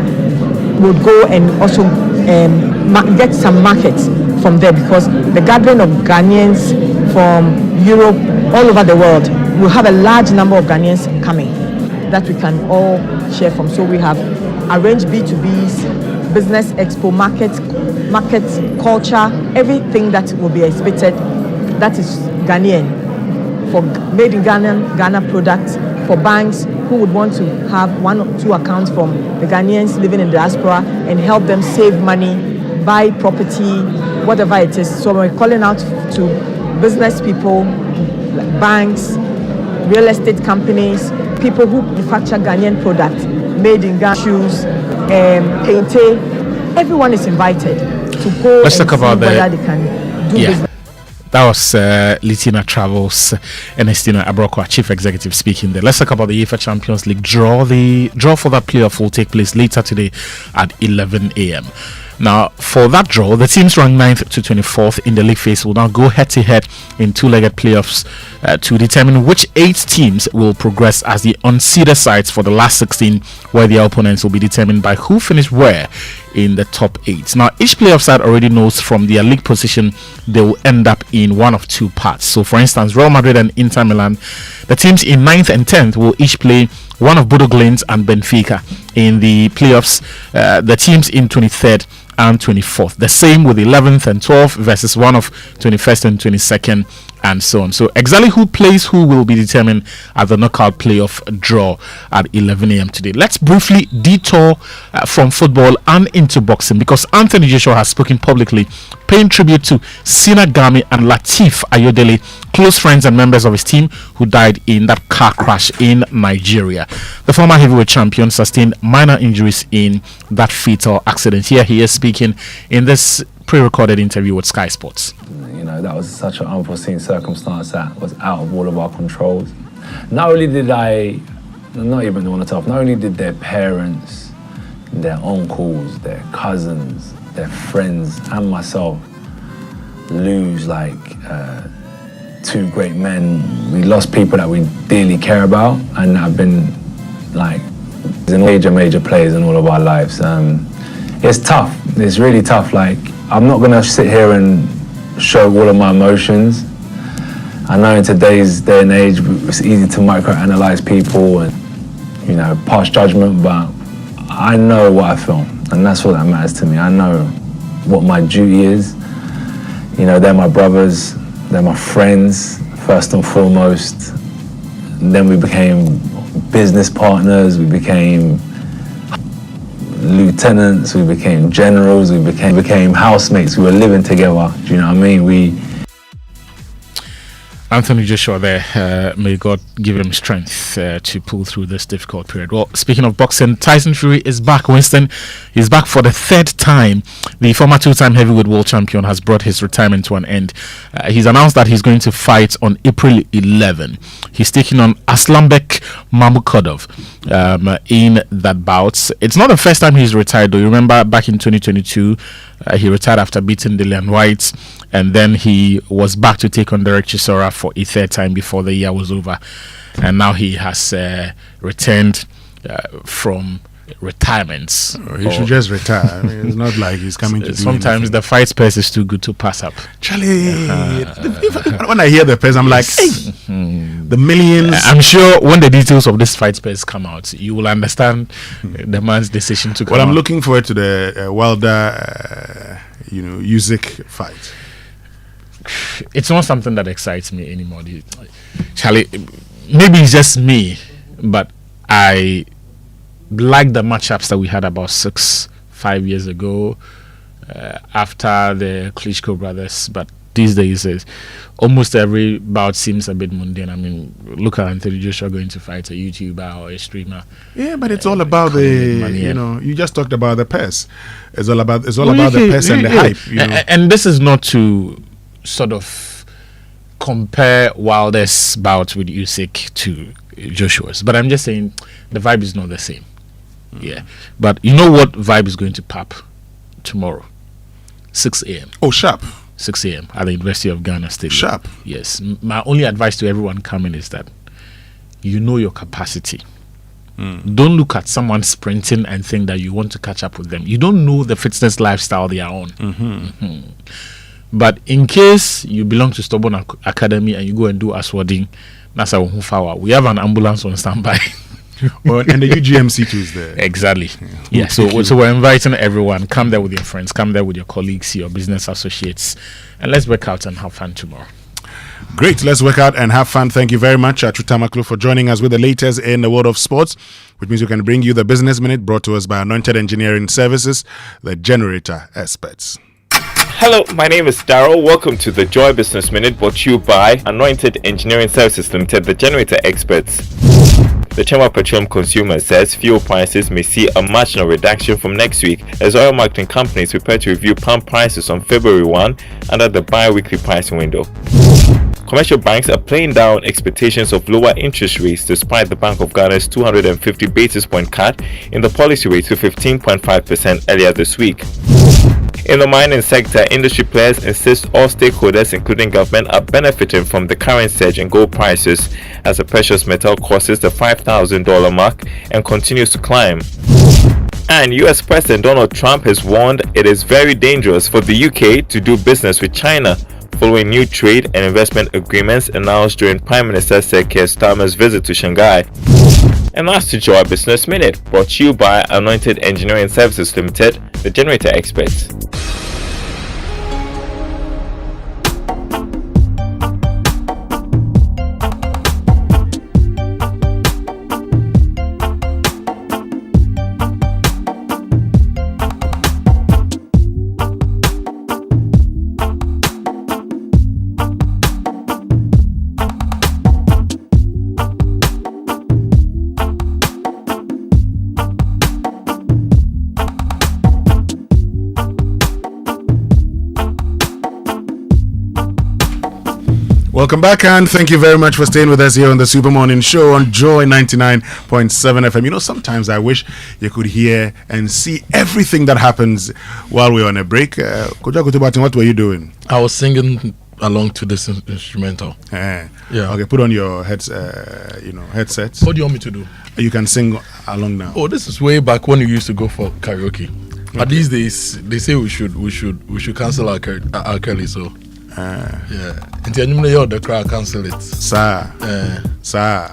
Speaker 1: would go and also get some markets from there, because the gathering of Ghanaians from Europe, all over the world, will have a large number of Ghanaians coming that we can all share from. So we have arranged B2Bs, business expo, market culture, everything that will be exhibited that is Ghanaian, for made in Ghana products, for banks who would want to have 1 or 2 accounts from the Ghanaians living in diaspora and help them save money, buy property, whatever it is. So we're calling out to business people, like banks, real estate companies, people who manufacture Ghanaian products made in Ghana, shoes, painting. Everyone is invited to go.
Speaker 2: Let's talk about
Speaker 1: whether they can do business.
Speaker 2: That was Litina Travels, Ernestina Abrokwa, chief executive, speaking there. Let's talk about the UEFA Champions League draw. The draw for that playoff will take place later today at 11 a.m. Now, for that draw, the teams ranked 9th to 24th in the league phase will now go head-to-head in two-legged playoffs to determine which 8 teams will progress as the unseeded sides for the last 16, where their opponents will be determined by who finished where in the top 8. Now, each playoff side already knows from their league position they will end up in one of 2 parts. So, for instance, Real Madrid and Inter Milan, the teams in 9th and 10th will each play one of Bodo Glimt and Benfica. In the playoffs, the teams in 23rd and 24th. The same with 11th and 12th versus one of 21st and 22nd, and so on. So exactly who plays who will be determined at the knockout playoff draw at 11 a.m. today. Let's briefly detour from football and into boxing, because Anthony Joshua has spoken publicly paying tribute to Sina Gami and Latif Ayodele, close friends and members of his team who died in that car crash in Nigeria. The former heavyweight champion sustained minor injuries in that fatal accident. Here he is speaking in this pre-recorded interview with Sky Sports.
Speaker 3: You know, that was such an unforeseen circumstance that was out of all of our controls. Not only did not only did their parents, their uncles, their cousins, their friends, and myself lose like 2 great men. We lost people that we dearly care about and that have been like major players in all of our lives. It's tough. It's really tough. Like, I'm not gonna sit here and show all of my emotions. I know in today's day and age it's easy to microanalyze people and, you know, pass judgment, but I know what I feel, and that's what that matters to me. I know what my duty is. You know, they're my brothers, they're my friends, first and foremost. And then we became business partners, we became lieutenants, we became generals, we became housemates. We were living together. Do you know what I mean?
Speaker 2: Anthony Joshua there, may God give him strength to pull through this difficult period. Well, speaking of boxing, Tyson Fury is back. Winston is back for the 3rd time. The former 2-time heavyweight world champion has brought his retirement to an end. He's announced that he's going to fight on April 11. He's taking on Aslanbek Mamukadov in that bout. It's not the first time he's retired, though. You remember back in 2022, he retired after beating Dillian White, and then he was back to take on Derek Chisora for a 3rd time before the year was over. And now he has returned from retirement.
Speaker 8: He should just retire. I mean, it's not like he's coming to do
Speaker 2: sometimes anything. The fight space is too good to pass up.
Speaker 8: Charlie, when I hear the price, I'm like, hey, the millions.
Speaker 2: I'm sure when the details of this fight space come out, you will understand the man's decision to come
Speaker 8: Well, I'm
Speaker 2: out.
Speaker 8: looking forward to the Wilder, Usyk fight.
Speaker 2: It's not something that excites me anymore. Charlie, maybe it's just me, but I like the matchups that we had about 5 years ago after the Klitschko brothers. But these days, almost every bout seems a bit mundane. I mean, look at Anthony Joshua going to fight a YouTuber or a streamer.
Speaker 8: Yeah, but it's all about the
Speaker 2: money,
Speaker 8: you just talked about the purse. It's all about the purse and the hype. You know?
Speaker 2: And this is not to sort of compare Wilder's bout with Usyk to Joshua's, but I'm just saying the vibe is not the same. Yeah, but you know what vibe is going to pop tomorrow? 6 a.m.
Speaker 8: Oh, sharp.
Speaker 2: 6 a.m. at the University of Ghana Stadium.
Speaker 8: Sharp.
Speaker 2: Yes. My only advice to everyone coming is that you know your capacity. Don't look at someone sprinting and think that you want to catch up with them. You don't know the fitness lifestyle they are on. But in case you belong to Stubborn Academy and you go and do Aswading, that's our Hufawa. We have an ambulance on standby.
Speaker 8: And the UGMC too is there.
Speaker 2: Exactly. Yeah. So we're inviting everyone. Come there with your friends. Come there with your colleagues, your business associates, and let's work out and have fun tomorrow.
Speaker 8: Great. Let's work out and have fun. Thank you very much, Chutamaklu, for joining us with the latest in the world of sports, which means we can bring you the Business Minute brought to us by Anointed Engineering Services, the generator experts.
Speaker 4: Hello, my name is Daryl. Welcome to the Joy Business Minute brought to you by Anointed Engineering Services Limited, the generator experts. The Chamber of Petroleum Consumers says fuel prices may see a marginal reduction from next week as oil marketing companies prepare to review pump prices on February 1 under the bi-weekly pricing window. Commercial banks are playing down expectations of lower interest rates despite the Bank of Ghana's 250 basis point cut in the policy rate to 15.5% earlier this week. In the mining sector, industry players insist all stakeholders, including government, are benefiting from the current surge in gold prices as the precious metal crosses the $5,000 mark and continues to climb. And US President Donald Trump has warned it is very dangerous for the UK to do business with China following new trade and investment agreements announced during Prime Minister Sir Keir Starmer's visit to Shanghai. And that's the Joy Business Minute, brought to you by Anointed Engineering Services Limited, the generator experts.
Speaker 8: Welcome back, and thank you very much for staying with us here on the Super Morning Show on Joy 99.7 FM. You know, sometimes I wish you could hear and see everything that happens while we're on a break. Kojo Boateng, what were you doing?
Speaker 9: I was singing along to this instrumental.
Speaker 8: Yeah.
Speaker 9: Okay,
Speaker 8: put on your headsets.
Speaker 9: What do you want me to do?
Speaker 8: You can sing along now.
Speaker 9: Oh, this is way back when you used to go for karaoke. Okay. But these days, they say we should cancel our Kelly, so. The crowd cancel it.
Speaker 8: Sir.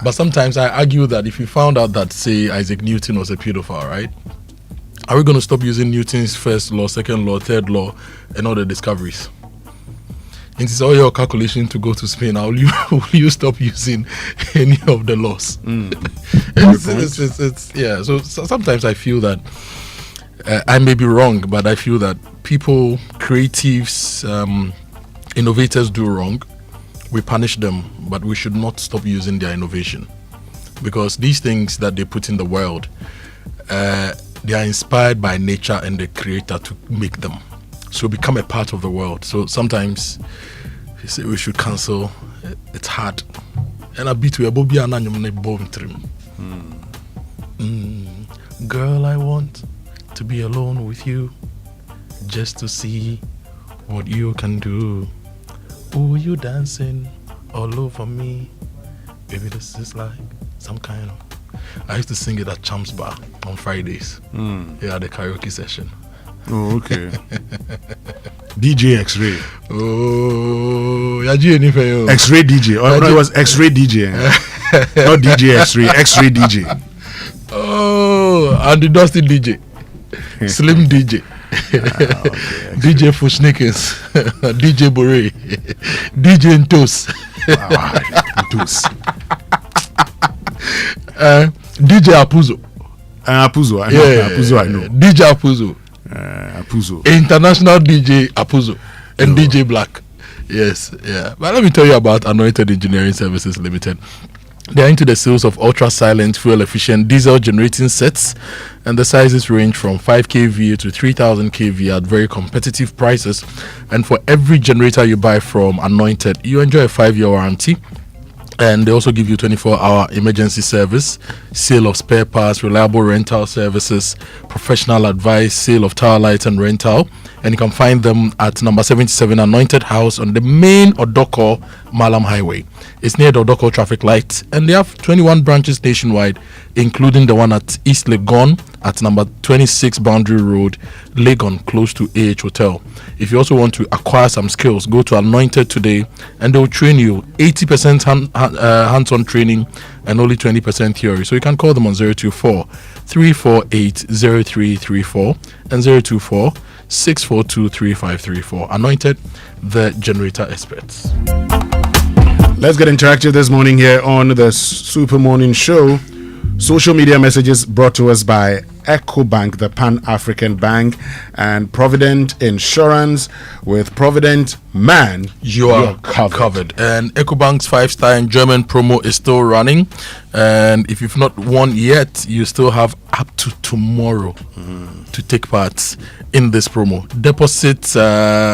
Speaker 9: But sometimes I argue that if you found out that, say, Isaac Newton was a pedophile, right? Are we going to stop using Newton's first law, second law, third law, and all the discoveries? It is all your calculation to go to Spain. Will you stop using any of the laws? So sometimes I feel that I may be wrong, but I feel that people, creatives, innovators do wrong, we punish them, but we should not stop using their innovation, because these things that they put in the world, they are inspired by nature and the creator to make them, so become a part of the world. So sometimes you say we should cancel, it's hard, and a bit we girl, I want to be alone with you just to see what you can do. Oh, you dancing all over me. Baby, this is like some kind of... I used to sing it at Champs Bar on Fridays. Yeah, the karaoke session.
Speaker 8: Oh, okay. DJ X-Ray.
Speaker 9: Oh, yeah,
Speaker 8: X-Ray DJ. Oh, no, it was X-Ray DJ. Not DJ X-Ray, X-Ray DJ.
Speaker 9: Oh, and the Dusty DJ. Slim DJ. DJ Fushnikis, DJ Bore, DJ Ntos.
Speaker 8: Ntos.
Speaker 9: DJ Apuzo.
Speaker 8: Apuzo, I know. Apuzo, I know.
Speaker 9: DJ Apuzo.
Speaker 8: Apuzo.
Speaker 9: International DJ Apuzo and DJ Black. Yes, yeah. But let me tell you about Anointed Engineering Services Limited. They are into the sales of ultra-silent, fuel-efficient diesel generating sets, and the sizes range from 5 kVA to 3000 kVA at very competitive prices. And for every generator you buy from Anointed, you enjoy a 5-year warranty. And they also give you 24-hour emergency service, sale of spare parts, reliable rental services, professional advice, sale of tower lights and rental. And you can find them at number 77 Anointed House on the main Odoko Malam Highway. It's near the Odoko traffic light, and they have 21 branches nationwide, including the one at East Legon at number 26 Boundary Road, Legon, close to AH Hotel. If you also want to acquire some skills, go to Anointed today, and they'll train you 80% hands-on training and only 20% theory. So you can call them on 024 348 0334 and 024 642 3534. Anointed, the generator experts.
Speaker 8: Let's get interactive this morning here on the Super Morning Show. Social media messages brought to us by EcoBank, the Pan-African Bank, and Provident Insurance. With Provident Man,
Speaker 9: you're covered. And EcoBank's 5-star German promo is still running. And if you've not won yet, you still have up to tomorrow to take part in this promo. Deposit,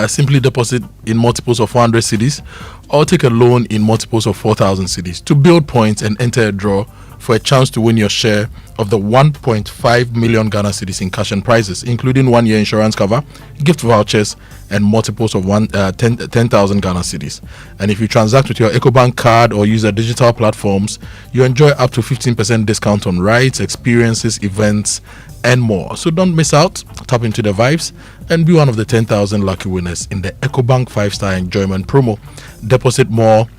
Speaker 9: simply deposit in multiples of 400 cedis, or take a loan in multiples of 4,000 cedis to build points and enter a draw for a chance to win your share of the 1.5 million Ghana cedis in cash and prizes, including 1-year insurance cover, gift vouchers, and multiples of 10,000 Ghana cedis. And if you transact with your EcoBank card or use their digital platforms, you enjoy up to 15% discount on rides, experiences, events, and more. So don't miss out. Tap into the vibes and be one of the 10,000 lucky winners in the EcoBank 5-star enjoyment promo. Deposit more,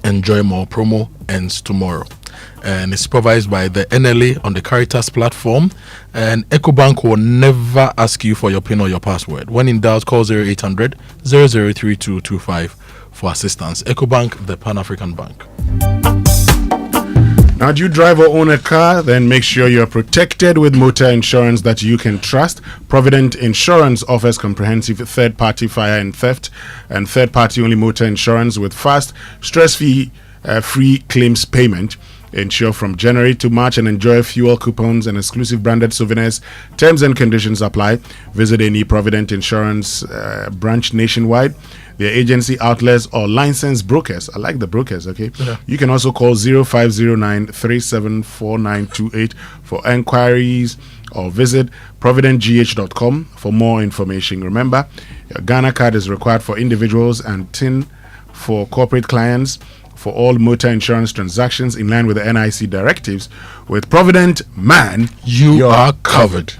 Speaker 9: enjoy more. Promo ends tomorrow. And it's provided by the NLA on the Caritas platform. And EcoBank will never ask you for your PIN or your password. When in doubt, call 0800 003225 for assistance. EcoBank, the Pan-African Bank.
Speaker 8: Now, do you drive or own a car? Then make sure you're protected with motor insurance that you can trust. Provident Insurance offers comprehensive third-party fire and theft and third-party only motor insurance with fast, stress-free free claims payment. Insure from January to March and enjoy fuel coupons and exclusive branded souvenirs. Terms and conditions apply. Visit any Provident Insurance branch nationwide, their agency outlets or licensed brokers. I like the brokers, okay? Yeah. You can also call 0509 374928 for enquiries or visit providentgh.com for more information. Remember, your Ghana card is required for individuals and TIN for corporate clients. For all motor insurance transactions in line with the NIC directives. With Provident Man, you are covered.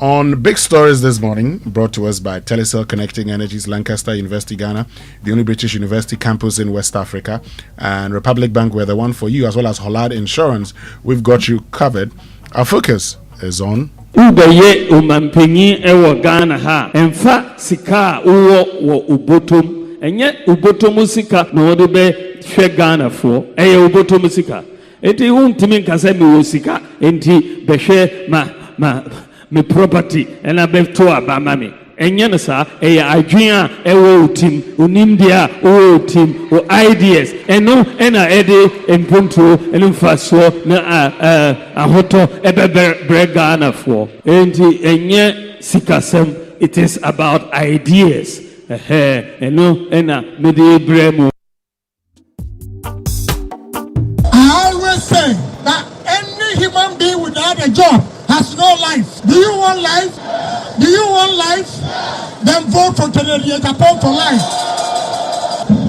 Speaker 8: On big stories this morning, brought to us by Telecel Connecting Energies, Lancaster University, Ghana, the only British university campus in West Africa, and Republic Bank, we're the one for you, as well as Hollard Insurance. We've got you covered. Our focus is on
Speaker 5: Ubaye umampenyi ewo Ghana ha emfa sika uwo wo ubotom enye ubotom sika na wode be hwe Ghana fo eye ubotom sika enti untimi nkasa mi wo sika enti behwe me property ena be to abama me enye no sa eye adwea ewo utim onimdia o utim o ideas eno ena ede empunto eno faso na ahoto ebe Ghana fo enti enye sikasem. It is about ideas eno ena mede bremu.
Speaker 7: I always say that any human being without a job has no life. Do you want life? Do you want life? Then vote for Kennedy Japan for life.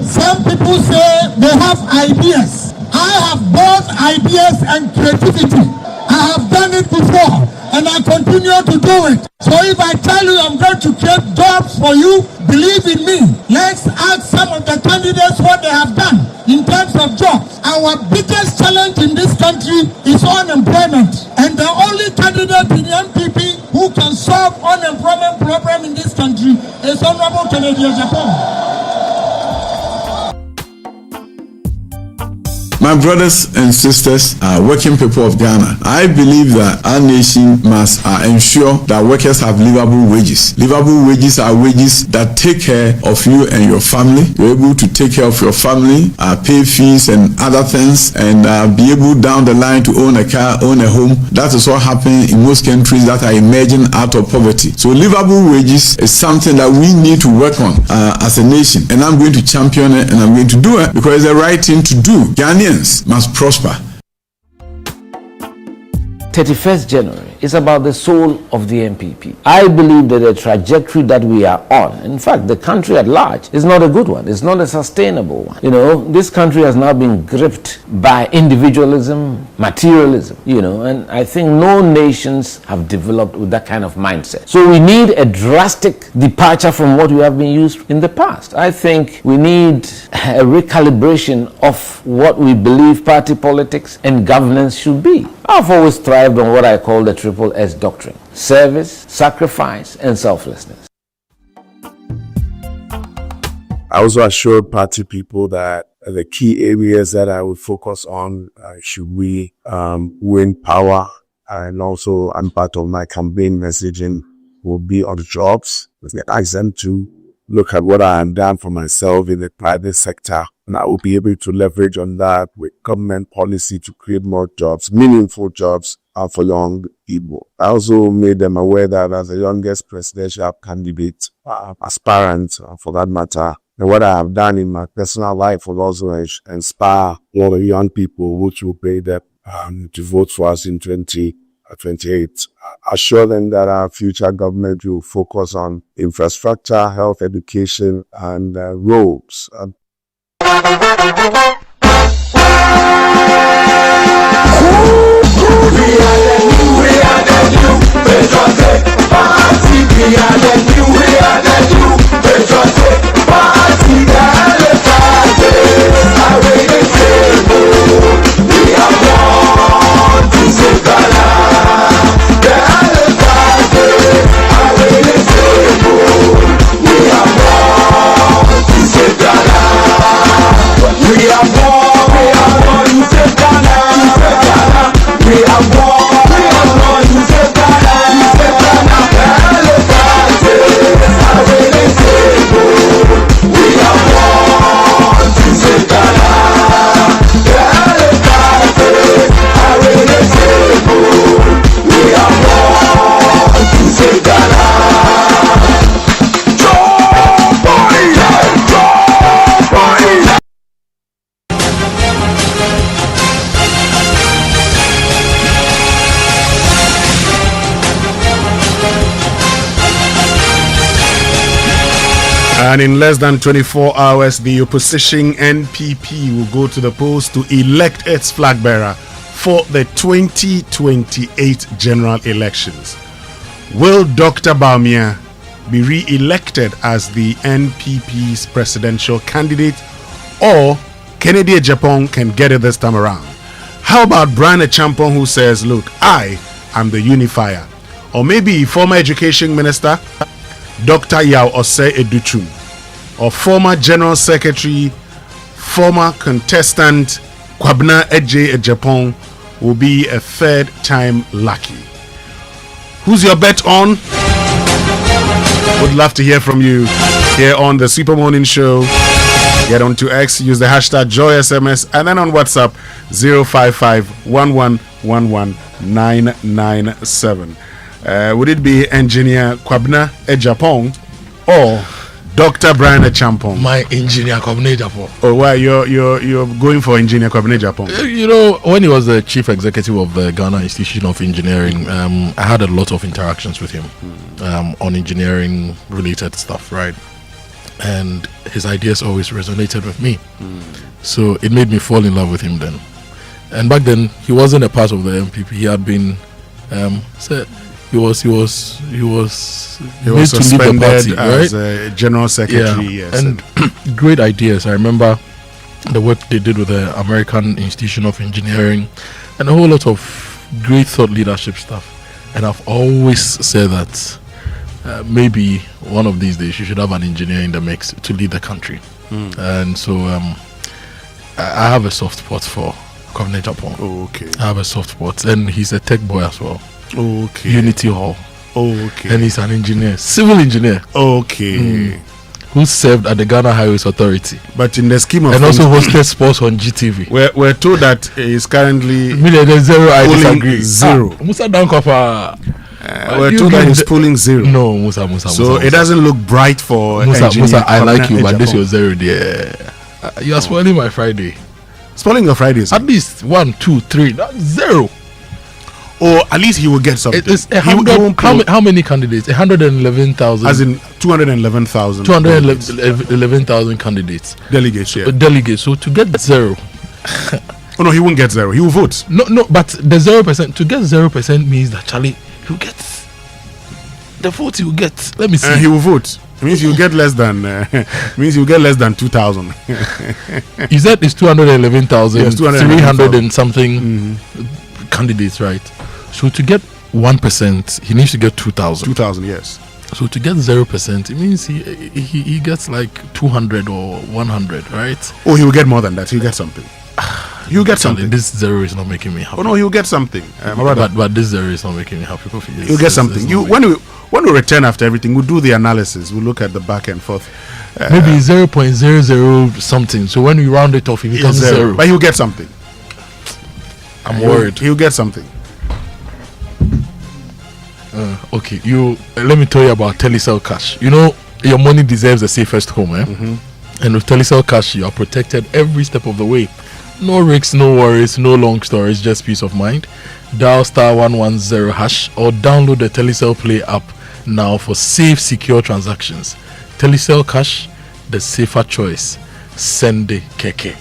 Speaker 7: Some people say they have ideas. I have both ideas and creativity. I have done it before and I continue to do it. So if I tell you I'm going to create jobs for you, believe in me. Let's ask some of the candidates what they have done in terms of jobs. Our biggest challenge in this country is unemployment. And the only candidate in the MPP who can solve unemployment problem in this country is Honorable Kennedy Japan.
Speaker 6: My brothers and sisters, working people of Ghana, I believe that our nation must ensure that workers have livable wages. Livable wages are wages that take care of you and your family. You're able to take care of your family, pay fees and other things, and be able down the line to own a car, own a home. That is what happens in most countries that are emerging out of poverty. So livable wages is something that we need to work on as a nation, and I'm going to champion it, and I'm going to do it because it's the right thing to do. Ghanaians must prosper.
Speaker 11: 31st January is about the soul of the MPP. I believe that the trajectory that we are on, in fact, the country at large, is not a good one. It's not a sustainable one. You know, this country has now been gripped by individualism, materialism, you know, and I think no nations have developed with that kind of mindset. So we need a drastic departure from what we have been used in the past. I think we need a recalibration of what we believe party politics and governance should be. I've always thrived on what I call the Triple S doctrine: service, sacrifice, and selflessness.
Speaker 6: I also assured party people that the key areas that I would focus on should we win power, and also part of my campaign messaging will be on jobs. I ask them to look at what I have done for myself in the private sector, and I will be able to leverage on that with government policy to create more jobs, meaningful jobs for young people. I also made them aware that as the youngest presidential candidate, aspirant for that matter, and what I have done in my personal life will also inspire all the young people which will pay them to vote for us in 2028. Assure them that our future government will focus on infrastructure, health, education, and roads.
Speaker 8: And in less than 24 hours, the opposition NPP will go to the polls to elect its flag bearer for the 2028 general elections. Will Dr. Bawumia be re-elected as the NPP's presidential candidate, or Kennedy Ejapong can get it this time around? How about Brian Achampong, who says, look, I am the unifier? Or maybe former education minister Dr. Yao Osei Educhum, or former General Secretary, former contestant Kwabena Eje Ejapong will be a third time lucky. Who's your bet on? Would love to hear from you here on the Super Morning Show. Get on to X, use the hashtag JoySMS, and then on WhatsApp 055-1111-997. Would it be Engineer Kwabena Ejapong or Dr. Brian Achampong?
Speaker 9: My Engineer Kwabena Ejapong.
Speaker 8: Oh, why you're going for Engineer Kwabena Ejapong?
Speaker 9: You know, when he was the chief executive of the Ghana Institution of Engineering, I had a lot of interactions with him on engineering related stuff, right? And his ideas always resonated with me. So it made me fall in love with him then. And back then, he wasn't a part of the MPP. He had been he was
Speaker 8: suspended
Speaker 9: party,
Speaker 8: as
Speaker 9: right?
Speaker 8: General Secretary.
Speaker 9: Yeah.
Speaker 8: Yes.
Speaker 9: And great ideas. I remember the work they did with the American Institution of Engineering and a whole lot of great thought leadership stuff. And I've always said that maybe one of these days you should have an engineer in the mix to lead the country. And so I have a soft spot for Kwame Japan.
Speaker 8: Oh, okay.
Speaker 9: I have a soft spot, and he's a tech boy as well.
Speaker 8: Okay.
Speaker 9: Unity Hall.
Speaker 8: Okay.
Speaker 9: And he's an engineer, civil engineer.
Speaker 8: Okay.
Speaker 9: Who served at the Ghana Highways Authority.
Speaker 8: But in the scheme of
Speaker 9: and
Speaker 8: things,
Speaker 9: also hosted sports on GTV.
Speaker 8: We're told that he's currently
Speaker 9: there's zero. I disagree.
Speaker 8: Zero.
Speaker 9: Musa Dankofa.
Speaker 8: We're told that he's pulling zero.
Speaker 9: No, Musa.
Speaker 8: So it doesn't look bright for
Speaker 9: Musa. I like you, but this your zero there. You are spoiling my Friday.
Speaker 8: Spoiling your Fridays.
Speaker 9: At least 1, 2, 3. That's zero.
Speaker 8: Or at least he will get something.
Speaker 9: It's how many candidates? 111,000.
Speaker 8: As in 211,000.
Speaker 9: 211,000 candidates.
Speaker 8: Delegates, yeah.
Speaker 9: Delegates. So to get zero.
Speaker 8: Oh no, he won't get zero. He will vote.
Speaker 9: No, but the 0%. To get 0% means that Charlie, he'll get the vote. He will get. Let me see.
Speaker 8: He will vote. It means you get less than. Means you get less than 2,000.
Speaker 9: He said it's 211,000.
Speaker 8: Yes,
Speaker 9: 300 and something candidates, right? So to get 1%, he needs to get 2,000.
Speaker 8: 2,000, yes.
Speaker 9: So to get 0%, it means he gets like 200 or 100, right?
Speaker 8: Oh, he will get more than that. He'll get something. He'll get something.
Speaker 9: This zero is not making me happy.
Speaker 8: Oh no, he'll get something.
Speaker 9: But this zero is not making me happy.
Speaker 8: You'll get something. When we return after everything, we'll do the analysis. We'll look at the back and forth.
Speaker 9: Maybe 0.00 something. So when we round it off, it becomes zero.
Speaker 8: But he'll get something.
Speaker 9: I'm worried.
Speaker 8: He'll get something.
Speaker 9: Okay, let me tell you about Telecel Cash. You know, your money deserves the safest home, And with Telecel Cash, you are protected every step of the way. No risks, no worries, no long stories, just peace of mind. Dial *110# or download the Telecel Play app now for safe, secure transactions. Telecel Cash, the safer choice. Sende Keke.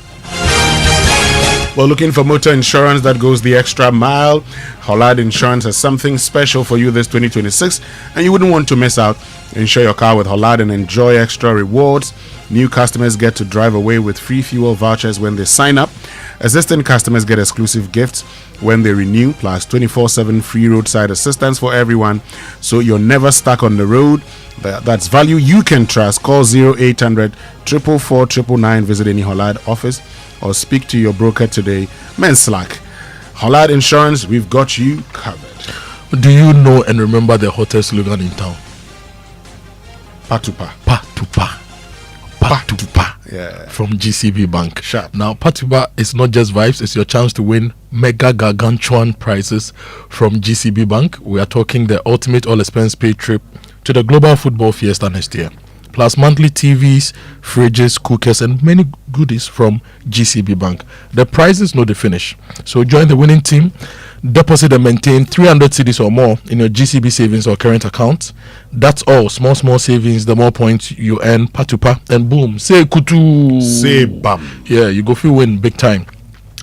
Speaker 8: Well, looking for motor insurance that goes the extra mile? Hollard Insurance has something special for you this 2026, and you wouldn't want to miss out. Insure your car with Hollard and enjoy extra rewards. New customers get to drive away with free fuel vouchers when they sign up. Existing customers get exclusive gifts when they renew, plus 24/7 free roadside assistance for everyone, so you're never stuck on the road. That's value you can trust. Call 0800 444 999. Visit any Hollard office or speak to your broker today. Menslack. Hollard Insurance, we've got you covered.
Speaker 9: Do you know and remember the hottest slogan in town?
Speaker 8: Patupa.
Speaker 9: Patupa. Patupa.
Speaker 8: Yeah.
Speaker 9: From GCB Bank.
Speaker 8: Sharp.
Speaker 9: Now, Patupa is not just vibes, it's your chance to win mega gargantuan prizes from GCB Bank. We are talking the ultimate all expense paid trip to the Global Football Fiesta next year. Plus monthly TVs, fridges, cookers, and many goodies from GCB Bank. The prizes know the finish. So join the winning team, deposit and maintain 300 cedis or more in your GCB savings or current account. That's all. Small savings, the more points you earn, patupa, and boom. Say kutu.
Speaker 8: Say bam.
Speaker 9: Yeah, you go feel win big time.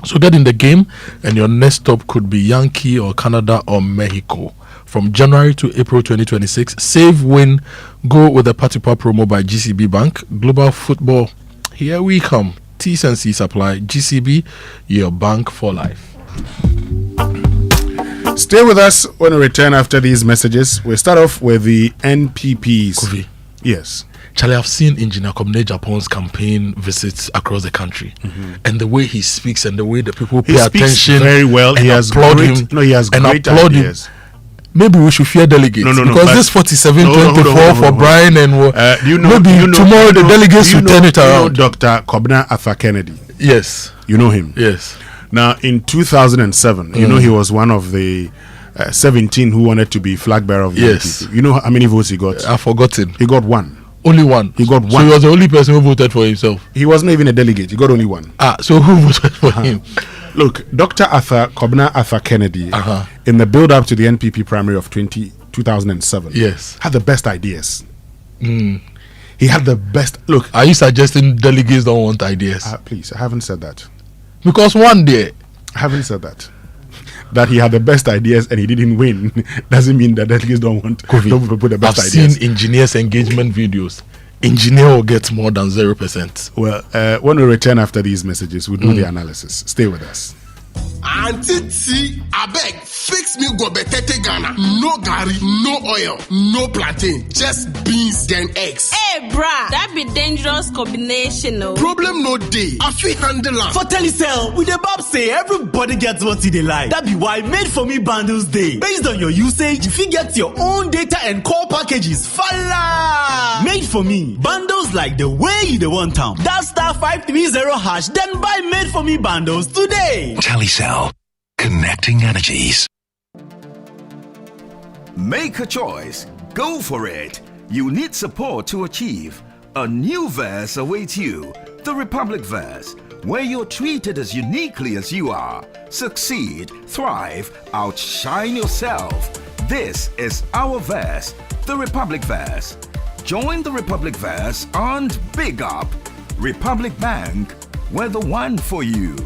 Speaker 9: So get in the game, and your next stop could be Yankee or Canada or Mexico. From January to April 2026, save, win, go with the Patupa promo by GCB Bank. Global Football, here we come. T's and C's apply. GCB, your bank for life.
Speaker 8: Stay with us when we return after these messages. We'll start off with the NPPs.
Speaker 9: Kofi.
Speaker 8: Yes.
Speaker 9: Charlie, I've seen Engineer Kwame Japan's campaign visits across the country, and the way he speaks and the way the people pay attention.
Speaker 8: Very well. He has great. No, he has great ideas.
Speaker 9: Maybe we should fear delegates.
Speaker 8: No.
Speaker 9: Because this 47-24 for Brian and maybe tomorrow the delegates will turn it around.
Speaker 3: You know Dr. Kobna Arthur Kennedy.
Speaker 9: Yes.
Speaker 3: You know him.
Speaker 9: Yes.
Speaker 3: Now in 2007, you know he was one of the 17 who wanted to be flag bearer of the NPP. You know how many votes he got?
Speaker 9: I've forgotten.
Speaker 3: He got one.
Speaker 9: Only one.
Speaker 3: He got one.
Speaker 9: So he was the only person who voted for himself.
Speaker 3: He wasn't even a delegate. He got only one.
Speaker 9: So who voted for him?
Speaker 3: Look, Dr. Kobna Arthur Kennedy, in the build-up to the NPP primary of 2007, had the best ideas. He had the best. Look,
Speaker 9: are you suggesting delegates don't want ideas?
Speaker 3: Please, I haven't said that.
Speaker 9: Because one day,
Speaker 3: I haven't said that. That he had the best ideas and he didn't win doesn't mean that delegates don't want to put the best ideas.
Speaker 9: I've seen engineers' engagement videos. Engineer will get more than 0%.
Speaker 3: Well, when we return after these messages, we'll do the analysis. Stay with us.
Speaker 10: Auntie T, I beg, fix Fresh milk go betete Ghana. No gari, no oil, no plantain, just beans then eggs.
Speaker 12: Hey, bruh, that be dangerous combination, no?
Speaker 10: Problem no day. I feel handle am.
Speaker 21: For Telecel, with the Bob say everybody gets what they like. That be why Made For Me bundles day. Based on your usage, you fit get your own data and call packages. Fala! Made For Me bundles like the way you the want them. That *530# then buy Made For Me bundles today.
Speaker 22: Telecel, connecting energies.
Speaker 23: Make a choice. Go for it. You need support to achieve. A new verse awaits you. The Republic Verse, where you're treated as uniquely as you are. Succeed, thrive, outshine yourself. This is our verse, the Republic Verse. Join the Republic Verse and big up. Republic Bank, we're the one for you.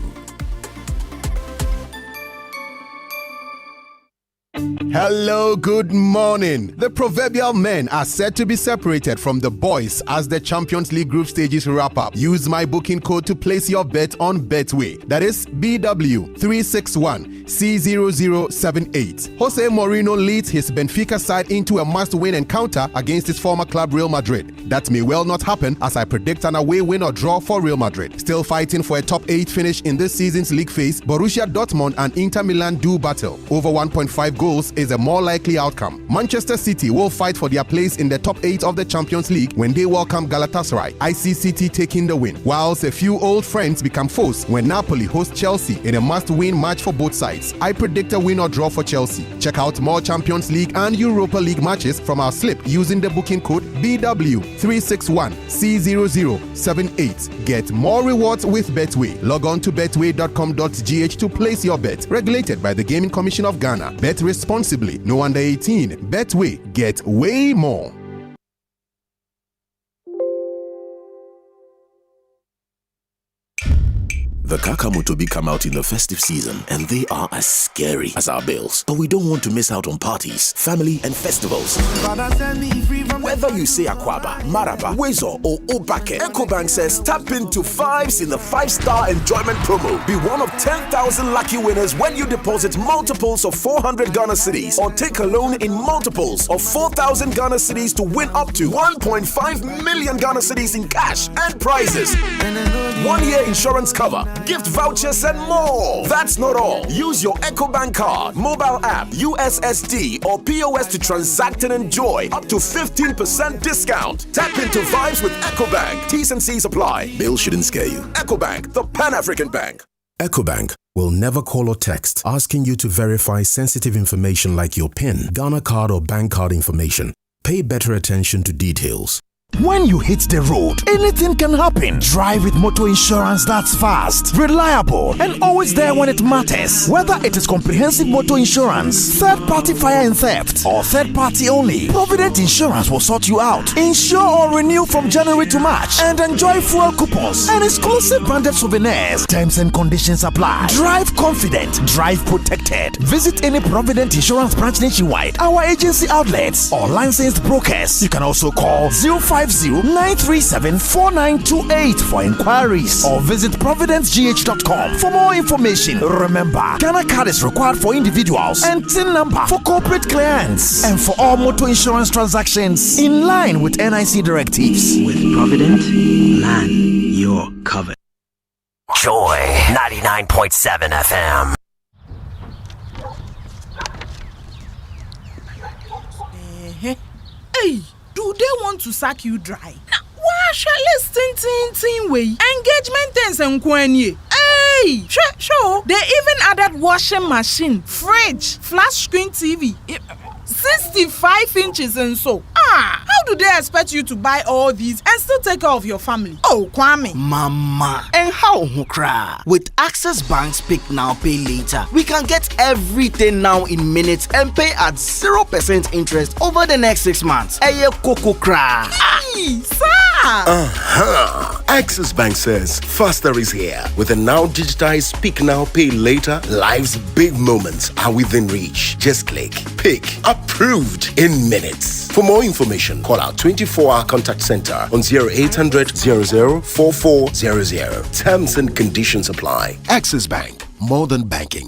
Speaker 28: Hello, good morning. The proverbial men are set to be separated from the boys as the Champions League group stages wrap up. Use my booking code to place your bet on Betway. That is BW361C0078. Jose Mourinho leads his Benfica side into a must-win encounter against his former club Real Madrid. That may well not happen, as I predict an away win or draw for Real Madrid. Still fighting for a top 8 finish in this season's league phase, Borussia Dortmund and Inter Milan do battle. Over 1.5 goals is a more likely outcome. Manchester City will fight for their place in the top 8 of the Champions League when they welcome Galatasaray. I see City taking the win, whilst a few old friends become foes when Napoli hosts Chelsea in a must-win match for both sides. I predict a win or draw for Chelsea. Check out more Champions League and Europa League matches from our slip using the booking code BW361C0078. Get more rewards with Betway. Log on to betway.com.gh to place your bet. Regulated by the Gaming Commission of Ghana. Bet responsibly. No under 18. Betway. Get way more.
Speaker 24: The Kakamutobi come out in the festive season, and they are as scary as our bills. But we don't want to miss out on parties, family, and festivals. Whether you say Akwaba, Maraba, Wezo, or Obake, EcoBank says tap into 5s in the 5-star enjoyment promo. Be one of 10,000 lucky winners when you deposit multiples of 400 Ghana cedis or take a loan in multiples of 4,000 Ghana cedis to win up to 1.5 million Ghana cedis in cash and prizes. 1-year insurance cover, gift vouchers, and more. That's not all. Use your EcoBank card, mobile app, USSD, or POS to transact and enjoy up to 15% discount. Tap into vibes with EcoBank. T's and C's apply. Bills shouldn't scare you. EcoBank, the Pan-African Bank.
Speaker 25: EcoBank will never call or text asking you to verify sensitive information like your PIN, Ghana card, or bank card information. Pay better attention to details.
Speaker 26: When you hit the road, anything can happen. Drive with motor insurance that's fast, reliable, and always there when it matters. Whether it is comprehensive motor insurance, third-party fire and theft, or third-party only, Provident Insurance will sort you out. Insure or renew from January to March and enjoy fuel coupons and exclusive branded souvenirs. Terms and conditions apply. Drive confident. Drive protected. Visit any Provident Insurance branch nationwide, our agency outlets, or licensed brokers. You can also call 050-937-4928 for inquiries or visit providencegh.com for more information. Remember, Ghana card is required for individuals and TIN number for corporate clients and for all motor insurance transactions in line with NIC directives.
Speaker 32: With Provident, man, you're covered.
Speaker 27: Joy 99.7 FM.
Speaker 29: Hey, do they want to sack you dry? Why shall I way? Engagement things and kwenye. Hey, sure. They even added washing machine, fridge, flat screen TV, 65 inches and so. How do they expect you to buy all these and still take care of your family? Oh, Kwame.
Speaker 30: Mama. And how hukra? With Access Bank's Pick Now Pay Later, we can get everything now in minutes and pay at 0% interest over the next 6 months. Eye koko kra.
Speaker 29: Hey, sir.
Speaker 25: Access Bank says faster is here. With a now digitized Pick Now Pay Later, life's big moments are within reach. Just click, pick, approved in minutes. For more information, call our 24-hour contact center on 0800 00 4400. Terms and conditions apply. Access Bank, more than banking.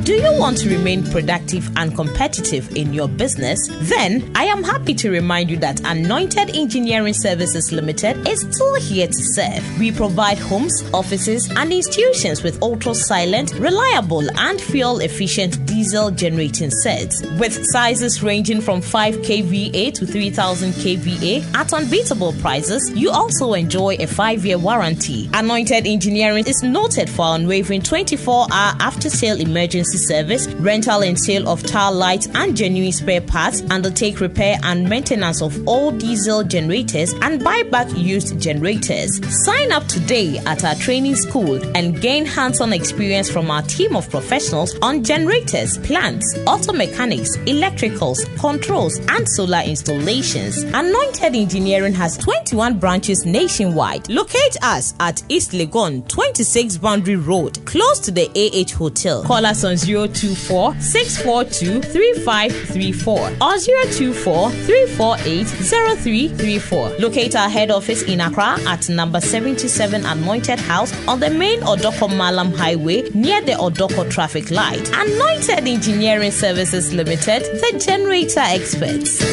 Speaker 28: Do you
Speaker 1: want to remain productive and competitive in your business? Then I am happy to remind you that Anointed Engineering Services Limited is still here to serve. We provide homes, offices, and institutions with ultra-silent, reliable, and fuel-efficient diesel generating sets. With sizes ranging from 5 kVA to 3000 kVA at unbeatable prices, you also enjoy a 5-year warranty. Anointed Engineering is noted for unwavering 24-hour after-sale emergency service, rental and sale of tile lights and genuine spare parts, undertake repair and maintenance of all diesel generators, and buy back used generators. Sign up today at our training school and gain hands-on experience from our team of professionals on generators, plants, auto mechanics, electricals, controls, and solar installations. Anointed Engineering has 21 branches nationwide. Locate us at East Legon, 26 Boundary Road, close to the AH Hotel. Call us on 024-642-3534 or 024-348-0334. Locate our head office in Accra at number 77 Anointed House on the main Odoko Malam Highway near the Odoko traffic light. Anointed Engineering Services Limited, the generator experts.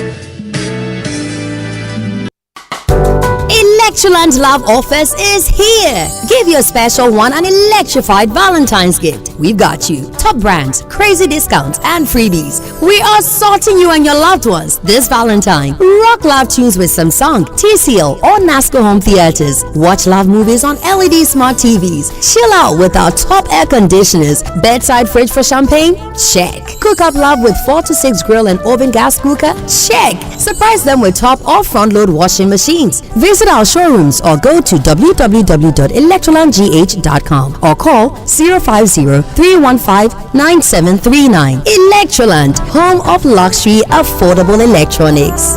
Speaker 2: Electroland's love offers is here. Give your special one an electrified Valentine's gift. We've got you. Top brands, crazy discounts, and freebies. We are sorting you and your loved ones this Valentine. Rock love tunes with Samsung, TCL, or NASCO home theaters. Watch love movies on LED smart TVs. Chill out with our top air conditioners. Bedside fridge for champagne? Check. Cook up love with 4 to 6 grill and oven gas cooker? Check. Surprise them with top or front load washing machines. Visit our showrooms or go to www.electrolandgh.com or call 050-315-9739. Electroland, home of luxury, affordable electronics.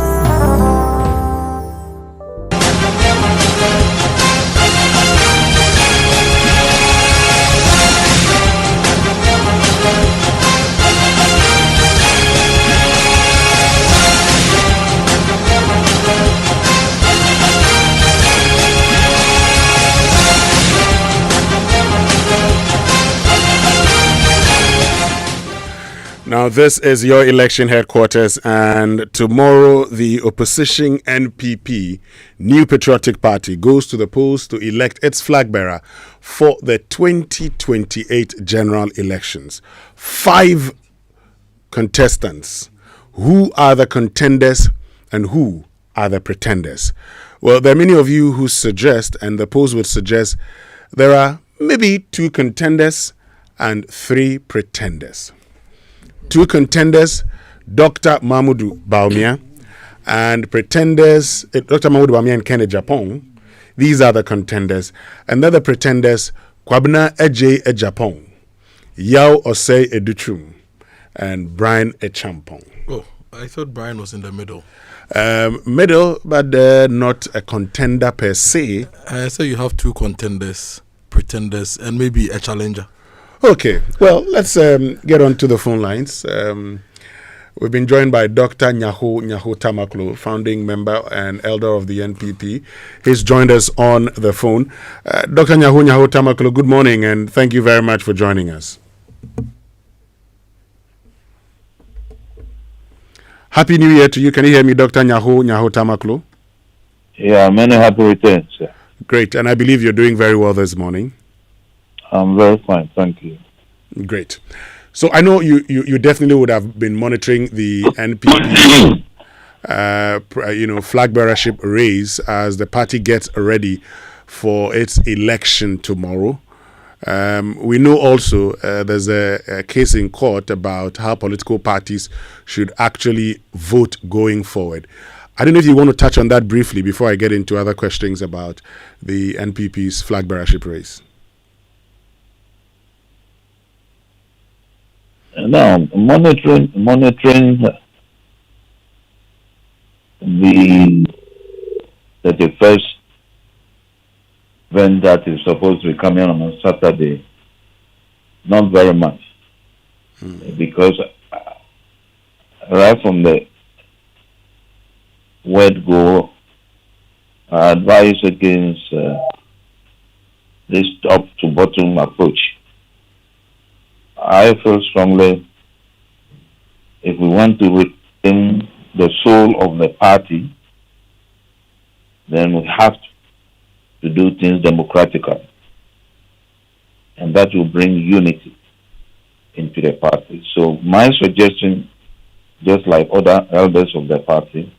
Speaker 8: Now, this is your election headquarters, and tomorrow the opposition NPP, New Patriotic Party, goes to the polls to elect its flag bearer for the 2028 general elections. 5 contestants. Who are the contenders and who are the pretenders? Well, there are many of you who suggest, and the polls would suggest, there are maybe 2 contenders and 3 pretenders. 2 contenders, Dr. Mahmoud Bawumia, and pretenders, Dr. Mahmoud Bawumia and Kenneth Japon. These are the contenders. And then the pretenders, Kwabena Eje Ejapon, Yao Osei Edutrum, and Brian Echampong.
Speaker 9: Oh, I thought Brian was in the middle.
Speaker 8: Middle, but not a contender per se.
Speaker 9: I say you have 2 contenders, pretenders, and maybe a challenger.
Speaker 8: Okay, well, let's get on to the phone lines. We've been joined by Dr. Nyaho Tamaklo, founding member and elder of the NPP. He's joined us on the phone. Dr. Nyaho Tamaklo, good morning, and thank you very much for joining us. Happy New Year to you. Can you hear me, Dr. Nyaho Tamaklo?
Speaker 4: Yeah, many happy returns, sir.
Speaker 8: Great, and I believe you're doing very well this morning.
Speaker 4: I'm very fine, thank you.
Speaker 8: Great. So I know you definitely would have been monitoring the NPP, flag bearership race as the party gets ready for its election tomorrow. We know also there's a case in court about how political parties should actually vote going forward. I don't know if you want to touch on that briefly before I get into other questions about the NPP's flag bearership race.
Speaker 4: Now, monitoring the 31st event that is supposed to be coming on Saturday, not very much. Because right from the word go, I advise against this top to bottom approach. I feel strongly if we want to retain the soul of the party, then we have to do things democratically. And that will bring unity into the party. So my suggestion, just like other elders of the party,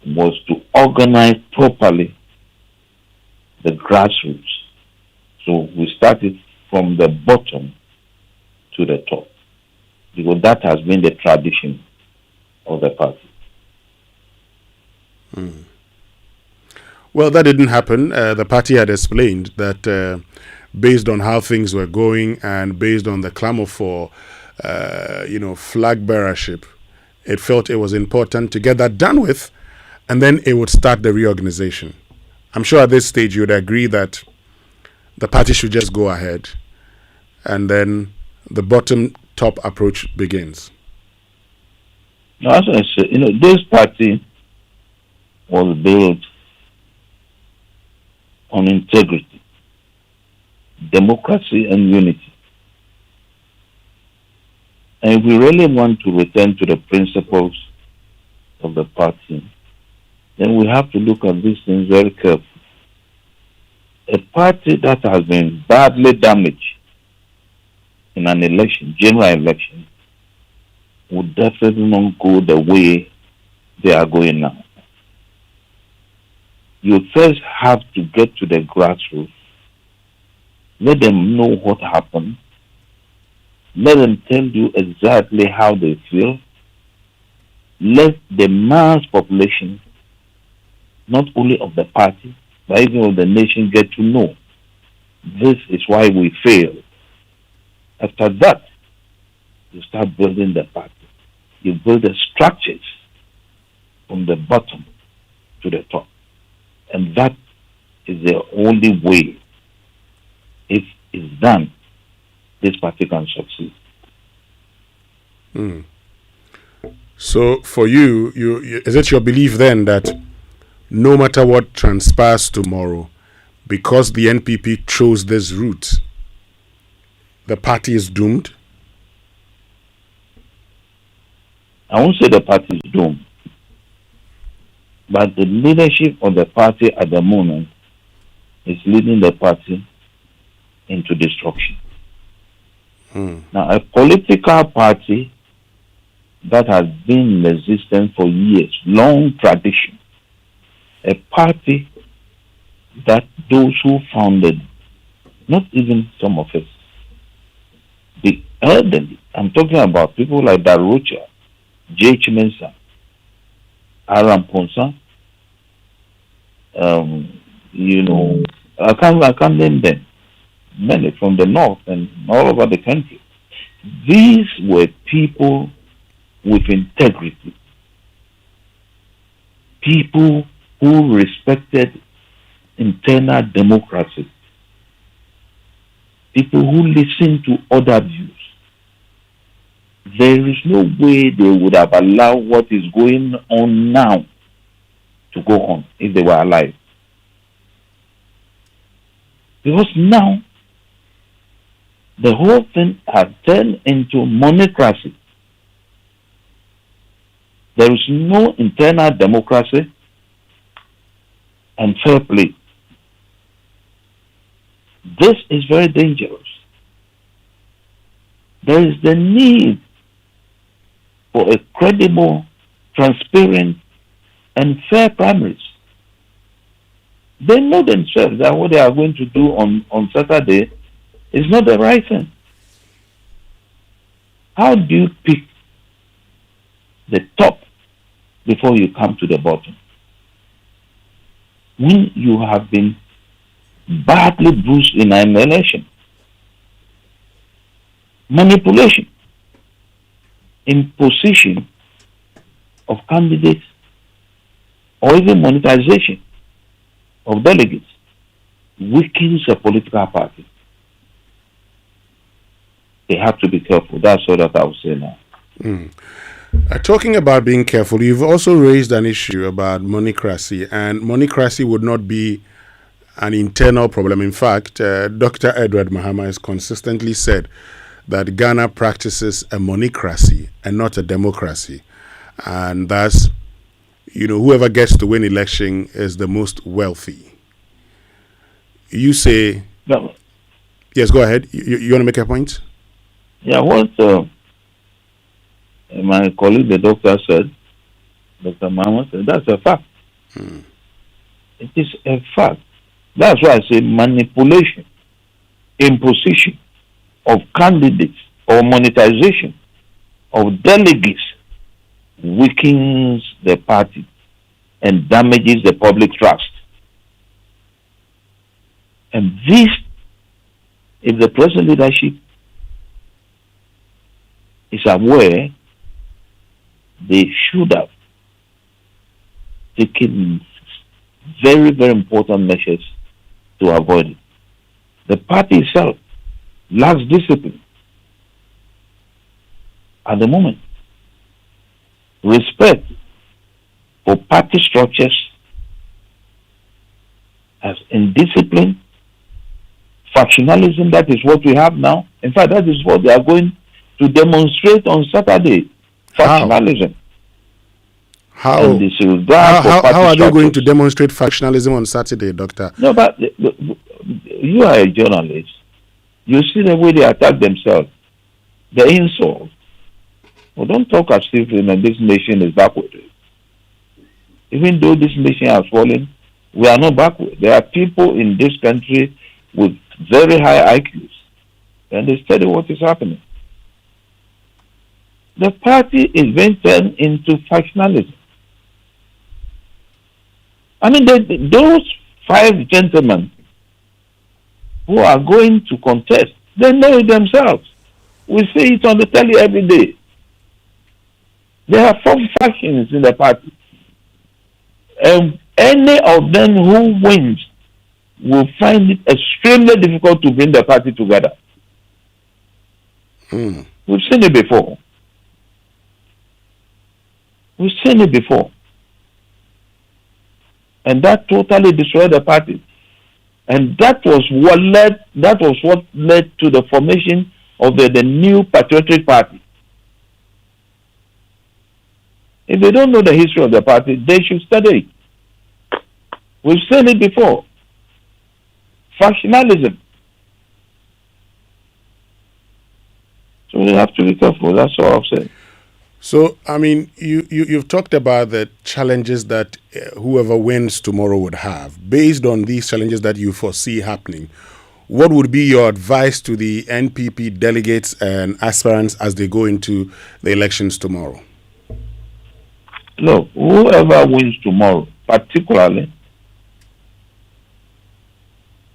Speaker 4: was to organize properly the grassroots. So we started from the bottom to the top, because that has been the tradition of the party.
Speaker 8: Well, that didn't happen. The party had explained that based on how things were going and based on the clamor for, flag bearership, it felt it was important to get that done with, and then it would start the reorganization. I'm sure at this stage you would agree that the party should just go ahead, and then the bottom-top approach begins.
Speaker 4: As I said, this party was built on integrity, democracy, and unity. And if we really want to return to the principles of the party, then we have to look at these things very carefully. A party that has been badly damaged in an election, general election, would definitely not go the way they are going now. You first have to get to the grassroots. Let them know what happened. Let them tell you exactly how they feel. Let the mass population, not only of the party, but even of the nation, get to know this is why we failed. After that, you start building the party. You build the structures from the bottom to the top. And that is the only way, if it's done, this party can succeed.
Speaker 8: So for you, is it your belief then that no matter what transpires tomorrow, because the NPP chose this route, the party is doomed?
Speaker 4: I won't say the party is doomed, but the leadership of the party at the moment is leading the party into destruction. Now, a political party that has been in existence for years, long tradition, a party that those who founded, not even some of us, the elderly, I'm talking about people like Darocha, J. Chimensa, Aram Ponsa, I can't name them, many from the north and all over the country. These were people with integrity, people who respected internal democracy, people who listened to other views. There is no way they would have allowed what is going on now to go on if they were alive. Because now, the whole thing has turned into monocracy. There is no internal democracy and fair play. This is very dangerous. There is the need for a credible, transparent, and fair primaries. They know themselves that what they are going to do on Saturday is not the right thing. How do you pick the top before you come to the bottom? When you have been badly bruised in an election, manipulation, imposition of candidates, or even monetization of delegates weakens a political party. They have to be careful. That's all that I will say now.
Speaker 8: Talking about being careful, you've also raised an issue about monocracy, and monocracy would not be an internal problem. In fact, Dr. Edward Mahama has consistently said that Ghana practices a monocracy and not a democracy. And thus, whoever gets to win election is the most wealthy. You say...
Speaker 4: No.
Speaker 8: Yes, go ahead. You want to make a point?
Speaker 4: Yeah, what my colleague, the doctor, said, Dr. Mama said, that's a fact. It is a fact. That's why I say manipulation, imposition of candidates or monetization of delegates weakens the party and damages the public trust. And this, if the present leadership is aware, they should have taken very, very important measures to avoid it. The party itself lacks discipline at the moment. Respect for party structures as indiscipline, factionalism, that is what we have now. In fact, that is what they are going to demonstrate on Saturday. Factionalism.
Speaker 8: How are they going to demonstrate factionalism on Saturday, Doctor?
Speaker 4: No, but you are a journalist. You see the way they attack themselves, the insult. Well, don't talk as if this nation is backward. Even though this nation has fallen, we are not backward. There are people in this country with very high IQs, and they study what is happening. The party is being turned into factionalism. I mean, those 5 gentlemen who are going to contest, they know it themselves. We see it on the telly every day. There are 4 factions in the party. And any of them who wins will find it extremely difficult to bring the party together. We've seen it before. We've seen it before. And that totally destroyed the party. And that was what led to the formation of the new patriotic party. If they don't know the history of the party, they should study it. We've seen it before. Factionalism. So we have to be careful. That's all I've said.
Speaker 8: So, I mean, you've talked about the challenges that whoever wins tomorrow would have. Based on these challenges that you foresee happening, what would be your advice to the NPP delegates and aspirants as they go into the elections tomorrow?
Speaker 4: Look, whoever wins tomorrow, particularly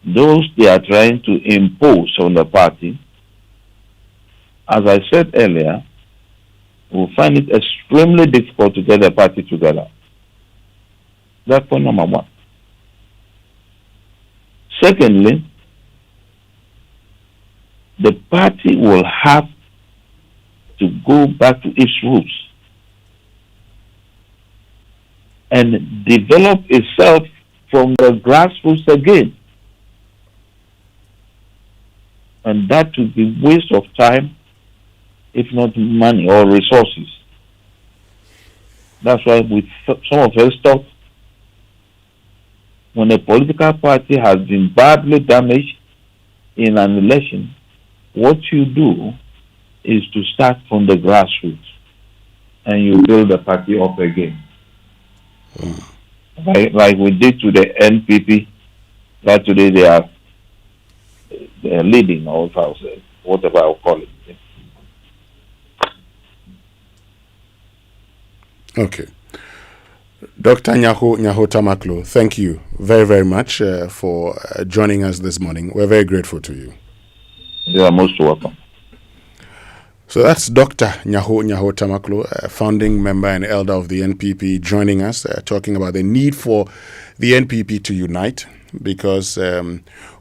Speaker 4: those they are trying to impose on the party, as I said earlier, will find it extremely difficult to get the party together. That's point number 1. Secondly, the party will have to go back to its roots and develop itself from the grassroots again. And that would be waste of time, if not money or resources. That's why with some of us thought, when a political party has been badly damaged in an election, what you do is to start from the grassroots and you build the party up again. Like we did to the NPP, that today they are leading, or whatever I'll call it.
Speaker 8: Okay. Dr. Nyaho Tamaklo, thank you very, very much for joining us this morning. We're very grateful to you.
Speaker 4: You are most welcome.
Speaker 8: So that's Dr. Nyaho Tamaklo, founding member and elder of the NPP, joining us, talking about the need for the NPP to unite, because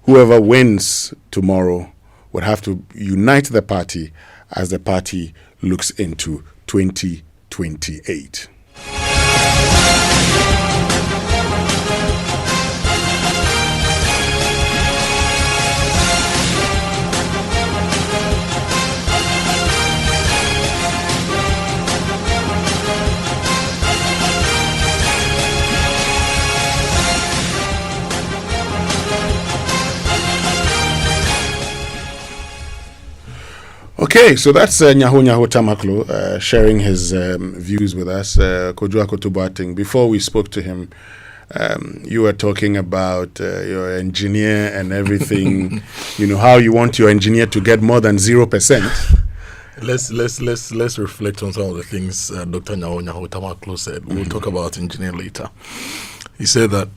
Speaker 8: whoever wins tomorrow would have to unite the party as the party looks into 2028. Okay, so that's Nyaho Tamaklo sharing his views with us. Kojo Akoto Boateng. Before we spoke to him, you were talking about your engineer and everything. How you want your engineer to get more than 0%.
Speaker 9: Let's reflect on some of the things Dr. Nyaho Tamaklo said. We'll talk about engineer later. He said that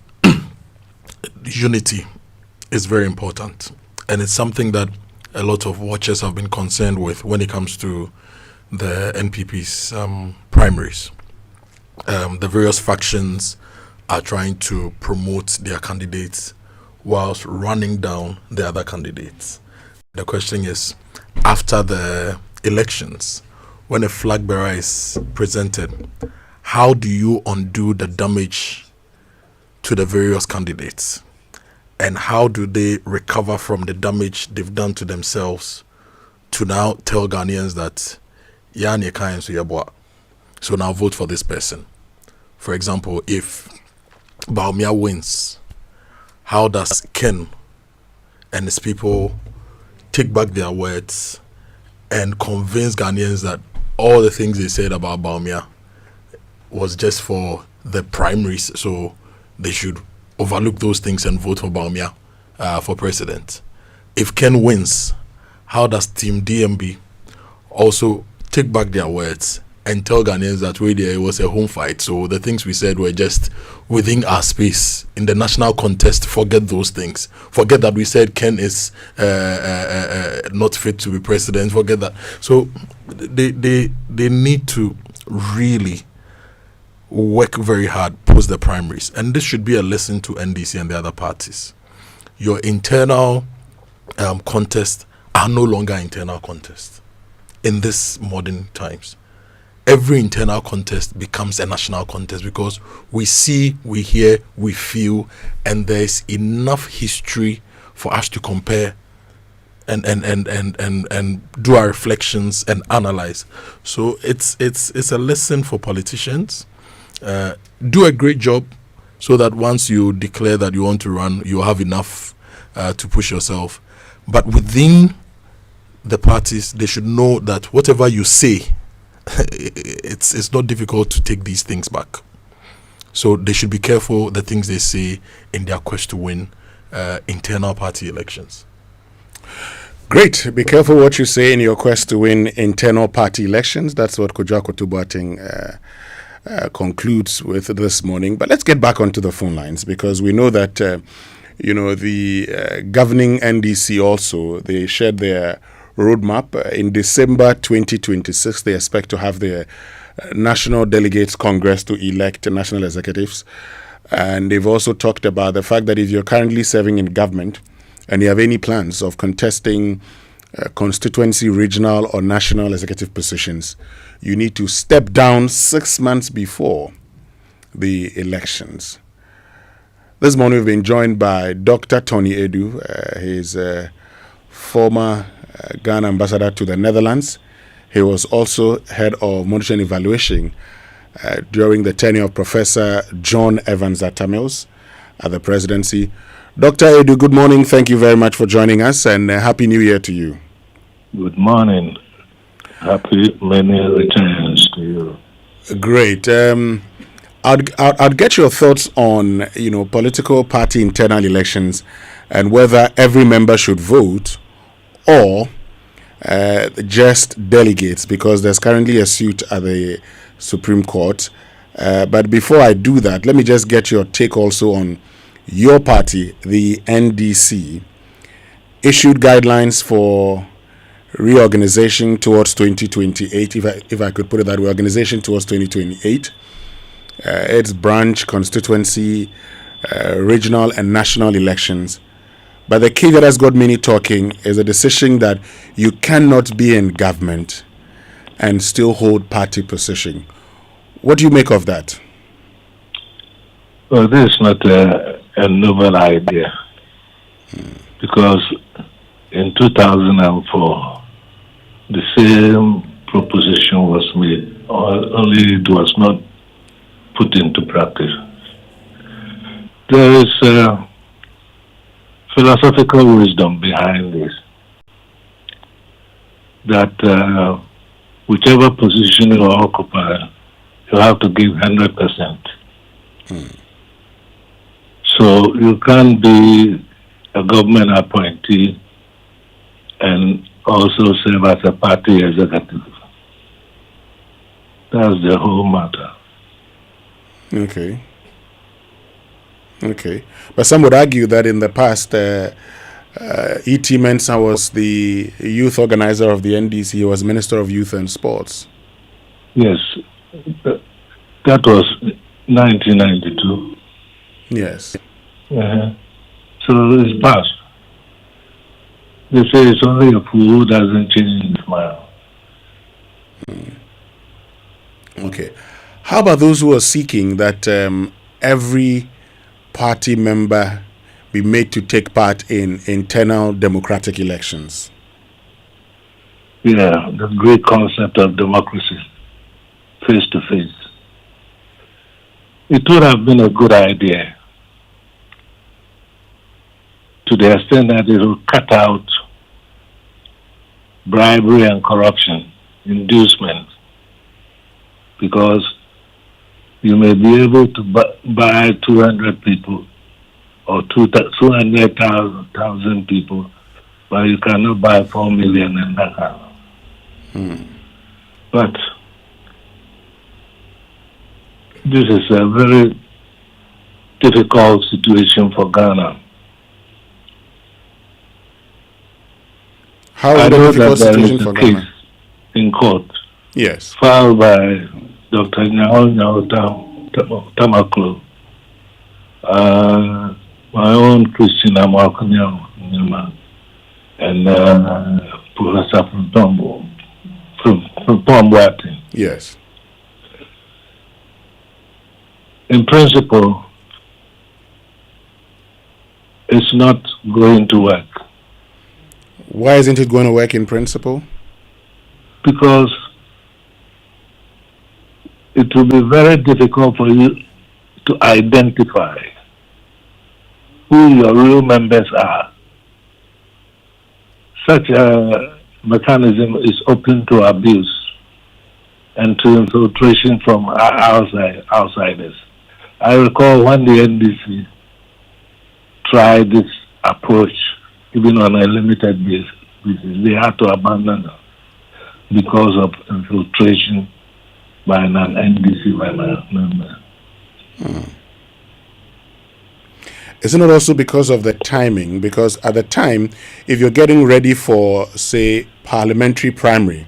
Speaker 9: unity is very important, and it's something that a lot of watchers have been concerned with when it comes to the NPP's primaries. The various factions are trying to promote their candidates whilst running down the other candidates. The question is, after the elections, when a flag bearer is presented, how do you undo the damage to the various candidates? And how do they recover from the damage they've done to themselves to now tell Ghanaians that so now vote for this person? For example, if Bawumia wins, how does Ken and his people take back their words and convince Ghanaians that all the things they said about Bawumia was just for the primaries, so they should overlook those things and vote for Bawumia for president? If Ken wins, how does Team DMB also take back their words and tell Ghanaians that it was a home fight, so the things we said were just within our space in the national contest? Forget those things. Forget that we said Ken is not fit to be president. Forget that. So they need to really work very hard post the primaries, and this should be a lesson to NDC and the other parties. Your internal contests are no longer internal contests in this modern times. Every internal contest becomes a national contest because we see, we hear, we feel, and there's enough history for us to compare and do our reflections and analyze. So it's a lesson for politicians. Do a great job so that once you declare that you want to run, you have enough to push yourself. But within the parties, they should know that whatever you say, it's not difficult to take these things back. So they should be careful the things they say in their quest to win internal party elections.
Speaker 8: Great. Be careful what you say in your quest to win internal party elections. That's what Kojo Akoto Boateng concludes with this morning. But let's get back onto the phone lines, because we know that the governing NDC also, they shared their roadmap. In December 2026, they expect to have their National Delegates Congress to elect national executives. And they've also talked about the fact that if you're currently serving in government and you have any plans of contesting constituency, regional or national executive positions, you need to step down 6 months before the elections. This morning we've been joined by Dr. Tony Edu. He's a former Ghana ambassador to the Netherlands. He was also head of monitoring and evaluation during the tenure of Professor John Evans Atamils at the presidency. Dr. Edu, good morning. Thank you very much for joining us, and Happy New Year to you.
Speaker 5: Good morning. Happy many returns to you.
Speaker 8: Great. I'd get your thoughts on political party internal elections and whether every member should vote or just delegates, because there's currently a suit at the Supreme Court. But before I do that, let me just get your take also on your party, the NDC, issued guidelines for reorganization towards 2028, if I could put it that way, organization towards 2028. Its branch, constituency, regional and national elections. But the key that has got many talking is a decision that you cannot be in government and still hold party position. What do you make of that?
Speaker 5: Well, this is not a novel idea, because in 2004, the same proposition was made, only it was not put into practice. There is philosophical wisdom behind this. that whichever position you occupy, you have to give 100%. So you can't be a government appointee and also serve as a party executive. That's the whole matter.
Speaker 8: Okay. But some would argue that in the past, E.T. Mensah was the youth organizer of the NDC. He was Minister of Youth and Sports.
Speaker 5: Yes. That was 1992.
Speaker 8: Yes.
Speaker 5: So it's past. They say it's only a fool who doesn't change his mind.
Speaker 8: Okay. How about those who are seeking that every party member be made to take part in internal democratic elections?
Speaker 5: Yeah, the great concept of democracy, face to face. It would have been a good idea to the extent that it will cut out bribery and corruption, inducement, because you may be able to buy 200 people or 200,000 people, but you cannot buy 4 million in that kind. But this is a very difficult situation for Ghana.
Speaker 8: How is it a difficult situation for Ghana?
Speaker 5: In court.
Speaker 8: Yes.
Speaker 5: Filed by Dr. Nyao Tamaklo, my own Christian Amoah, and Professor from Boateng.
Speaker 8: Yes.
Speaker 5: In principle, it's not going to work.
Speaker 8: Why isn't it going to work in principle?
Speaker 5: Because it will be very difficult for you to identify who your real members are. Such a mechanism is open to abuse and to infiltration from outsiders. I recall when the NDC tried this approach, even on a limited basis, they had to abandon it because of infiltration by an NDC member.
Speaker 8: Isn't it also because of the timing? Because at the time, if you're getting ready for, say, parliamentary primary,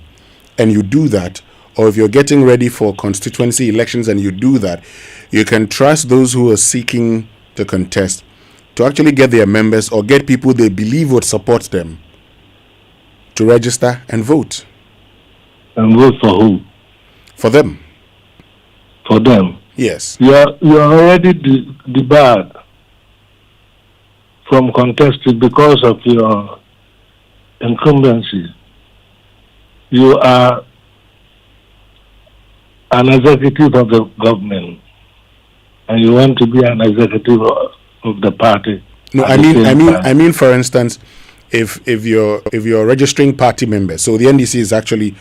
Speaker 8: and you do that, or if you're getting ready for constituency elections and you do that, you can trust those who are seeking to contest to actually get their members or get people they believe would support them to register and vote.
Speaker 5: And vote for who?
Speaker 8: For them.
Speaker 5: For them?
Speaker 8: Yes.
Speaker 5: You're already debarred from contesting because of your incumbency. You are an executive of the government, and you want to be an executive of the party.
Speaker 8: No, I mean, for instance, if you're registering party members, so the NDC is actually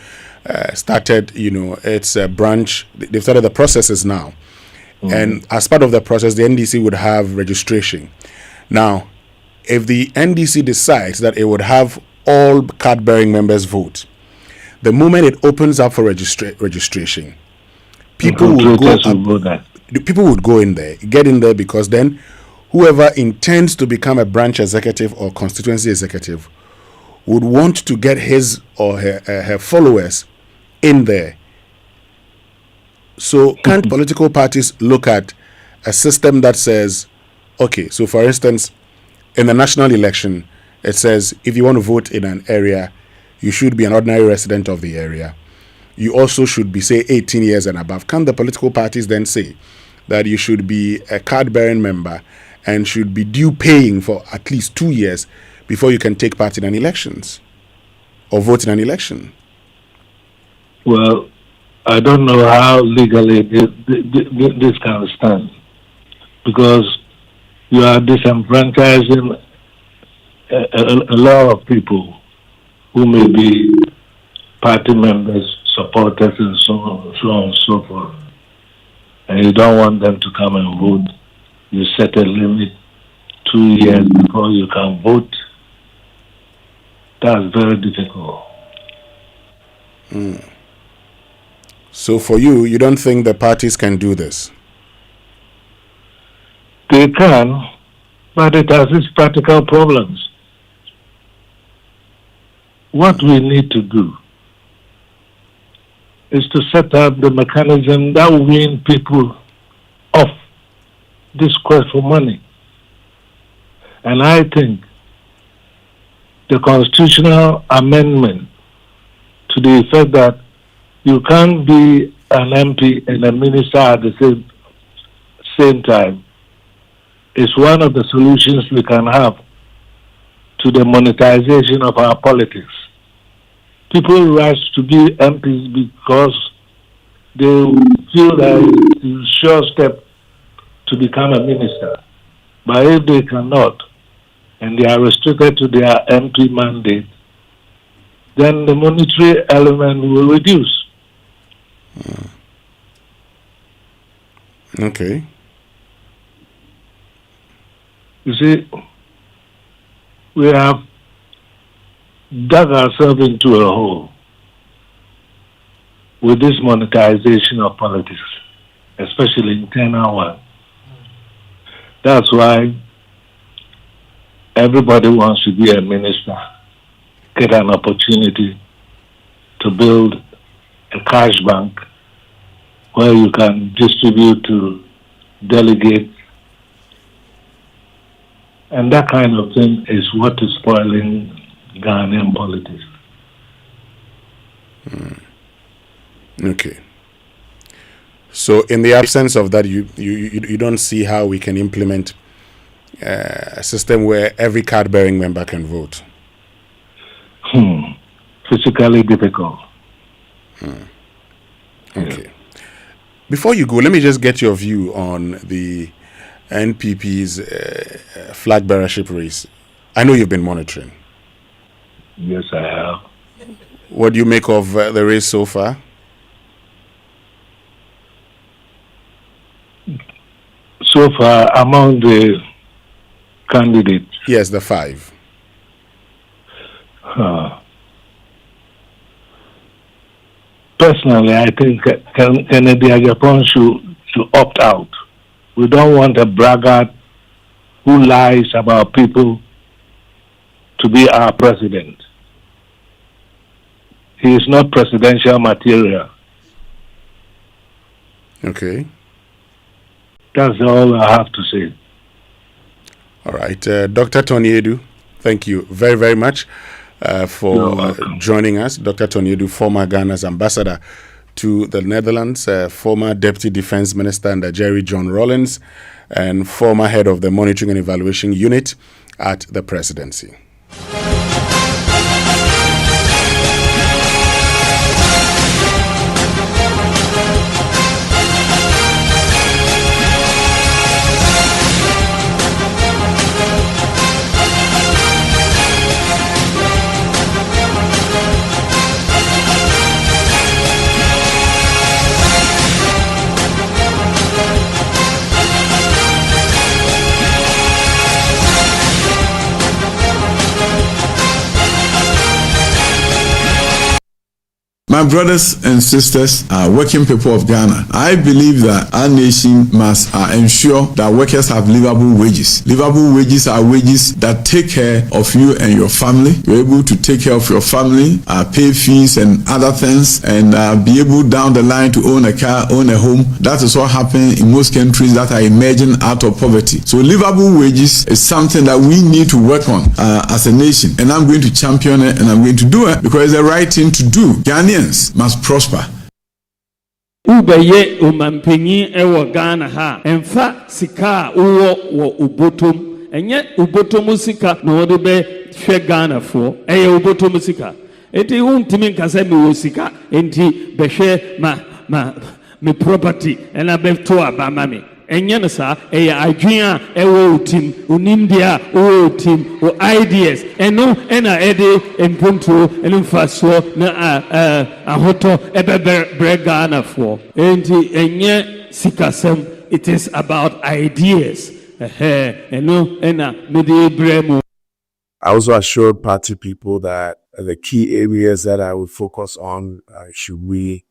Speaker 8: started, it's a branch. They've started the processes now, and as part of the process, the NDC would have registration. Now, if the NDC decides that it would have all card-bearing members vote, the moment it opens up for registration, people will go in there, get in there, because then whoever intends to become a branch executive or constituency executive would want to get his or her followers in there. So can't political parties look at a system that says, okay, so for instance, in the national election, it says if you want to vote in an area, you should be an ordinary resident of the area. You also should be, say, 18 years and above. Can the political parties then say that you should be a card-bearing member and should be due paying for at least 2 years before you can take part in an elections or vote in an election?
Speaker 5: Well, I don't know how legally this can stand, because you are disenfranchising a lot of people who may be party members, supporters, and so on and so forth, and you don't want them to come and vote, you set a limit 2 years before you can vote. That's very difficult.
Speaker 8: So for you, you don't think the parties can do this?
Speaker 5: They can, but it has its practical problems. What we need to do is to set up the mechanism that will wean people off this quest for money. And I think the constitutional amendment to the effect that you can't be an MP and a minister at the same time is one of the solutions we can have to the monetization of our politics. People rush to be MPs because they feel that it's a sure step to become a minister. But if they cannot, and they are restricted to their MP mandate, then the monetary element will reduce.
Speaker 8: Okay.
Speaker 5: You see, we have dug ourselves into a hole with this monetization of politics, especially internal one. That's why everybody wants to be a minister, get an opportunity to build a cash bank where you can distribute to delegates. And that kind of thing is what is spoiling Ghanaian politics.
Speaker 8: Okay. So in the absence of that, you don't see how we can implement a system where every card-bearing member can vote?
Speaker 5: Physically difficult.
Speaker 8: Okay. Before you go, let me just get your view on the NPP's flag bearership race. I know you've been monitoring.
Speaker 5: Yes, I have.
Speaker 8: What do you make of the race so far?
Speaker 5: So far, among the candidates?
Speaker 8: Yes, the 5.
Speaker 5: Personally, I think Kennedy Agyapong should opt out. We don't want a braggart who lies about people to be our president. He is not presidential material.
Speaker 8: Okay.
Speaker 5: That's all I have to say.
Speaker 8: All right. Dr. Tony Edu, thank you very, very much for joining us. Dr. Tony Edu, former Ghana's ambassador to the Netherlands, former Deputy Defense Minister under Jerry John Rawlings, and former head of the Monitoring and Evaluation Unit at the Presidency.
Speaker 6: My brothers and sisters, working people of Ghana, I believe that our nation must ensure that workers have livable wages. Livable wages are wages that take care of you and your family. You're able to take care of your family, pay fees and other things, and be able down the line to own a car, own a home. That is what happens in most countries that are emerging out of poverty. So livable wages is something that we need to work on as a nation. And I'm going to champion it, and I'm going to do it because it's the right thing to do. Ghanaians must prosper.
Speaker 7: Ubeye umampenyi ewo Ghana ha emfa sika uwo wo ubotom enye ubotom sika na wode be hwe Ghana fo eye ubotom sika enti untimi nkasa mi wo sika enti be hwe me property ena be to abama me ɛnyɛ no saa ɛyɛ adwene a ɛwɔ otim onimdia ɛwɔ otim o ideas ɛno ɛna ɛde mpontuo ɛne mfasoɔ na ahotɔ ɛbɛbrɛ Ghanafoɔ enti ɛnyɛ sikasɛm. It is about ideas. ɛno ɛna mede brɛ mu.
Speaker 3: I also assured party people that the key areas that I would focus on should we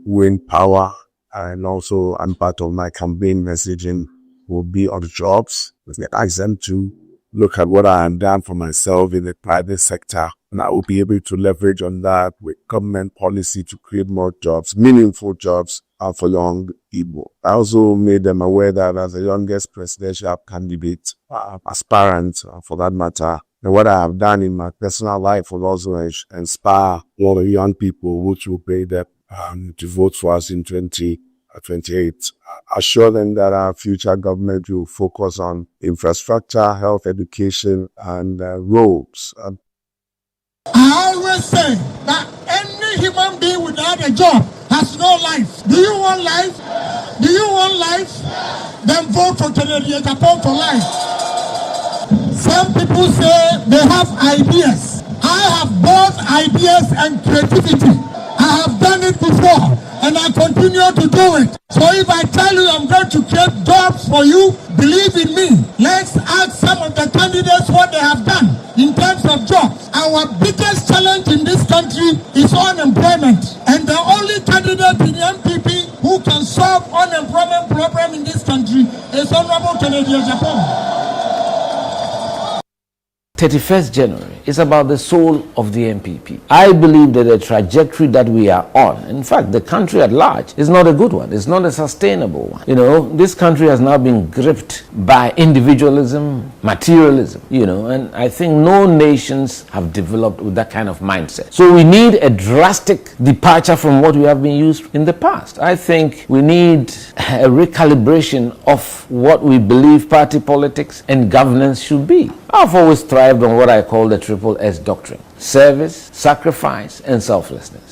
Speaker 3: win power, and also I'm part of my campaign messaging will be on jobs. I ask them to look at what I have done for myself in the private sector, and I will be able to leverage on that with government policy to create more jobs, meaningful jobs for young people. I also made them aware that as the youngest presidential candidate, aspirant for that matter, and what I have done in my personal life will also inspire a lot of young people which will pay them to vote for us in 2028. Assure them that our future government will focus on infrastructure, health, education, and roads.
Speaker 11: I always say that any human being without a job has no life. Do you want life? Do you want life? Then vote for Canadian Japan for life. Some people say they have ideas. I have both ideas and creativity. I have done it before and I continue to do it. So if I tell you I'm going to create jobs for you, believe in me. Let's ask some of the candidates what they have done in terms of jobs. Our biggest challenge in this country is unemployment. And the only candidate in the MPP who can solve unemployment problem in this country is Honorable Canadian Japan.
Speaker 12: 31st January is about the soul of the MPP. I believe that the trajectory that we are on, in fact, the country at large, is not a good one. It's not a sustainable one. You know, this country has now been gripped by individualism, materialism, you know, and I think no nations have developed with that kind of mindset. So we need a drastic departure from what we have been used in the past. I think we need a recalibration of what we believe party politics and governance should be. I've always thrived on what I call the Triple S doctrine: service, sacrifice, and selflessness.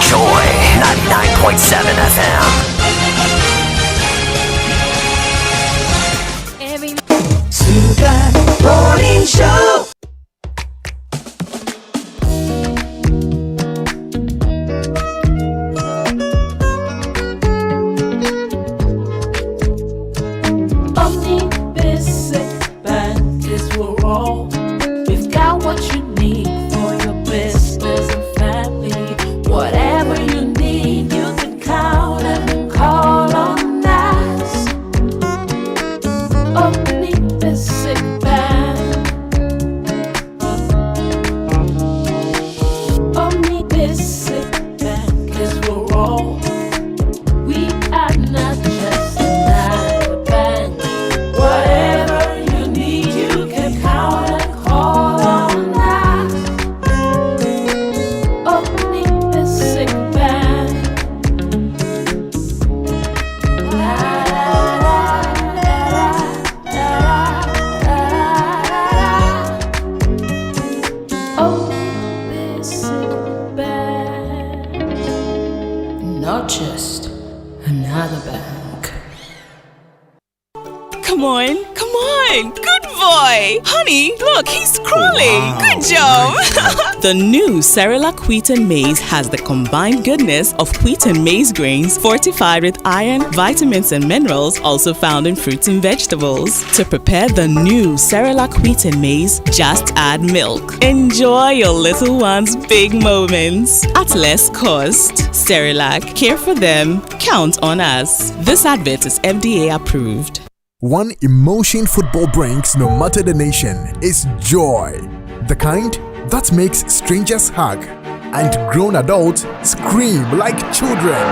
Speaker 27: Joy 99.7 FM.
Speaker 13: Super Morning Show.
Speaker 14: The new Cerelac Wheat and Maize has the combined goodness of wheat and maize grains fortified with iron, vitamins, and minerals also found in fruits and vegetables. To prepare the new Cerelac Wheat and Maize, just add milk. Enjoy your little one's big moments at less cost. Cerelac, care for them, count on us. This advert is FDA approved.
Speaker 26: One emotion football brings, no matter the nation, is joy. The kind that makes strangers hug and grown adults scream like children.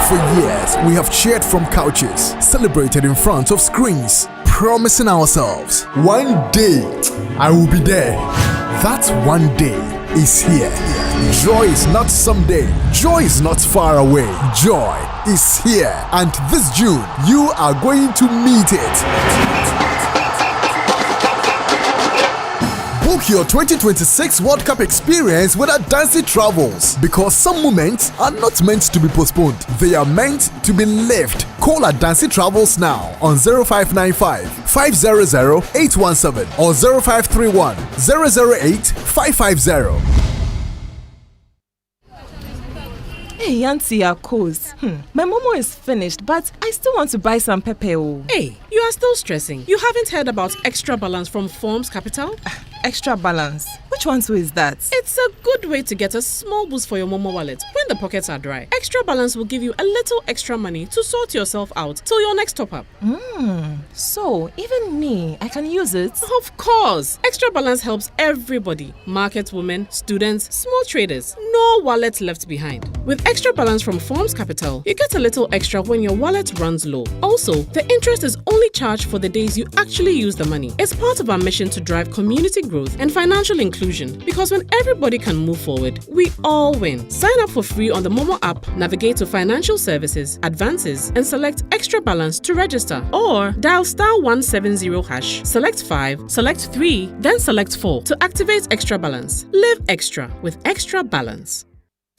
Speaker 26: For years, we have cheered from couches, celebrated in front of screens, promising ourselves, one day I will be there. That one day is here. Joy is not someday. Joy is not far away. Joy is here. And this June, you are going to meet it. Book your 2026 World Cup experience with Adansi Travels, because some moments are not meant to be postponed. They are meant to be lived. Call Adansi Travels now on 0595 500 817 or 0531 008 550.
Speaker 10: Hey, Auntie Akos. My momo is finished, but I still want to buy some pepper.
Speaker 13: Hey, you are still stressing. You haven't heard about Extra Balance from Forms Capital?
Speaker 10: Extra Balance? Which one is that?
Speaker 13: It's a good way to get a small boost for your momo wallet when the pockets are dry. Extra Balance will give you a little extra money to sort yourself out till your next top up.
Speaker 10: So, even me, I can use it?
Speaker 13: Of course! Extra Balance helps everybody. Market women, students, small traders. No wallet left behind. With Extra Balance from Forms Capital, you get a little extra when your wallet runs low. Also, the interest is only charged for the days you actually use the money. It's part of our mission to drive community growth and financial inclusion, because when everybody can move forward, we all win. Sign up for free on the Momo app, navigate to Financial Services, Advances, and select Extra Balance to register. Or dial *170#, select 5, select 3, then select 4 to activate Extra Balance. Live extra with Extra Balance.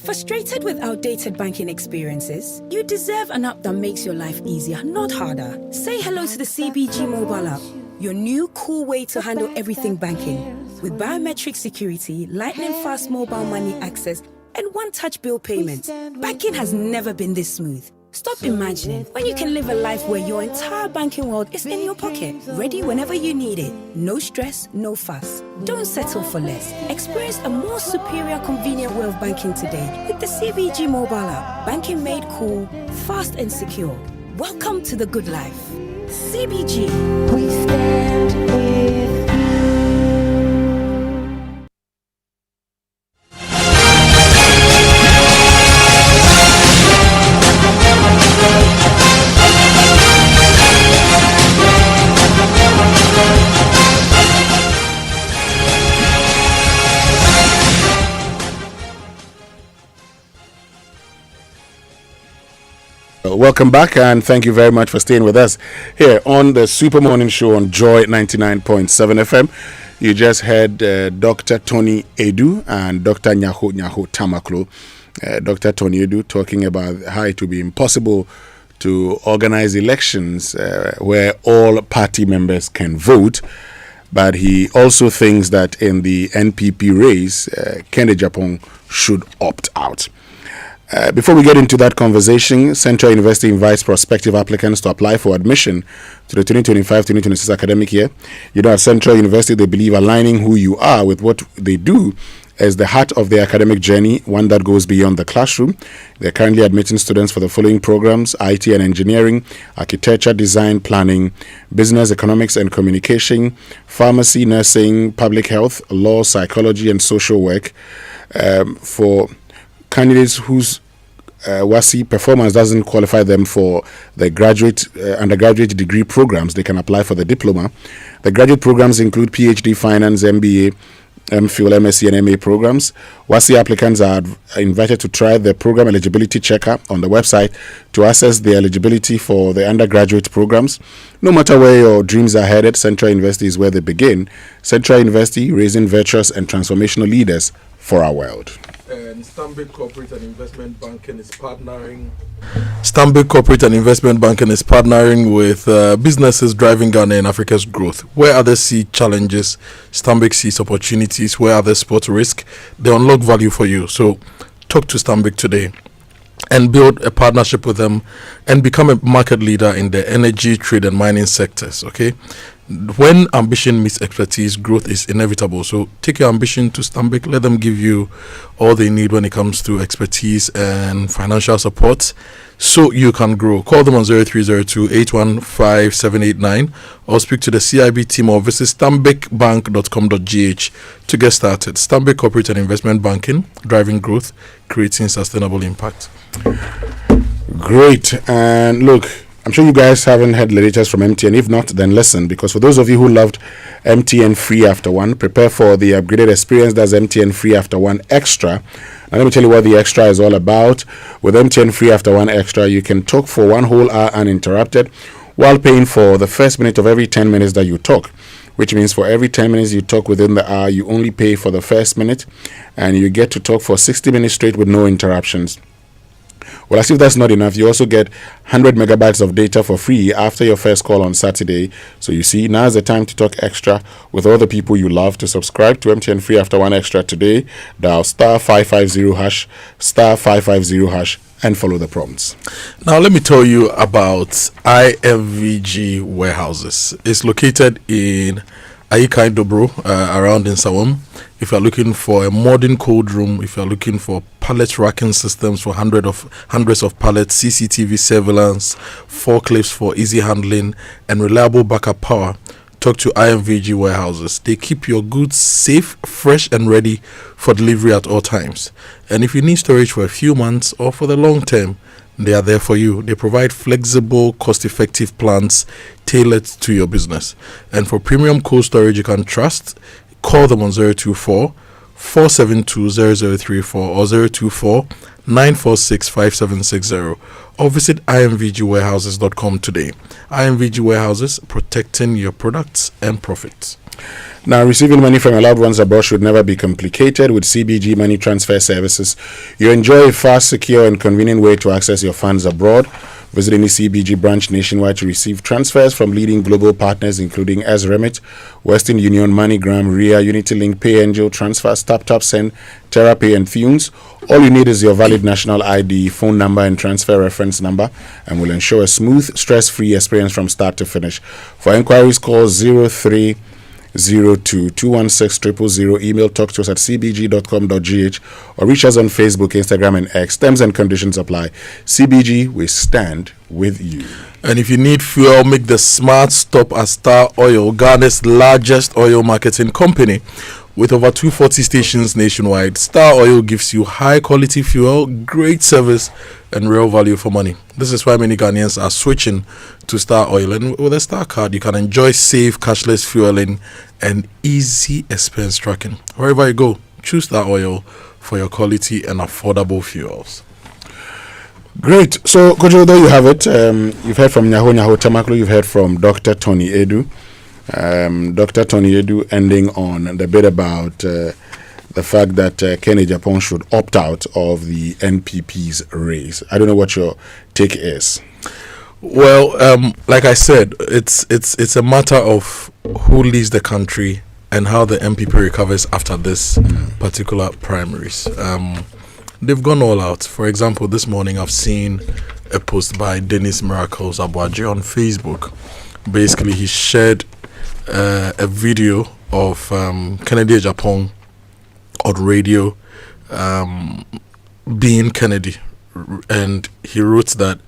Speaker 15: Frustrated with outdated banking experiences? You deserve an app that makes your life easier, not harder. Say hello to the CBG mobile app, your new cool way to handle everything banking. With biometric security, lightning fast mobile money access, and one-touch bill payment, banking has never been this smooth. Stop imagining when you can live a life where your entire banking world is in your pocket, ready whenever you need it. No stress, no fuss. Don't settle for less. Experience a more superior, convenient way of banking today with the CBG mobile app. Banking made cool, fast and secure. Welcome to the good life. CBG. We stand with you.
Speaker 8: Welcome back, and thank you very much for staying with us here on the Super Morning Show on Joy 99.7 FM. You just heard Dr. Tony Edu and Dr. Nyaho Tamaklo. Dr. Tony Edu talking about how it would be impossible to organize elections where all party members can vote. But he also thinks that in the NPP race, Kende Japong should opt out. Before we get into that conversation, Central University invites prospective applicants to apply for admission to the 2025-2026 academic year. You know, at Central University, they believe aligning who you are with what they do is the heart of their academic journey, one that goes beyond the classroom. They're currently admitting students for the following programs: IT and engineering, architecture, design, planning, business, economics and communication, pharmacy, nursing, public health, law, psychology, and social work. For candidates whose WASI performance doesn't qualify them for the graduate undergraduate degree programs, they can apply for the diploma. The graduate programs include PhD, finance, MBA, MPhil, MSc, and MA programs. WASI applicants are invited to try the program eligibility checker on the website to assess their eligibility for the undergraduate programs. No matter where your dreams are headed, Central University is where they begin. Central University, raising virtuous and transformational leaders for our world.
Speaker 9: And Stanbic Corporate and Investment Banking is partnering. Stanbic Corporate and Investment Banking is partnering with businesses driving Ghana and Africa's growth. Where others see challenges, Stanbic sees opportunities. Where others spot risk, they unlock value for you. So talk to Stanbic today and build a partnership with them and become a market leader in the energy, trade, and mining sectors. Okay. When ambition meets expertise, growth is inevitable. So take your ambition to Stanbic. Let them give you all they need when it comes to expertise and financial support so you can grow. Call them on 0302-815-789 or speak to the CIB team or visit stanbicbank.com.gh to get started. Stanbic Corporate and Investment Banking, driving growth, creating sustainable impact.
Speaker 8: Great. And look, I'm sure you guys haven't heard the latest from MTN. If not, then listen, because for those of you who loved MTN Free After One, prepare for the upgraded experience that's MTN Free After One Extra. Now let me tell you what the Extra is all about. With MTN Free After One Extra, you can talk for 1 whole hour uninterrupted while paying for the first minute of every 10 minutes that you talk. which means for every 10 minutes you talk within the hour, you only pay for the first minute, and you get to talk for 60 minutes straight with no interruptions. Well, as if that's not enough, you also get 100 megabytes of data for free after your first call on Saturday. So you see, now's the time to talk extra with all the people you love. To subscribe to MTN Free After One Extra today, dial *550# *550#, and follow the prompts.
Speaker 9: Now, let me tell you about IFVG Warehouses. It's located in Aika and Dobro, around in Sawam. If you're looking for a modern cold room, if you're looking for pallet racking systems for hundreds of pallets, CCTV surveillance, forklifts for easy handling, and reliable backup power, talk to IMVG Warehouses. They keep your goods safe, fresh, and ready for delivery at all times. And if you need storage for a few months or for the long term, they are there for you. They provide flexible, cost-effective plans tailored to your business. And for premium cold storage you can trust, call them on 024-472-0034 or 024-946-5760 or visit imvgwarehouses.com today. IMVG Warehouses, protecting your products and profits.
Speaker 8: Now, receiving money from your loved ones abroad should never be complicated. With CBG Money Transfer Services, you enjoy a fast, secure, and convenient way to access your funds abroad. Visit any CBG branch nationwide to receive transfers from leading global partners including Remit, Western Union, MoneyGram, RIA, UnityLink, PayAngel, Transfers, TapTap Send, TerraPay, and Funes. All you need is your valid national ID, phone number, and transfer reference number, and will ensure a smooth, stress-free experience from start to finish. For inquiries, call 0302-216-000, email talk to us at cbg.com.gh, or reach us on Facebook, Instagram, and X. Terms and conditions apply. CBG, we stand with you.
Speaker 9: And if you need fuel, make the smart stop at Star Oil, Ghana's largest oil marketing company. With over 240 stations nationwide, Star Oil gives you high quality fuel, great service, and real value for money. This is why many Ghanaians are switching to Star Oil. And with a Star card, you can enjoy safe, cashless fueling and easy expense tracking. Wherever you go, choose Star Oil for your quality and affordable fuels.
Speaker 8: Great. So, Kojo, there you have it. You've heard from Nyaho Tamaklo. You've heard from Dr. Tony Edu. Dr. Tony Edu ending on the bit about the fact that Ken Japan should opt out of the NPP's race. I don't know what your take is.
Speaker 9: Well, like I said, it's a matter of who leads the country and how the NPP recovers after this particular primaries. They've gone all out. For example, this morning I've seen a post by Dennis Miracles Abuaji on Facebook. Basically, he shared a video of Kennedy Japan on radio being Kennedy, and he wrote that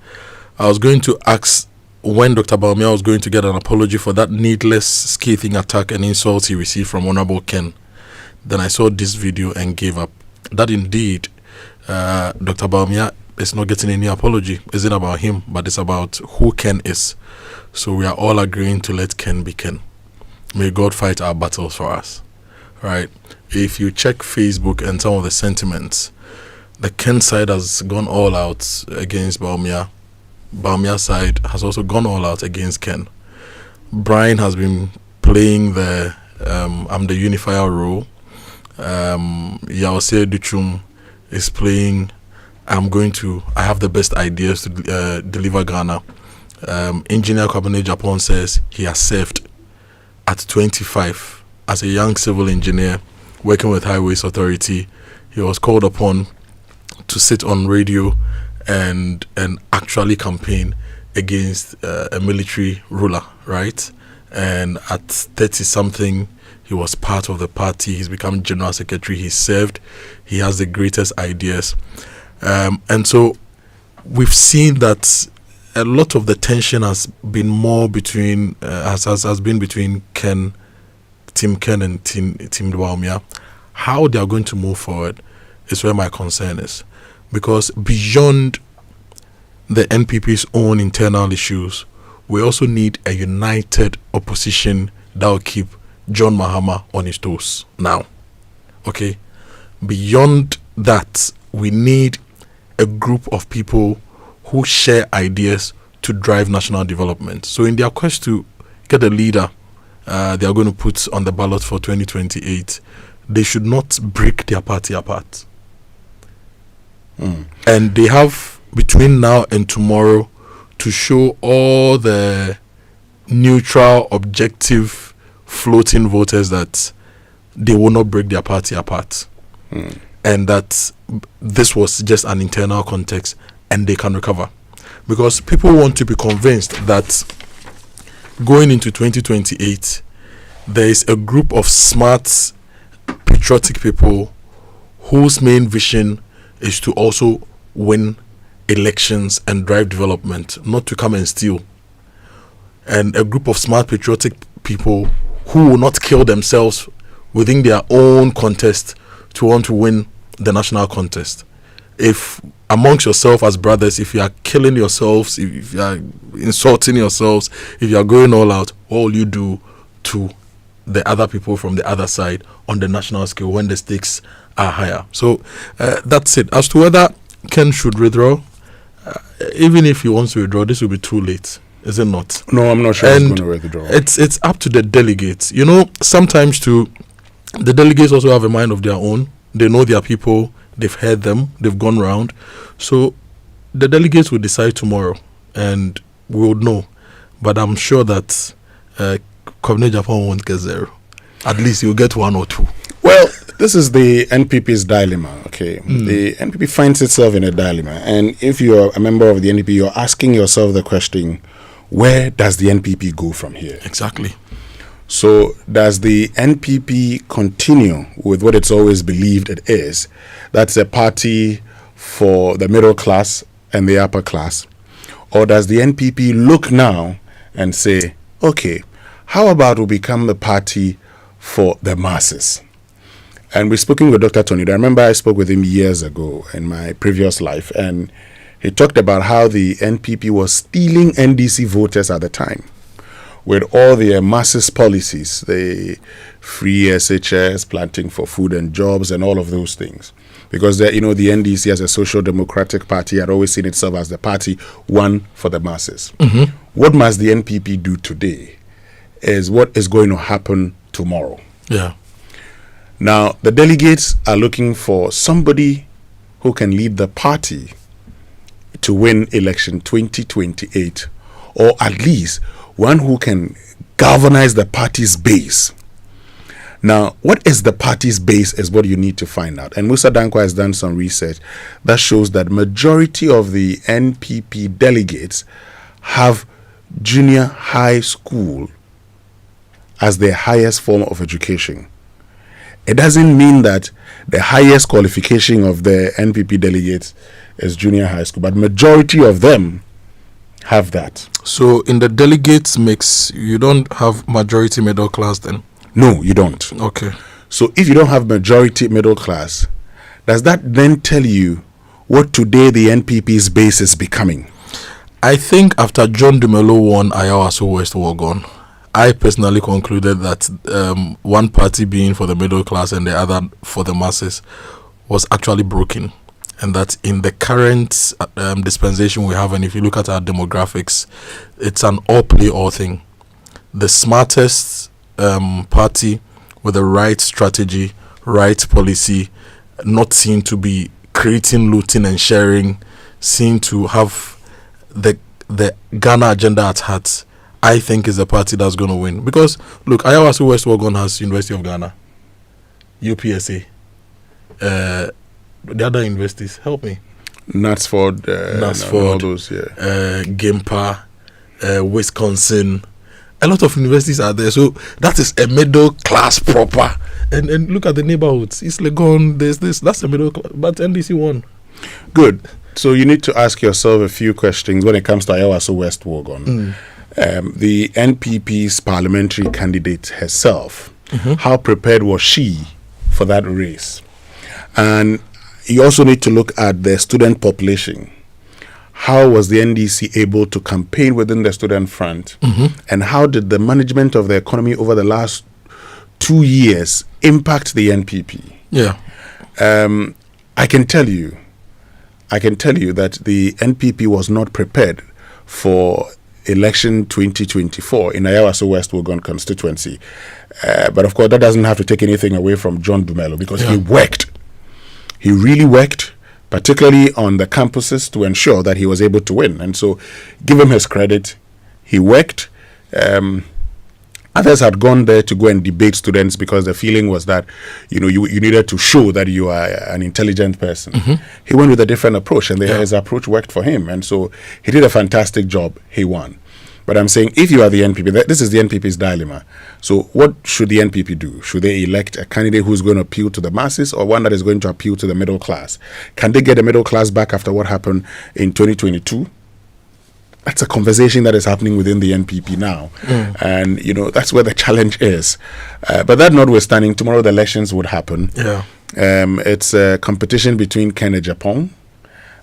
Speaker 9: I was going to ask when Dr. Baumia was going to get an apology for that needless scathing attack and insult he received from Honorable Ken. Then I saw this video and gave up. That indeed Dr. Baumia is not getting any apology. It's not about him, but it's about who Ken is. So we are all agreeing to let Ken be Ken. May God fight our battles for us. Right? If you check Facebook and some of the sentiments, the Ken side has gone all out against Baumia. Baumia side has also gone all out against Ken. Brian has been playing the I'm the unifier role. Yaose Duchum is playing I have the best ideas to deliver Ghana. Engineer Kwabene Japan says he has served at 25 as a young civil engineer working with Highways Authority. He was called upon to sit on radio and actually campaign against a military ruler, right? And at 30 something, he was part of the party. He's become general secretary. He served. He has the greatest ideas, and so we've seen that a lot of the tension has been more between has been between Team Ken and Team Baumia. How they are going to move forward is where my concern is, because beyond the NPP's own internal issues, we also need a united opposition that will keep John Mahama on his toes now. Okay? Beyond that, we need a group of people who share ideas to drive national development. So in their quest to get a leader they are going to put on the ballot for 2028, they should not break their party apart. And they have between now and tomorrow to show all the neutral, objective, floating voters that they will not break their party apart. And that this was just an internal context and they can recover. Because people want to be convinced that going into 2028, there is a group of smart, patriotic people whose main vision is to also win elections and drive development, not to come and steal. And a group of smart, patriotic people who will not kill themselves within their own contest to want to win the national contest. If amongst yourself as brothers, if you are killing yourselves, if you are insulting yourselves, if you are going all out, what will you do to the other people from the other side on the national scale when the stakes are higher? So that's it. As to whether Ken should withdraw, even if he wants to withdraw, this will be too late, is it not?
Speaker 16: No, I'm not sure he's going to withdraw.
Speaker 9: It's up to the delegates. You know, sometimes the delegates also have a mind of their own. They know their people. They've heard them. They've gone round. So the delegates will decide tomorrow, and we will know. But I'm sure that Kwabena Japan won't get 0. At least he'll get 1 or 2.
Speaker 16: Well, this is the NPP's dilemma, okay? The NPP finds itself in a dilemma. And if you're a member of the NPP, you're asking yourself the question, where does the NPP go from here?
Speaker 9: Exactly.
Speaker 16: So does the NPP continue with what it's always believed it is? That's a party for the middle class and the upper class. Or does the NPP look now and say, okay, how about we become the party for the masses? And we're speaking with Dr. Tony. I remember I spoke with him years ago in my previous life, and he talked about how the NPP was stealing NDC voters at the time with all their masses policies, the free SHS, planting for food and jobs, and all of those things. Because the NDC as a social democratic party had always seen itself as the party one for the masses. What must the NPP do today is what is going to happen tomorrow.
Speaker 9: Yeah.
Speaker 16: Now, the delegates are looking for somebody who can lead the party to win election 2028, or at least one who can galvanize the party's base. Now, what is the party's base is what you need to find out. And Musa Dankwa has done some research that shows that majority of the NPP delegates have junior high school as their highest form of education. It doesn't mean that the highest qualification of the NPP delegates is junior high school, but majority of them have that.
Speaker 9: So in the delegates mix, you don't have majority middle class then?
Speaker 16: No, you don't.
Speaker 9: Okay.
Speaker 16: So if you don't have majority middle class, does that then tell you what today the NPP's base is becoming?
Speaker 9: I think after John Dumelo won Ayawaso West Wogon, I personally concluded that one party being for the middle class and the other for the masses was actually broken. And that in the current dispensation we have, and if you look at our demographics, it's an all play all thing. The smartest party with the right strategy, right policy, not seen to be creating, looting and sharing, seen to have the Ghana agenda at heart, I think is the party that's going to win. Because look, Ayawaso West Wogon has University of Ghana, UPSA, the other universities, help me.
Speaker 16: Knatsford, all those,
Speaker 9: Gimpa, Wisconsin. A lot of universities are there. So that is a middle class proper. And look at the neighborhoods. East Legon, there's this. That's a middle class. But NDC won.
Speaker 16: Good. So you need to ask yourself a few questions when it comes to Ayawaso West Wogon. The NPP's parliamentary candidate herself, how prepared was she for that race? And you also need to look at the student population. How was the NDC able to campaign within the student front? And how did the management of the economy over the last 2 years impact the NPP?
Speaker 9: Yeah.
Speaker 16: I can tell you that the NPP was not prepared for election 2024 in Ayawaso West Wuogon constituency. But of course, that doesn't have to take anything away from John Dumelo, because he worked. He really worked, particularly on the campuses, to ensure that he was able to win. And so give him his credit. He worked. Others had gone there to go and debate students because the feeling was that, you needed to show that you are an intelligent person. He went with a different approach, and his approach worked for him. And so he did a fantastic job. He won. But I'm saying, if you are the NPP, this is the NPP's dilemma. So what should the NPP do? Should they elect a candidate who's going to appeal to the masses, or one that is going to appeal to the middle class? Can they get the middle class back after what happened in 2022? That's a conversation that is happening within the NPP now. And, that's where the challenge is. But that notwithstanding, tomorrow the elections would happen. It's a competition between Ken Ejapong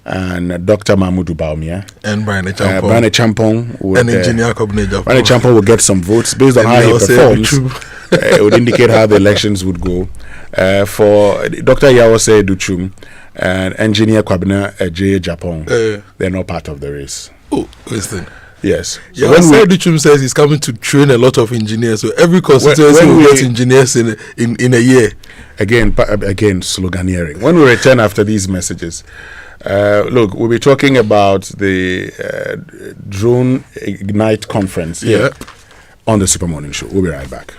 Speaker 16: and Dr. Mahmoud Baumia.
Speaker 9: And Brian Champong.
Speaker 16: Brian Champong would,
Speaker 9: and Engineer Kobne Ejapong.
Speaker 16: Brian Champong will get some votes based on how he performs. It would indicate how the elections would go. For Dr. Yawose Duchum and Engineer Kwabena J. Japong, they're not part of the race.
Speaker 9: Oh, Winston.
Speaker 16: Yes.
Speaker 9: So when Duchum says he's coming to train a lot of engineers, so every constituency will get engineers in a year.
Speaker 16: Again, sloganeering. When we return after these messages, look, we'll be talking about the Drone Ignite conference here on the Super Morning Show. We'll be right back.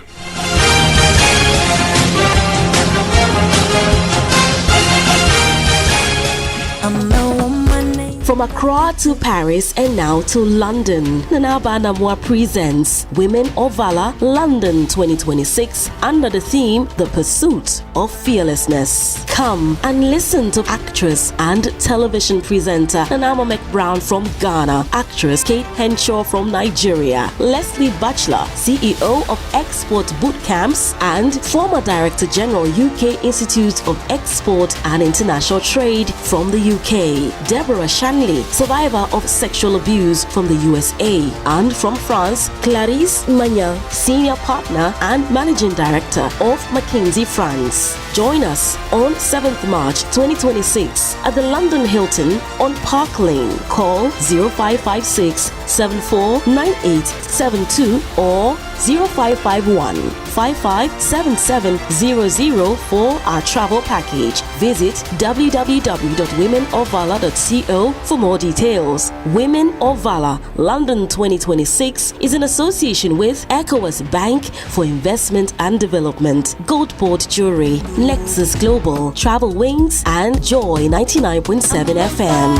Speaker 17: From Accra to Paris and now to London, Nanaba Amoah presents Women of Valor London 2026 under the theme The Pursuit of Fearlessness. Come and listen to actress and television presenter Nanama McBrown from Ghana, actress Kate Henshaw from Nigeria, Leslie Batchelor, CEO of Export Boot Camps and former Director General UK Institute of Export and International Trade from the UK, Deborah Shanley, survivor of sexual abuse from the USA, and from France, Clarisse Magnan, senior partner and managing director of McKinsey France. Join us on 7th March 2026 at the London Hilton on Park Lane. Call 0556 749872 or 0551 557700 for our travel package. Visit www.womenofvalor.co for more details. Women of Valor London 2026 is in association with ECOWAS Bank for Investment and Development, Goldport Jewelry, Nexus Global, Travel Wings, and Joy 99.7 FM.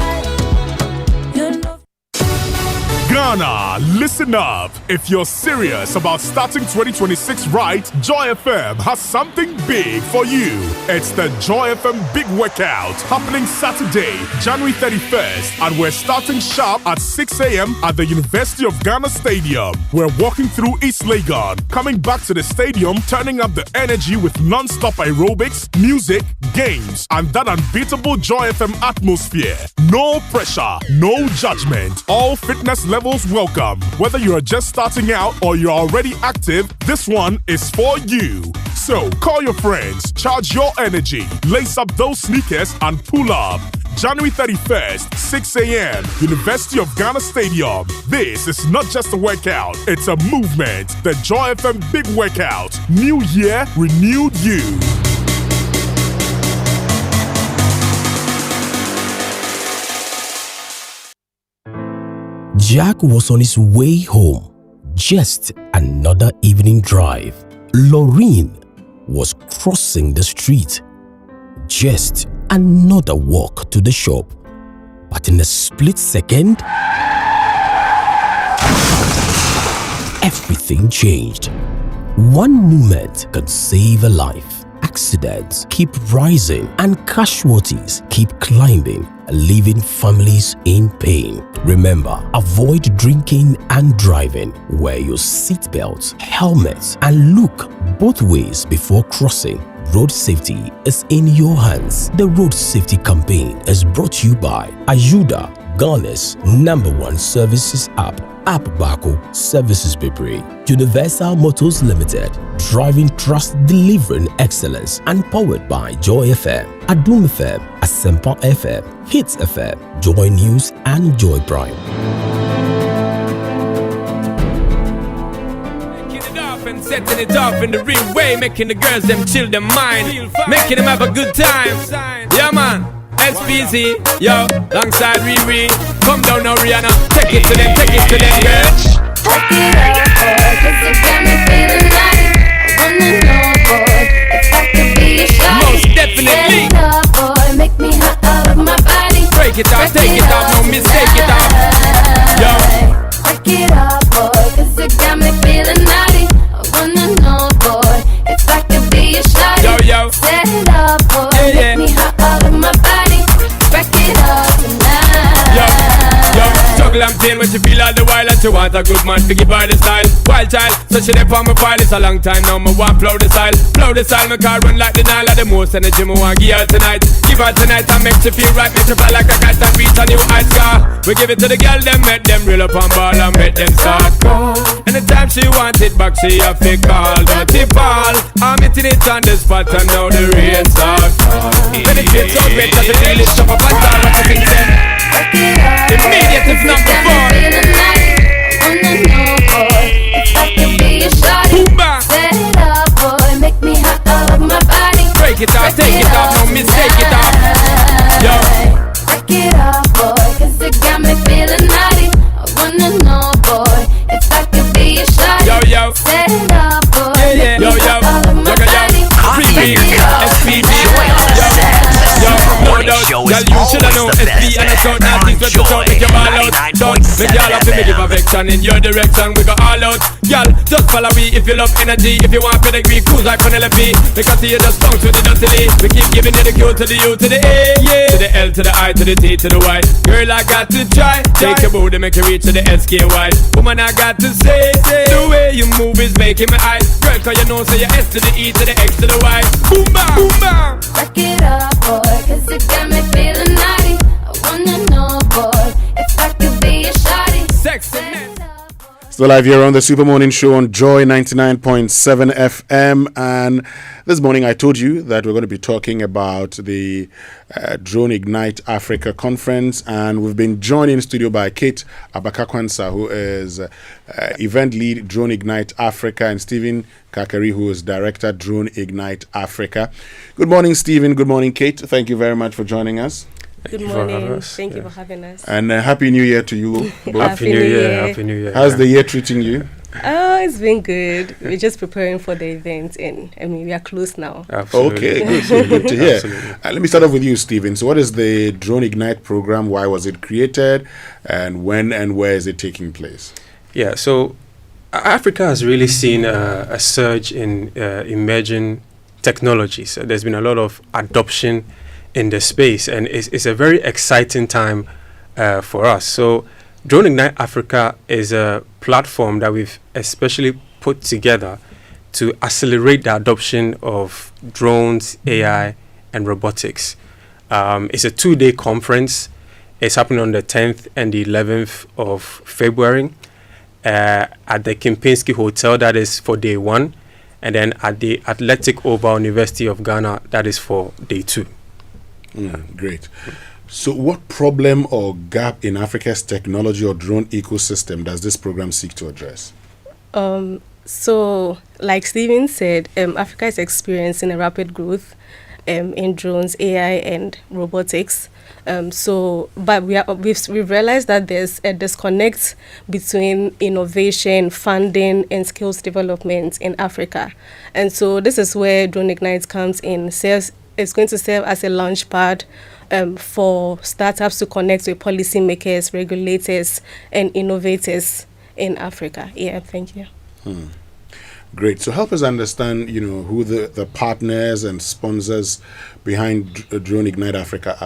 Speaker 18: Ghana, listen up. If you're serious about starting 2026 right, Joy FM has something big for you. It's the Joy FM Big Workout happening Saturday, January 31st, and we're starting sharp at 6 a.m. at the University of Ghana Stadium. We're walking through East Legon, coming back to the stadium, turning up the energy with non-stop aerobics, music, games, and that unbeatable Joy FM atmosphere. No pressure, no judgment. All fitness levels welcome. Whether you are just starting out or you're already active, this one is for you. So call your friends, charge your energy, lace up those sneakers and pull up. January 31st, 6 a.m., University of Ghana Stadium. This is not just a workout, it's a movement. The Joy FM Big Workout. New year, renewed you.
Speaker 19: Jack was on his way home. Just another evening drive. Laureen was crossing the street. Just another walk to the shop. But in a split second, everything changed. One moment could save a life. Accidents keep rising and casualties keep climbing, leaving families in pain. Remember, avoid drinking and driving. Wear your seatbelts, helmets, and look both ways before crossing. Road safety is in your hands. The Road Safety Campaign is brought to you by Ayuda, Ghana's #1 services app. App Bako Services Primaries, Universal Motors Limited, driving trust, delivering excellence, and powered by Joy FM, Adum FM, Asempa FM, Hits FM, Joy News, and Joy Prime.
Speaker 1: setting it off in the real way, making the girls them chill their mind, making them have a good time. Yeah, man. SPC, yo, alongside Riri. Come down now, Rihanna. Take it to them, girls.
Speaker 20: Take it up, boy, 'cause it got me feeling like I wanna know, boy, if I could be a shawty.
Speaker 1: Most definitely.
Speaker 20: Set it up, boy, make me hot out of my body.
Speaker 1: Break it off, take it off, no mistake it off. Yo.
Speaker 20: Break it up, boy, 'cause it got me feeling naughty. I wanna know, boy, if I could be a shawty.
Speaker 1: Yo, yo.
Speaker 20: Set it up, boy,
Speaker 1: Yeah,
Speaker 20: make me hot out of my body. Break it up tonight.
Speaker 1: Yo, juggle and pain when she feel all the while and she want a good man to give her the style. Wild child, so she there for my file. It's a long time now, me want flow the style. Flow the style, my car run like the Nile. The most energy me want give her tonight. Give her tonight and make she feel right. Make she fly like a kite and reach a new high scar. We give it to the girl, them make them reel up on ball and make them start call. Anytime she want it back, she have to call. Dirty ball, I'm hitting it on the spot and now the rain starts. Penetrate so great that the feel it shove up and down like a thing said. Immediate if not before.
Speaker 20: Set it up, boy, make me hot out of my body.
Speaker 1: Break it off, take it off, no mistake it off. Yo.
Speaker 20: Break it up, boy, 'cause it got me feeling naughty. I wanna know, boy, if I could be a shawty.
Speaker 1: Yo, yo.
Speaker 20: Set it up, boy, make me
Speaker 1: Yo,
Speaker 20: hot out of my body.
Speaker 1: SPG, yo, no doubt, girl, you shoulda know SB and a short now things with the talk, make your ball out. Don't make y'all have to make give affection in your direction, we go all out. Girl, just follow me if you love energy, if you want pedigree, cruise like Penelope. Because you just bounce with the dirty. We keep giving you the Q to the U to the A, yeah, to the L to the I to the T to the Y. Girl, I got to try, take your booty, make you reach to the SKY. Woman, I got to say, the way you move is making me eyes. Girl, 'cause you know, say your S to the E to the X to the Y. Boom, bam, boom, bam.
Speaker 20: Break it up, boy, 'cause it got me feeling naughty. I wanna know, boy, if I could be a shawty.
Speaker 1: Sexy.
Speaker 16: Still live here on the Super Morning Show on Joy 99.7 FM. And this morning I told you that we're going to be talking about the Drone Ignite Africa Conference. And we've been joined in studio by Kate Abakakwansa, who is event lead Drone Ignite Africa, and Stephen Kakari, who is director Drone Ignite Africa. Good morning, Stephen. Good morning, Kate. Thank you very much for joining us.
Speaker 21: Good morning. Thank you for having us.
Speaker 16: And Happy New Year to you.
Speaker 21: Happy New Year. Happy New Year.
Speaker 16: How's the year treating you?
Speaker 21: Oh, it's been good. We're just preparing for the event, and I mean, we are close now.
Speaker 16: Absolutely. Okay, good. So good to hear. Let me start off with you, Stephen. So what is the Drone Ignite program? Why was it created? And when and where is it taking place?
Speaker 22: Yeah, so Africa has really seen a surge in emerging technologies. There's been a lot of adoption in the space, and it's a very exciting time for us. So Drone Ignite Africa is a platform that we've especially put together to accelerate the adoption of drones, AI, and robotics. It's a 2-day conference. It's happening on the 10th and the 11th of February at the Kempinski Hotel, that is for day 1, and then at the Athletic Oval University of Ghana, that is for day 2.
Speaker 16: Great. So what problem or gap in Africa's technology or drone ecosystem does this program seek to address?
Speaker 21: So, like Stephen said, Africa is experiencing a rapid growth in drones, AI, and robotics. But we've realized that there's a disconnect between innovation, funding, and skills development in Africa. And so this is where Drone Ignite comes in. It's going to serve as a launch pad for startups to connect with policymakers, regulators, and innovators in Africa. Yeah, thank you.
Speaker 16: Great. So help us understand, who the partners and sponsors behind Drone Ignite Africa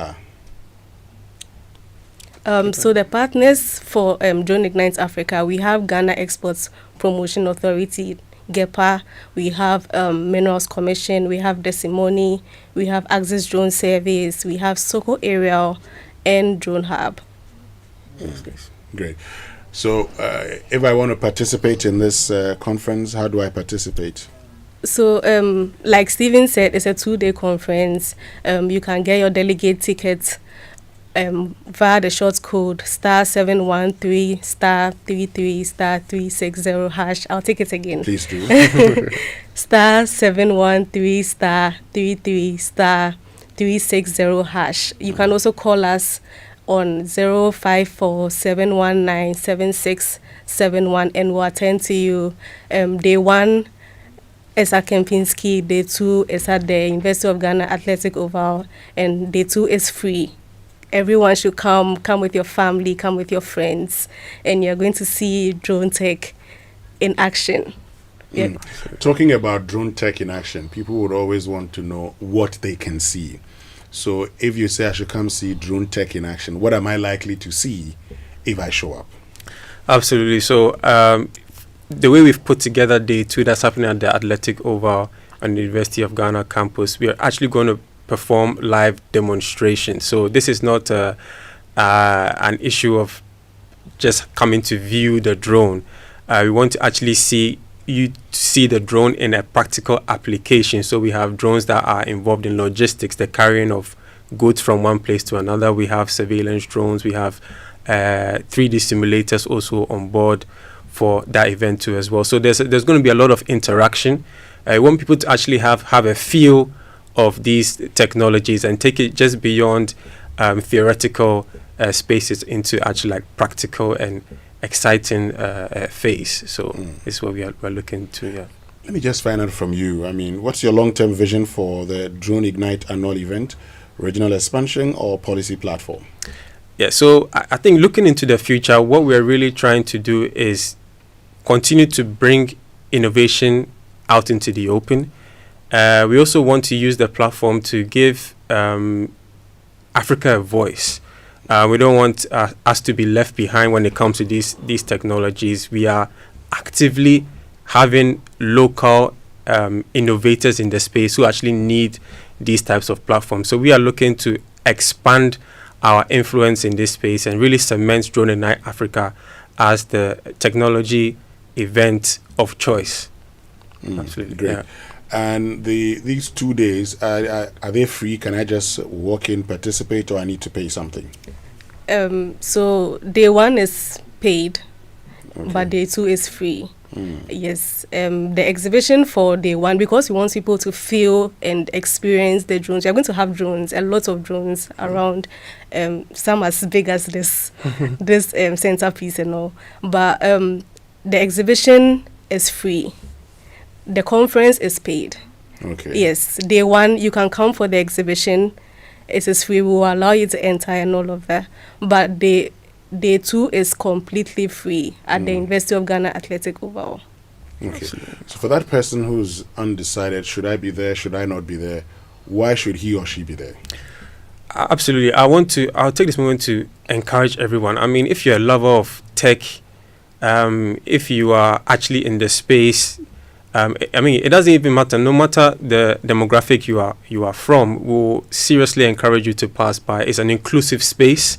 Speaker 16: are.
Speaker 21: So the partners for Drone Ignite Africa, we have Ghana Exports Promotion Authority, GEPA, we have Minerals Commission, we have Desimony, we have Access Drone Service, we have Soko Aerial, and Drone Hub.
Speaker 16: Great. So if I want to participate in this conference, how do I participate?
Speaker 21: So like Stephen said, it's a 2-day conference. You can get your delegate tickets via the short code *713 *33 *360 hash. I'll take it again.
Speaker 16: Please do.
Speaker 21: *713 *33 *360 hash. You can also call us on 054-719-7671 and we'll attend to you. Day 1 is at Kempinski, day 2 is at the University of Ghana Athletic Oval, and day 2 is free. Everyone should come with your family, come with your friends, and you're going to see drone tech in action. Yeah.
Speaker 16: Talking about drone tech in action, people would always want to know what they can see. So if you say I should come see drone tech in action, what am I likely to see if I show up?
Speaker 22: Absolutely. So the way we've put together day 2 that's happening at the Athletic Oval on the University of Ghana campus, we are actually going to perform live demonstrations. So this is not an issue of just coming to view the drone. We want to actually see the drone in a practical application. So we have drones that are involved in logistics, the carrying of goods from one place to another. We have surveillance drones. We have 3D simulators also on board for that event too as well. So there's going to be a lot of interaction. I want people to actually have a feel of these technologies and take it just beyond theoretical spaces into actually like practical and exciting phase. So this is what we're looking to. Yeah.
Speaker 16: Let me just find out from you. I mean, what's your long-term vision for the Drone Ignite annual event? Regional expansion or policy platform?
Speaker 22: Yeah, so I think looking into the future, what we're really trying to do is continue to bring innovation out into the open. We also want to use the platform to give Africa a voice. We don't want us to be left behind when it comes to these technologies. We are actively having local innovators in the space who actually need these types of platforms. So we are looking to expand our influence in this space and really cement Drone Ignite Africa as the technology event of choice. Absolutely.
Speaker 16: Great.
Speaker 22: Yeah.
Speaker 16: And these 2 days, are they free? Can I just walk in, participate, or I need to pay something?
Speaker 21: So day 1 is paid, but day 2 is free. Yes. The exhibition for day 1, because we want people to feel and experience the drones. We are going to have drones, a lot of drones around, some as big as this centerpiece and all. But the exhibition is free. The conference is paid.
Speaker 16: Okay.
Speaker 21: Yes. Day 1, you can come for the exhibition. It is free. We will allow you to enter and all of that. But day 2 is completely free at the University of Ghana Athletic Oval.
Speaker 16: Okay. So for that person who's undecided, should I be there? Should I not be there? Why should he or she be there?
Speaker 22: Absolutely. I'll take this moment to encourage everyone. I mean, if you're a lover of tech, if you are actually in the space, I mean, it doesn't even matter. No matter the demographic you are from, we'll seriously encourage you to pass by. It's an inclusive space.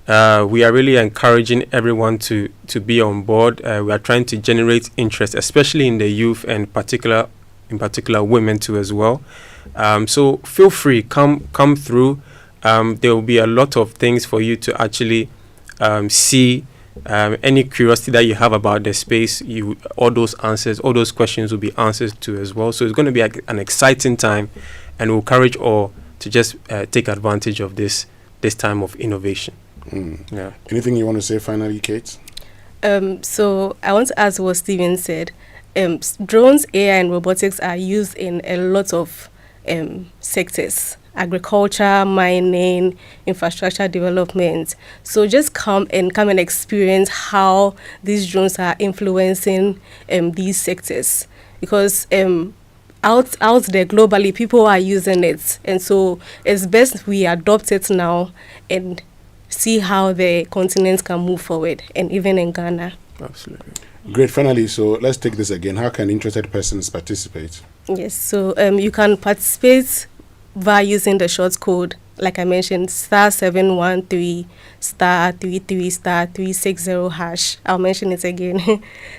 Speaker 22: We are really encouraging everyone to be on board. We are trying to generate interest, especially in the youth and in particular women too as well. So feel free, come through. There will be a lot of things for you to actually see. Any curiosity that you have about the space, all those questions will be answered to as well. So it's going to be an exciting time, and we'll encourage all to just take advantage of this time of innovation. Yeah.
Speaker 16: Anything you want to say finally, Kate?
Speaker 21: So I want to add what Steven said. Drones, AI, and robotics are used in a lot of sectors. Agriculture, mining, infrastructure development. So just come and experience how these drones are influencing these sectors, because out there globally people are using it, and so it's best we adopt it now and see how the continent can move forward, and even in Ghana.
Speaker 22: Absolutely.
Speaker 16: Great. Finally, so let's take this again. How can interested persons participate?
Speaker 21: Yes, so you can participate by using the short code, like I mentioned, *713 *33 *360 hash. I'll mention it again.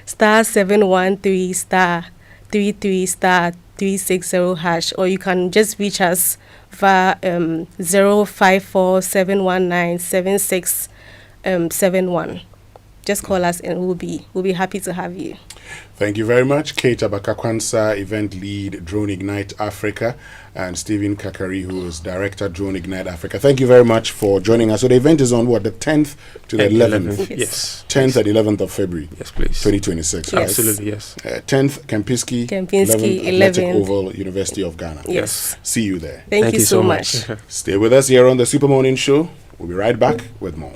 Speaker 21: *713 *33 *360 hash. Or you can just reach us via 054-719-7671. Just call us and we'll be happy to have you.
Speaker 16: Thank you very much, Kate Abakakwansa, event lead, Drone Ignite Africa, and Stephen Kakari, who is director, Drone Ignite Africa. Thank you very much for joining us. So the event is on what, the 10th to the 11th?
Speaker 22: Yes.
Speaker 16: 10th and 11th of February.
Speaker 22: Yes, please.
Speaker 16: 2026.
Speaker 22: Yes. Absolutely, yes.
Speaker 16: 10th, Kempinski,
Speaker 21: 11th,
Speaker 16: Athletic Oval, University of Ghana.
Speaker 21: Yes.
Speaker 16: See you there.
Speaker 21: Thank you so much.
Speaker 16: Stay with us here on the Super Morning Show. We'll be right back with more.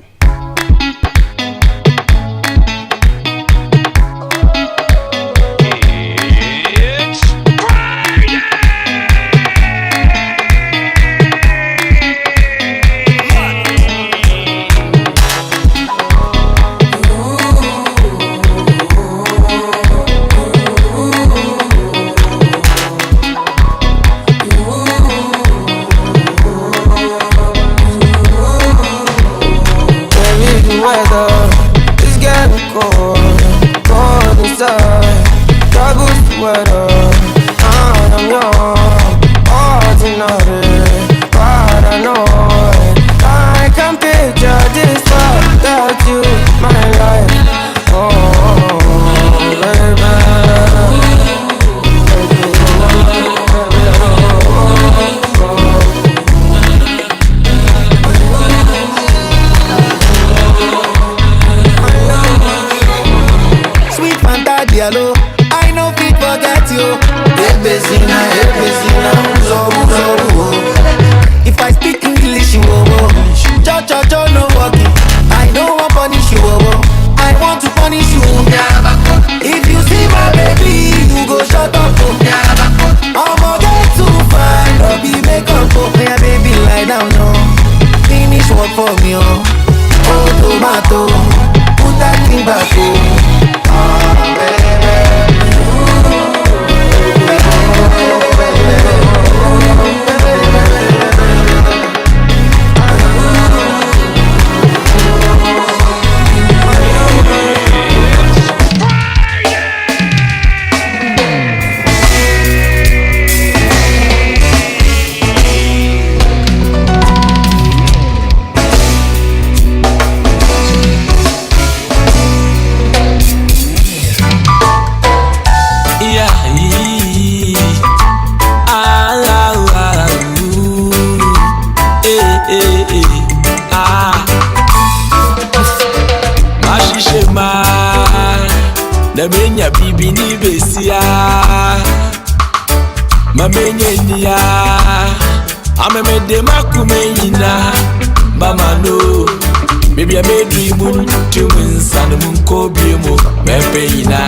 Speaker 2: Maybe I made dream to Winston and Kojo, Mepayina.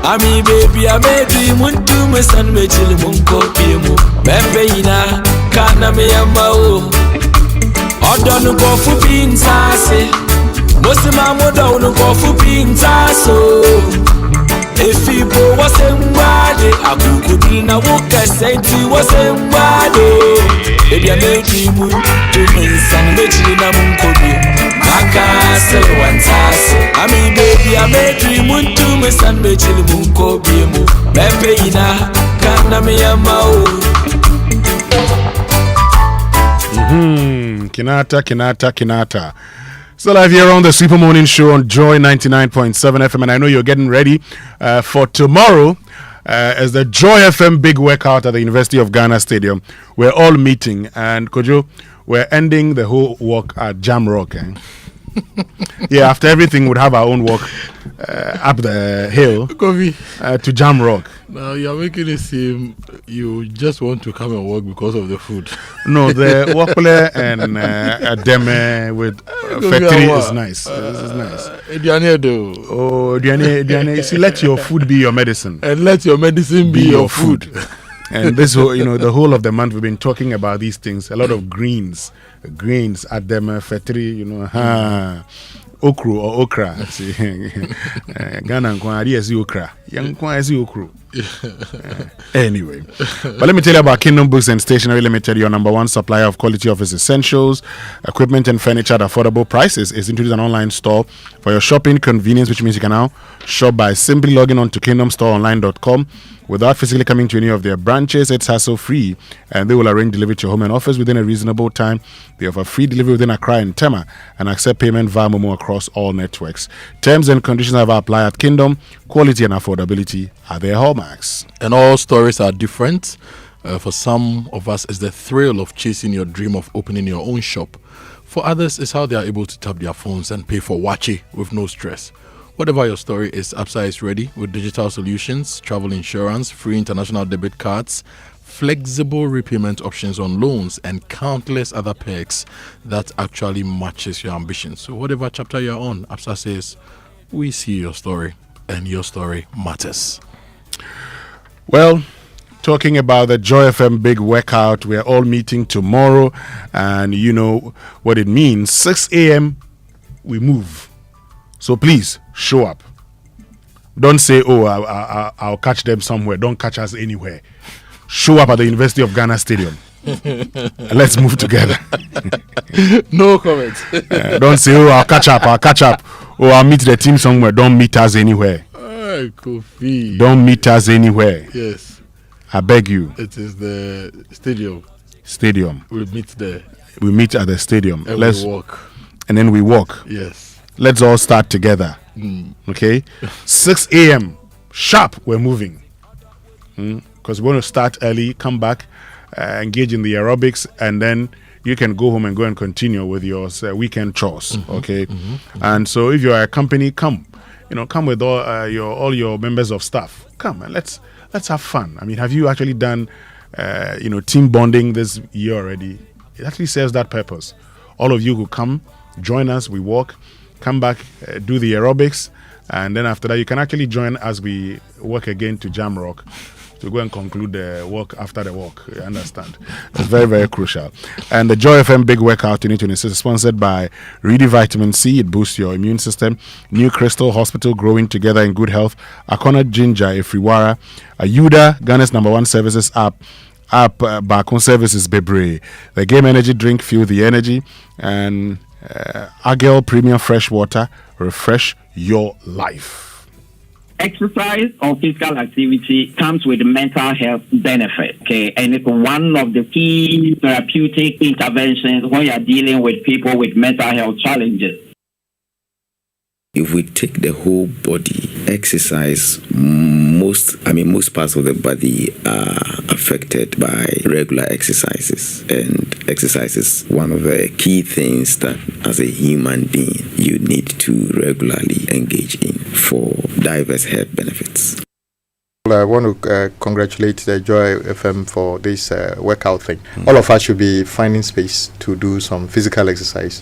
Speaker 2: Ami baby, I made dream to my son, Mitchell Munkopiemo, Mepayina. Kana me amao. Odon go for being sassy. Mosima Modo go for being sasso. If people was a wade, I could na woka senti was a wade. Baby, I made dream to Winston, Mitchell Munkopiemo. Maka se wantase. Ami baby, I made dream to my son, Mitchell Munkopiemo. Mepayina, kana me amao.
Speaker 16: Kinata. So live here on the Super Morning Show on Joy 99.7 FM, and I know you're getting ready for tomorrow as the Joy FM big workout at the University of Ghana Stadium. We're all meeting, and Kojo, we're ending the whole walk at Jam Rock. Yeah, after everything, we'd have our own walk up the hill to Jam Rock.
Speaker 9: Now you're making it seem you just want to come and work because of the food.
Speaker 16: No, the Wapole and Deme with factory is nice. This is nice. Oh, Diane, see, let your food be your medicine.
Speaker 9: And let your medicine be your food.
Speaker 16: And this whole, the whole of the month we've been talking about these things. A lot of grains at Deme factory, okra or okra. Ghana is okra. Young is okra. Anyway, but let me tell you about Kingdom Books and Stationery Limited, your number one supplier of quality office essentials, equipment and furniture at affordable prices. Is introduced an online store for your shopping convenience, which means you can now shop by simply logging on to kingdomstoreonline.com Without physically coming to any of their branches, it's hassle-free, and they will arrange delivery to your home and office within a reasonable time. They offer free delivery within Accra and Tema and accept payment via Momo across all networks. Terms and conditions have applied at Kingdom. Quality and affordability are their hallmarks.
Speaker 9: And all stories are different. For some of us, it's the thrill of chasing your dream of opening your own shop. For others, it's how they are able to tap their phones and pay for Wachi with no stress. Whatever your story is, Absa is ready with digital solutions, travel insurance, free international debit cards, flexible repayment options on loans, and countless other perks that actually matches your ambitions. So whatever chapter you're on, Absa says, we see your story, and your story matters.
Speaker 16: Well, talking about the Joy FM big workout, we're all meeting tomorrow, and you know what it means. 6 a.m. we move. So please show up. Don't say, oh, I'll catch them somewhere. Don't catch us anywhere. Show up at the University of Ghana Stadium. Let's move together.
Speaker 9: No comments.
Speaker 16: Don't say, oh, I'll catch up. Oh, I'll meet the team somewhere. Don't meet us anywhere.
Speaker 9: Kofi.
Speaker 16: Don't meet us anywhere.
Speaker 9: Yes.
Speaker 16: I beg you.
Speaker 9: It is the stadium.
Speaker 16: We
Speaker 9: meet there.
Speaker 16: We meet at the stadium.
Speaker 9: And we walk.
Speaker 16: And then we walk.
Speaker 9: Yes.
Speaker 16: Let's all start together. Okay? 6 a.m. Sharp, we're moving. Because we want to start early, come back, engage in the aerobics, and then you can go home and go and continue with your weekend chores. Okay? And so if you're a company, come. Come with all your members of staff. Come and let's have fun. I mean, have you actually done team bonding this year already? It actually serves that purpose. All of you who come, join us, we walk, come back, do the aerobics, and then after that you can actually join as we walk again to Jamrock to go and conclude the walk after the walk. You understand? It's very, very crucial. And the Joy FM Big Workout 2026 is sponsored by Ready Vitamin C. It boosts your immune system. New Crystal Hospital, growing together in good health. Akoto Ginger, Ifriwara. Ayuda, Ghana's #1 services app. Bakun Services Bebre. The Game Energy Drink, fuel the energy. And Agel Premium Fresh Water, refresh your life.
Speaker 4: Exercise or physical activity comes with mental health benefit, okay, and it's one of the key therapeutic interventions when you're dealing with people with mental health challenges.
Speaker 5: If we take the whole body, exercise, most parts of the body are affected by regular exercises. And exercise is one of the key things that as a human being you need to regularly engage in for diverse health benefits.
Speaker 6: I want to congratulate the Joy FM for this workout thing. All of us should be finding space to do some physical exercise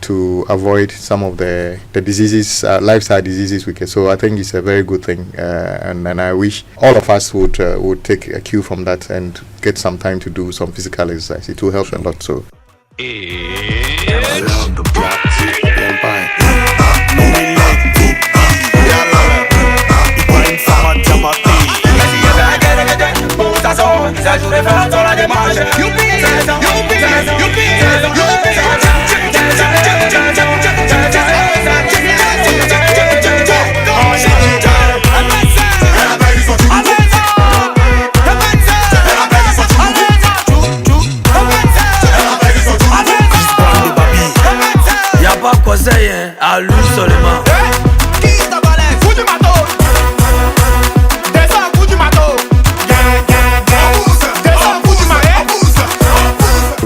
Speaker 6: to avoid some of the diseases, lifestyle diseases we get. So I think it's a very good thing, and I wish all of us would take a cue from that and get some time to do some physical exercise. It will help a lot. So.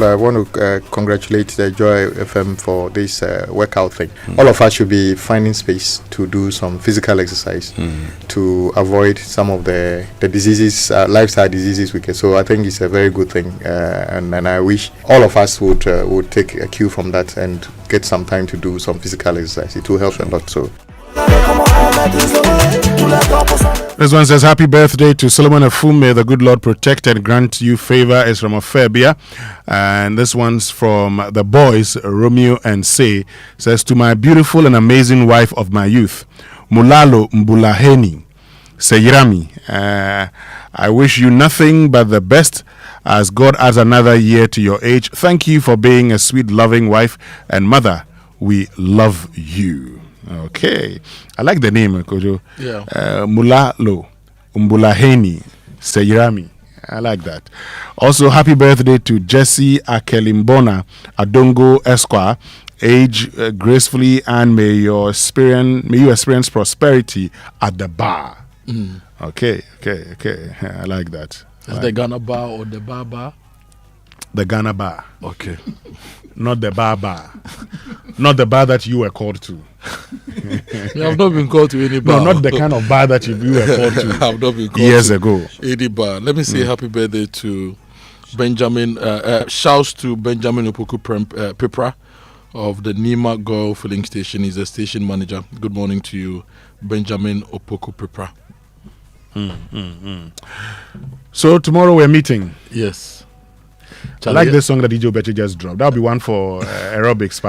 Speaker 6: I want to congratulate the Joy FM for this workout thing. All of us should be finding space to do some physical exercise to avoid some of the diseases, lifestyle diseases we get. So I think it's a very good thing, and I wish all of us would take a cue from that and get some time to do some physical exercise. It will help a lot. So.
Speaker 16: This one says, happy birthday to Solomon Afum. May the good Lord protect and grant you favor. Is from Afebia. And this one's from the boys, Romeo and Say. Says, to my beautiful and amazing wife of my youth, Mulalo Mbulaheni Seyirami. I wish you nothing but the best as God adds another year to your age. Thank you for being a sweet, loving wife and mother. We love you. Okay, I like the name, Kojo.
Speaker 9: Yeah.
Speaker 16: Mulalo Umbulaheni Seyirami. I like that. Also, happy birthday to Jesse Akelimbona Adongo Esquire. Age gracefully, and may you experience prosperity at the bar. Okay. I like that.
Speaker 9: Is the Ghana bar or the bar bar?
Speaker 16: The Ghana bar.
Speaker 9: Okay.
Speaker 16: Not the bar bar. Not the bar that you were called to.
Speaker 9: You have not been called to any bar.
Speaker 16: No, not the kind of bar that you were called to.
Speaker 9: I have not been called
Speaker 16: years
Speaker 9: to
Speaker 16: ago.
Speaker 9: Any bar. Let me say happy birthday to Benjamin. Shouts to Benjamin Opoku Pipra of the Nima Girl Filling Station. He's the station manager. Good morning to you, Benjamin Opoku Pipra.
Speaker 16: So tomorrow we're meeting.
Speaker 9: Yes.
Speaker 16: I like this song that DJ Obeche just dropped. That'll be one for aerobics.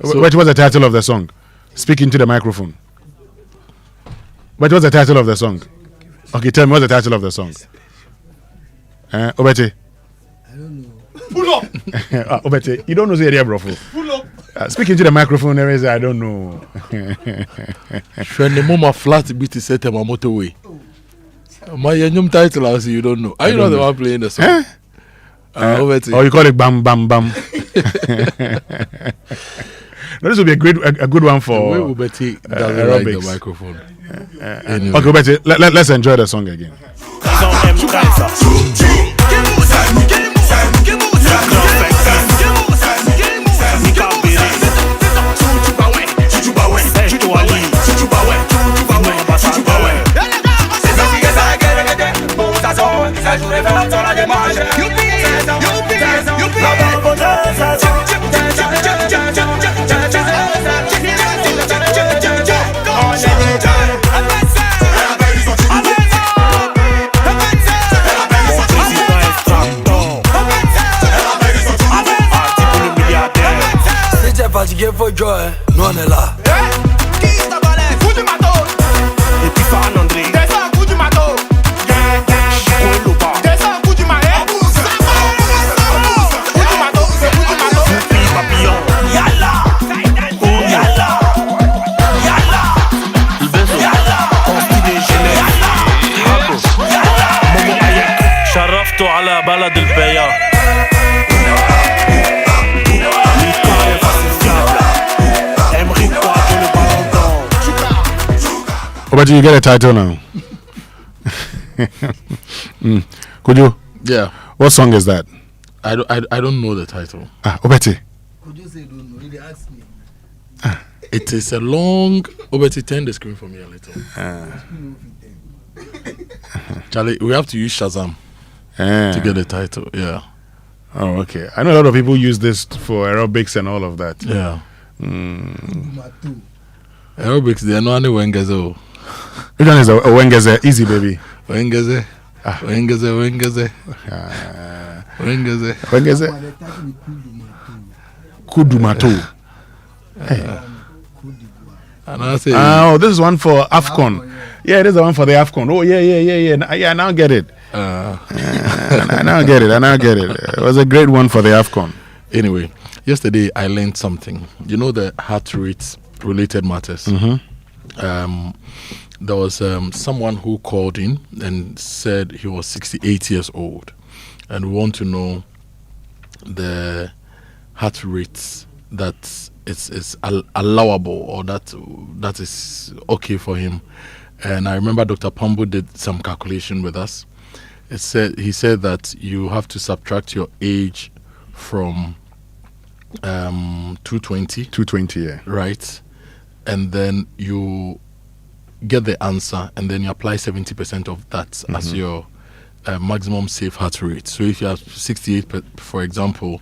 Speaker 16: What was the title of the song? Speak into the microphone. What was the title of the song? Okay, tell me what's the title of the song. Obeche.
Speaker 3: I don't know.
Speaker 16: Pull up. Obeche, you don't know the area, bro.
Speaker 3: Pull up.
Speaker 16: Speak into the microphone. There is I don't know.
Speaker 9: When the mama flat beat is set on my motorway. My young title, I see you don't know. Are you not the one playing the song?
Speaker 16: Or you call it Bam Bam Bam. No, this will be a good one for
Speaker 9: Ubeti doesn't like the microphone.
Speaker 16: Anyway. Okay, Ubeti, let's enjoy the song again.
Speaker 2: Fatigué for joy, non est là.
Speaker 3: Et puis ça en André. Descends, coup du matos. Descends, coup du marais. Coup du matos. Papillon. Yalla. Yalla. Yalla. Yalla.
Speaker 7: شرفت على بلد البيا.
Speaker 16: But you get a title now. Kojo?
Speaker 9: Yeah.
Speaker 16: What song is that?
Speaker 9: I don't know the title.
Speaker 16: Obeti.
Speaker 3: Kojo say don't know. He asked me.
Speaker 9: It is a long. Obeti, turn the screen for me a little. Charlie, we have to use Shazam to get the title. Yeah.
Speaker 16: Oh, okay. I know a lot of people use this for aerobics and all of that.
Speaker 9: Yeah. Aerobics, they are not any Wengezo.
Speaker 16: Which one is a Wengeze? Easy, baby.
Speaker 9: Wengeze. Wengeze.
Speaker 16: Kudumato. Hey.
Speaker 9: And I say,
Speaker 16: this is one for AFCON. Yeah, this is the one for the AFCON. Oh, yeah. Now get it. I now get it. It was a great one for the AFCON.
Speaker 9: Anyway, yesterday I learned something. You know the heart rate related matters. There was someone who called in and said he was 68 years old and we want to know the heart rates that is allowable or that is okay for him. And I remember Dr. Pambo did some calculation with us. He said that you have to subtract your age from 220.
Speaker 16: 220, yeah.
Speaker 9: Right. And then you get the answer and then you apply 70% of that as your maximum safe heart rate. So if you have 68, for example,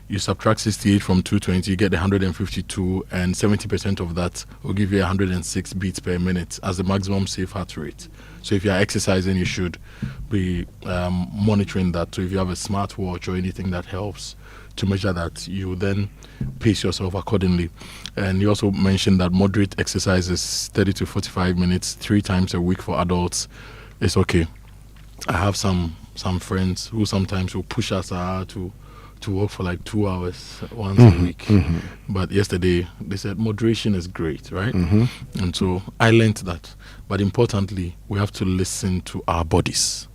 Speaker 9: you subtract 68 from 220, you get 152, and 70% of that will give you 106 beats per minute as the maximum safe heart rate. So if you are exercising, you should be monitoring that. So if you have a smartwatch or anything that helps to measure that, you then pace yourself accordingly. And you also mentioned that moderate exercises, 30 to 45 minutes, 3 times a week for adults, is okay. I have some friends who sometimes will push us to to walk for like 2 hours once a week. But yesterday they said moderation is great, right? And so I learned that. But importantly, we have to listen to our bodies.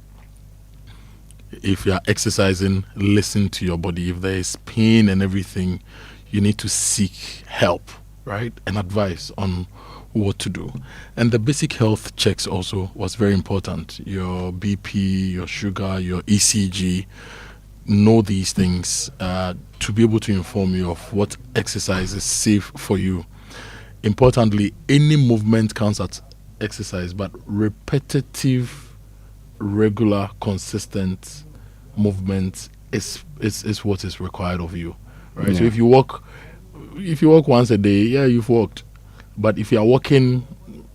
Speaker 9: If you are exercising, listen to your body. If there is pain and everything, you need to seek help, right? And advice on what to do. And the basic health checks also was very important. Your BP, your sugar, your ECG. Know these things to be able to inform you of what exercise is safe for you. Importantly, any movement counts as exercise, but repetitive, regular, consistent movement is what is required of you, right? So if you walk once a day, yeah, you've walked. But if you are walking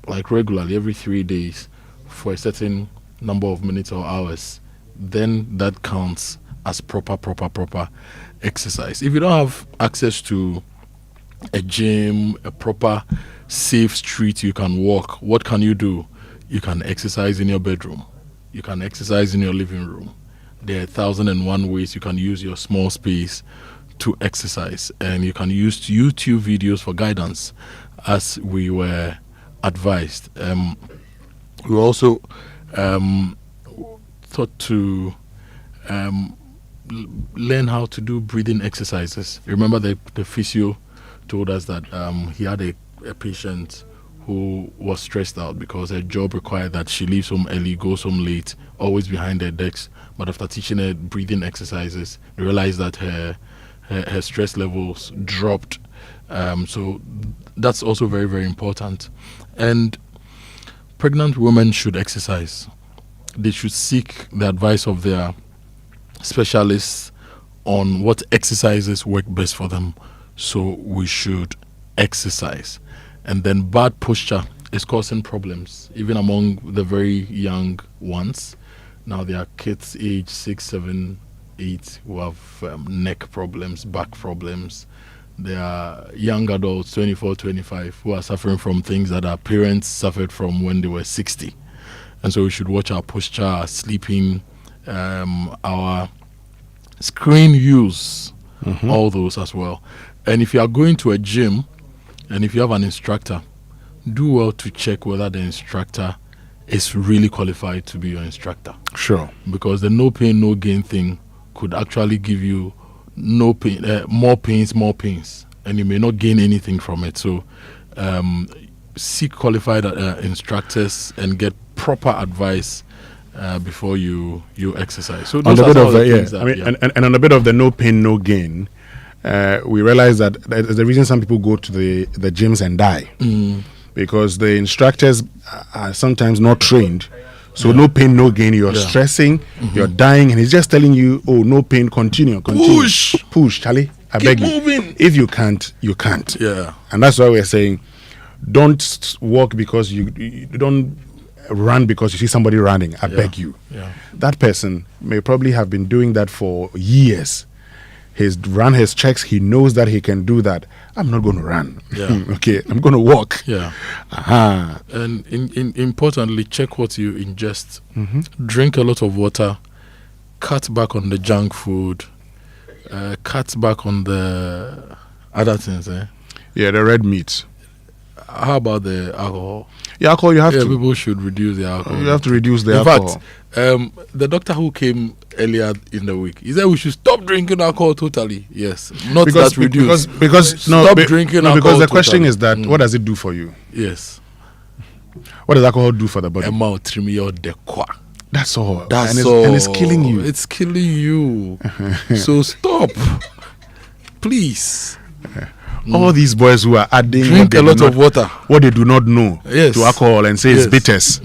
Speaker 9: like regularly every 3 days for a certain number of minutes or hours, then that counts as proper exercise. If you don't have access to a gym, a proper safe street you can walk, what can you do? You can exercise in your bedroom. You can exercise in your living room. There are 1,001 ways you can use your small space to exercise, and you can use YouTube videos for guidance, as we were advised. We also thought to learn how to do breathing exercises. Remember the physio told us that he had a patient who was stressed out because her job required that she leaves home early, goes home late, always behind her desk. But after teaching her breathing exercises, they realized that her stress levels dropped. So that's also very, very important. And pregnant women should exercise. They should seek the advice of their specialists on what exercises work best for them. So we should exercise. And then bad posture is causing problems, even among the very young ones. Now there are kids age 6, 7, 8 who have neck problems, back problems. There are young adults, 24, 25, who are suffering from things that our parents suffered from when they were 60. And so we should watch our posture, our sleeping, our screen use, all those as well. And if you are going to a gym, and if you have an instructor, do well to check whether the instructor is really qualified to be your instructor.
Speaker 16: Sure.
Speaker 9: Because the no pain, no gain thing could actually give you no pain, more pains, and you may not gain anything from it. So seek qualified instructors and get proper advice before you exercise. So
Speaker 16: on the bit of and on a bit of the no pain, no gain, we realize that there's the reason some people go to the gyms and die, because the instructors are sometimes not trained. So no pain, no gain. You're stressing, you're dying, and he's just telling you, "Oh, no pain. Continue. Push, Charlie. I beg you.
Speaker 9: Moving.
Speaker 16: If you can't, you can't."
Speaker 9: Yeah.
Speaker 16: And that's why we're saying, don't walk because you don't run because you see somebody running. I beg you.
Speaker 9: Yeah.
Speaker 16: That person may probably have been doing that for years. He's run his checks. He knows that he can do that. I'm not going to run.
Speaker 9: Yeah.
Speaker 16: Okay, I'm going to walk.
Speaker 9: Yeah.
Speaker 16: Aha.
Speaker 9: And importantly, check what you ingest. Drink a lot of water. Cut back on the junk food. Cut back on the other things.
Speaker 16: Yeah, the red meat.
Speaker 9: How about the alcohol?
Speaker 16: Yeah, alcohol, you have to.
Speaker 9: People should reduce the alcohol.
Speaker 16: You have to reduce the alcohol.
Speaker 9: In fact, the doctor who came earlier in the week, he said we should stop drinking alcohol totally. Yes, not
Speaker 16: because,
Speaker 9: that reduce.
Speaker 16: Because
Speaker 9: stop drinking alcohol.
Speaker 16: Because the question is that what does it do for you?
Speaker 9: Yes.
Speaker 16: What does alcohol do for the body?
Speaker 9: That's all.
Speaker 16: And it's killing you.
Speaker 9: It's killing you. So stop, please.
Speaker 16: All these boys who are adding
Speaker 9: drink a lot of water,
Speaker 16: what they do not know to alcohol and say it's bitters.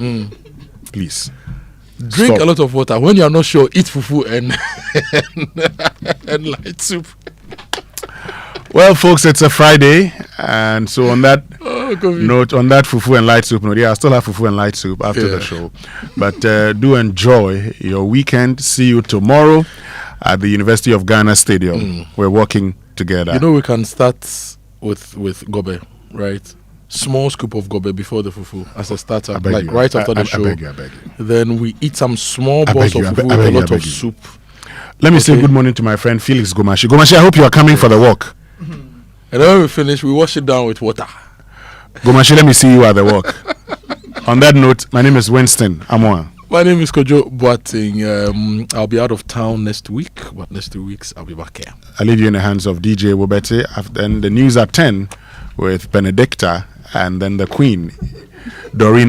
Speaker 16: Please
Speaker 9: drink a lot of water. When you are not sure, eat fufu and light soup.
Speaker 16: Well, folks, it's a Friday, and so on that note, on that fufu and light soup note, I still have fufu and light soup after the show. But do enjoy your weekend. See you tomorrow at the University of Ghana Stadium. We're working together.
Speaker 9: You know, we can start with gobe, right? Small scoop of gobe before the fufu as a starter, right after the show.
Speaker 16: I beg you.
Speaker 9: Then we eat some small balls of fufu with a lot of soup.
Speaker 8: Let me say good morning to my friend Felix Gomashi. Gomashi, I hope you are coming for the walk.
Speaker 9: And then when we finish, we wash it down with water.
Speaker 8: Gomashi, let me see you at the walk. On that note, my name is Winston Amoah.
Speaker 9: My name is Kojo Boateng. I'll be out of town next week, but next 2 weeks I'll be back here.
Speaker 8: I'll leave you in the hands of DJ Wobete. Then the news at 10 with Benedicta, and then the Queen, Doreen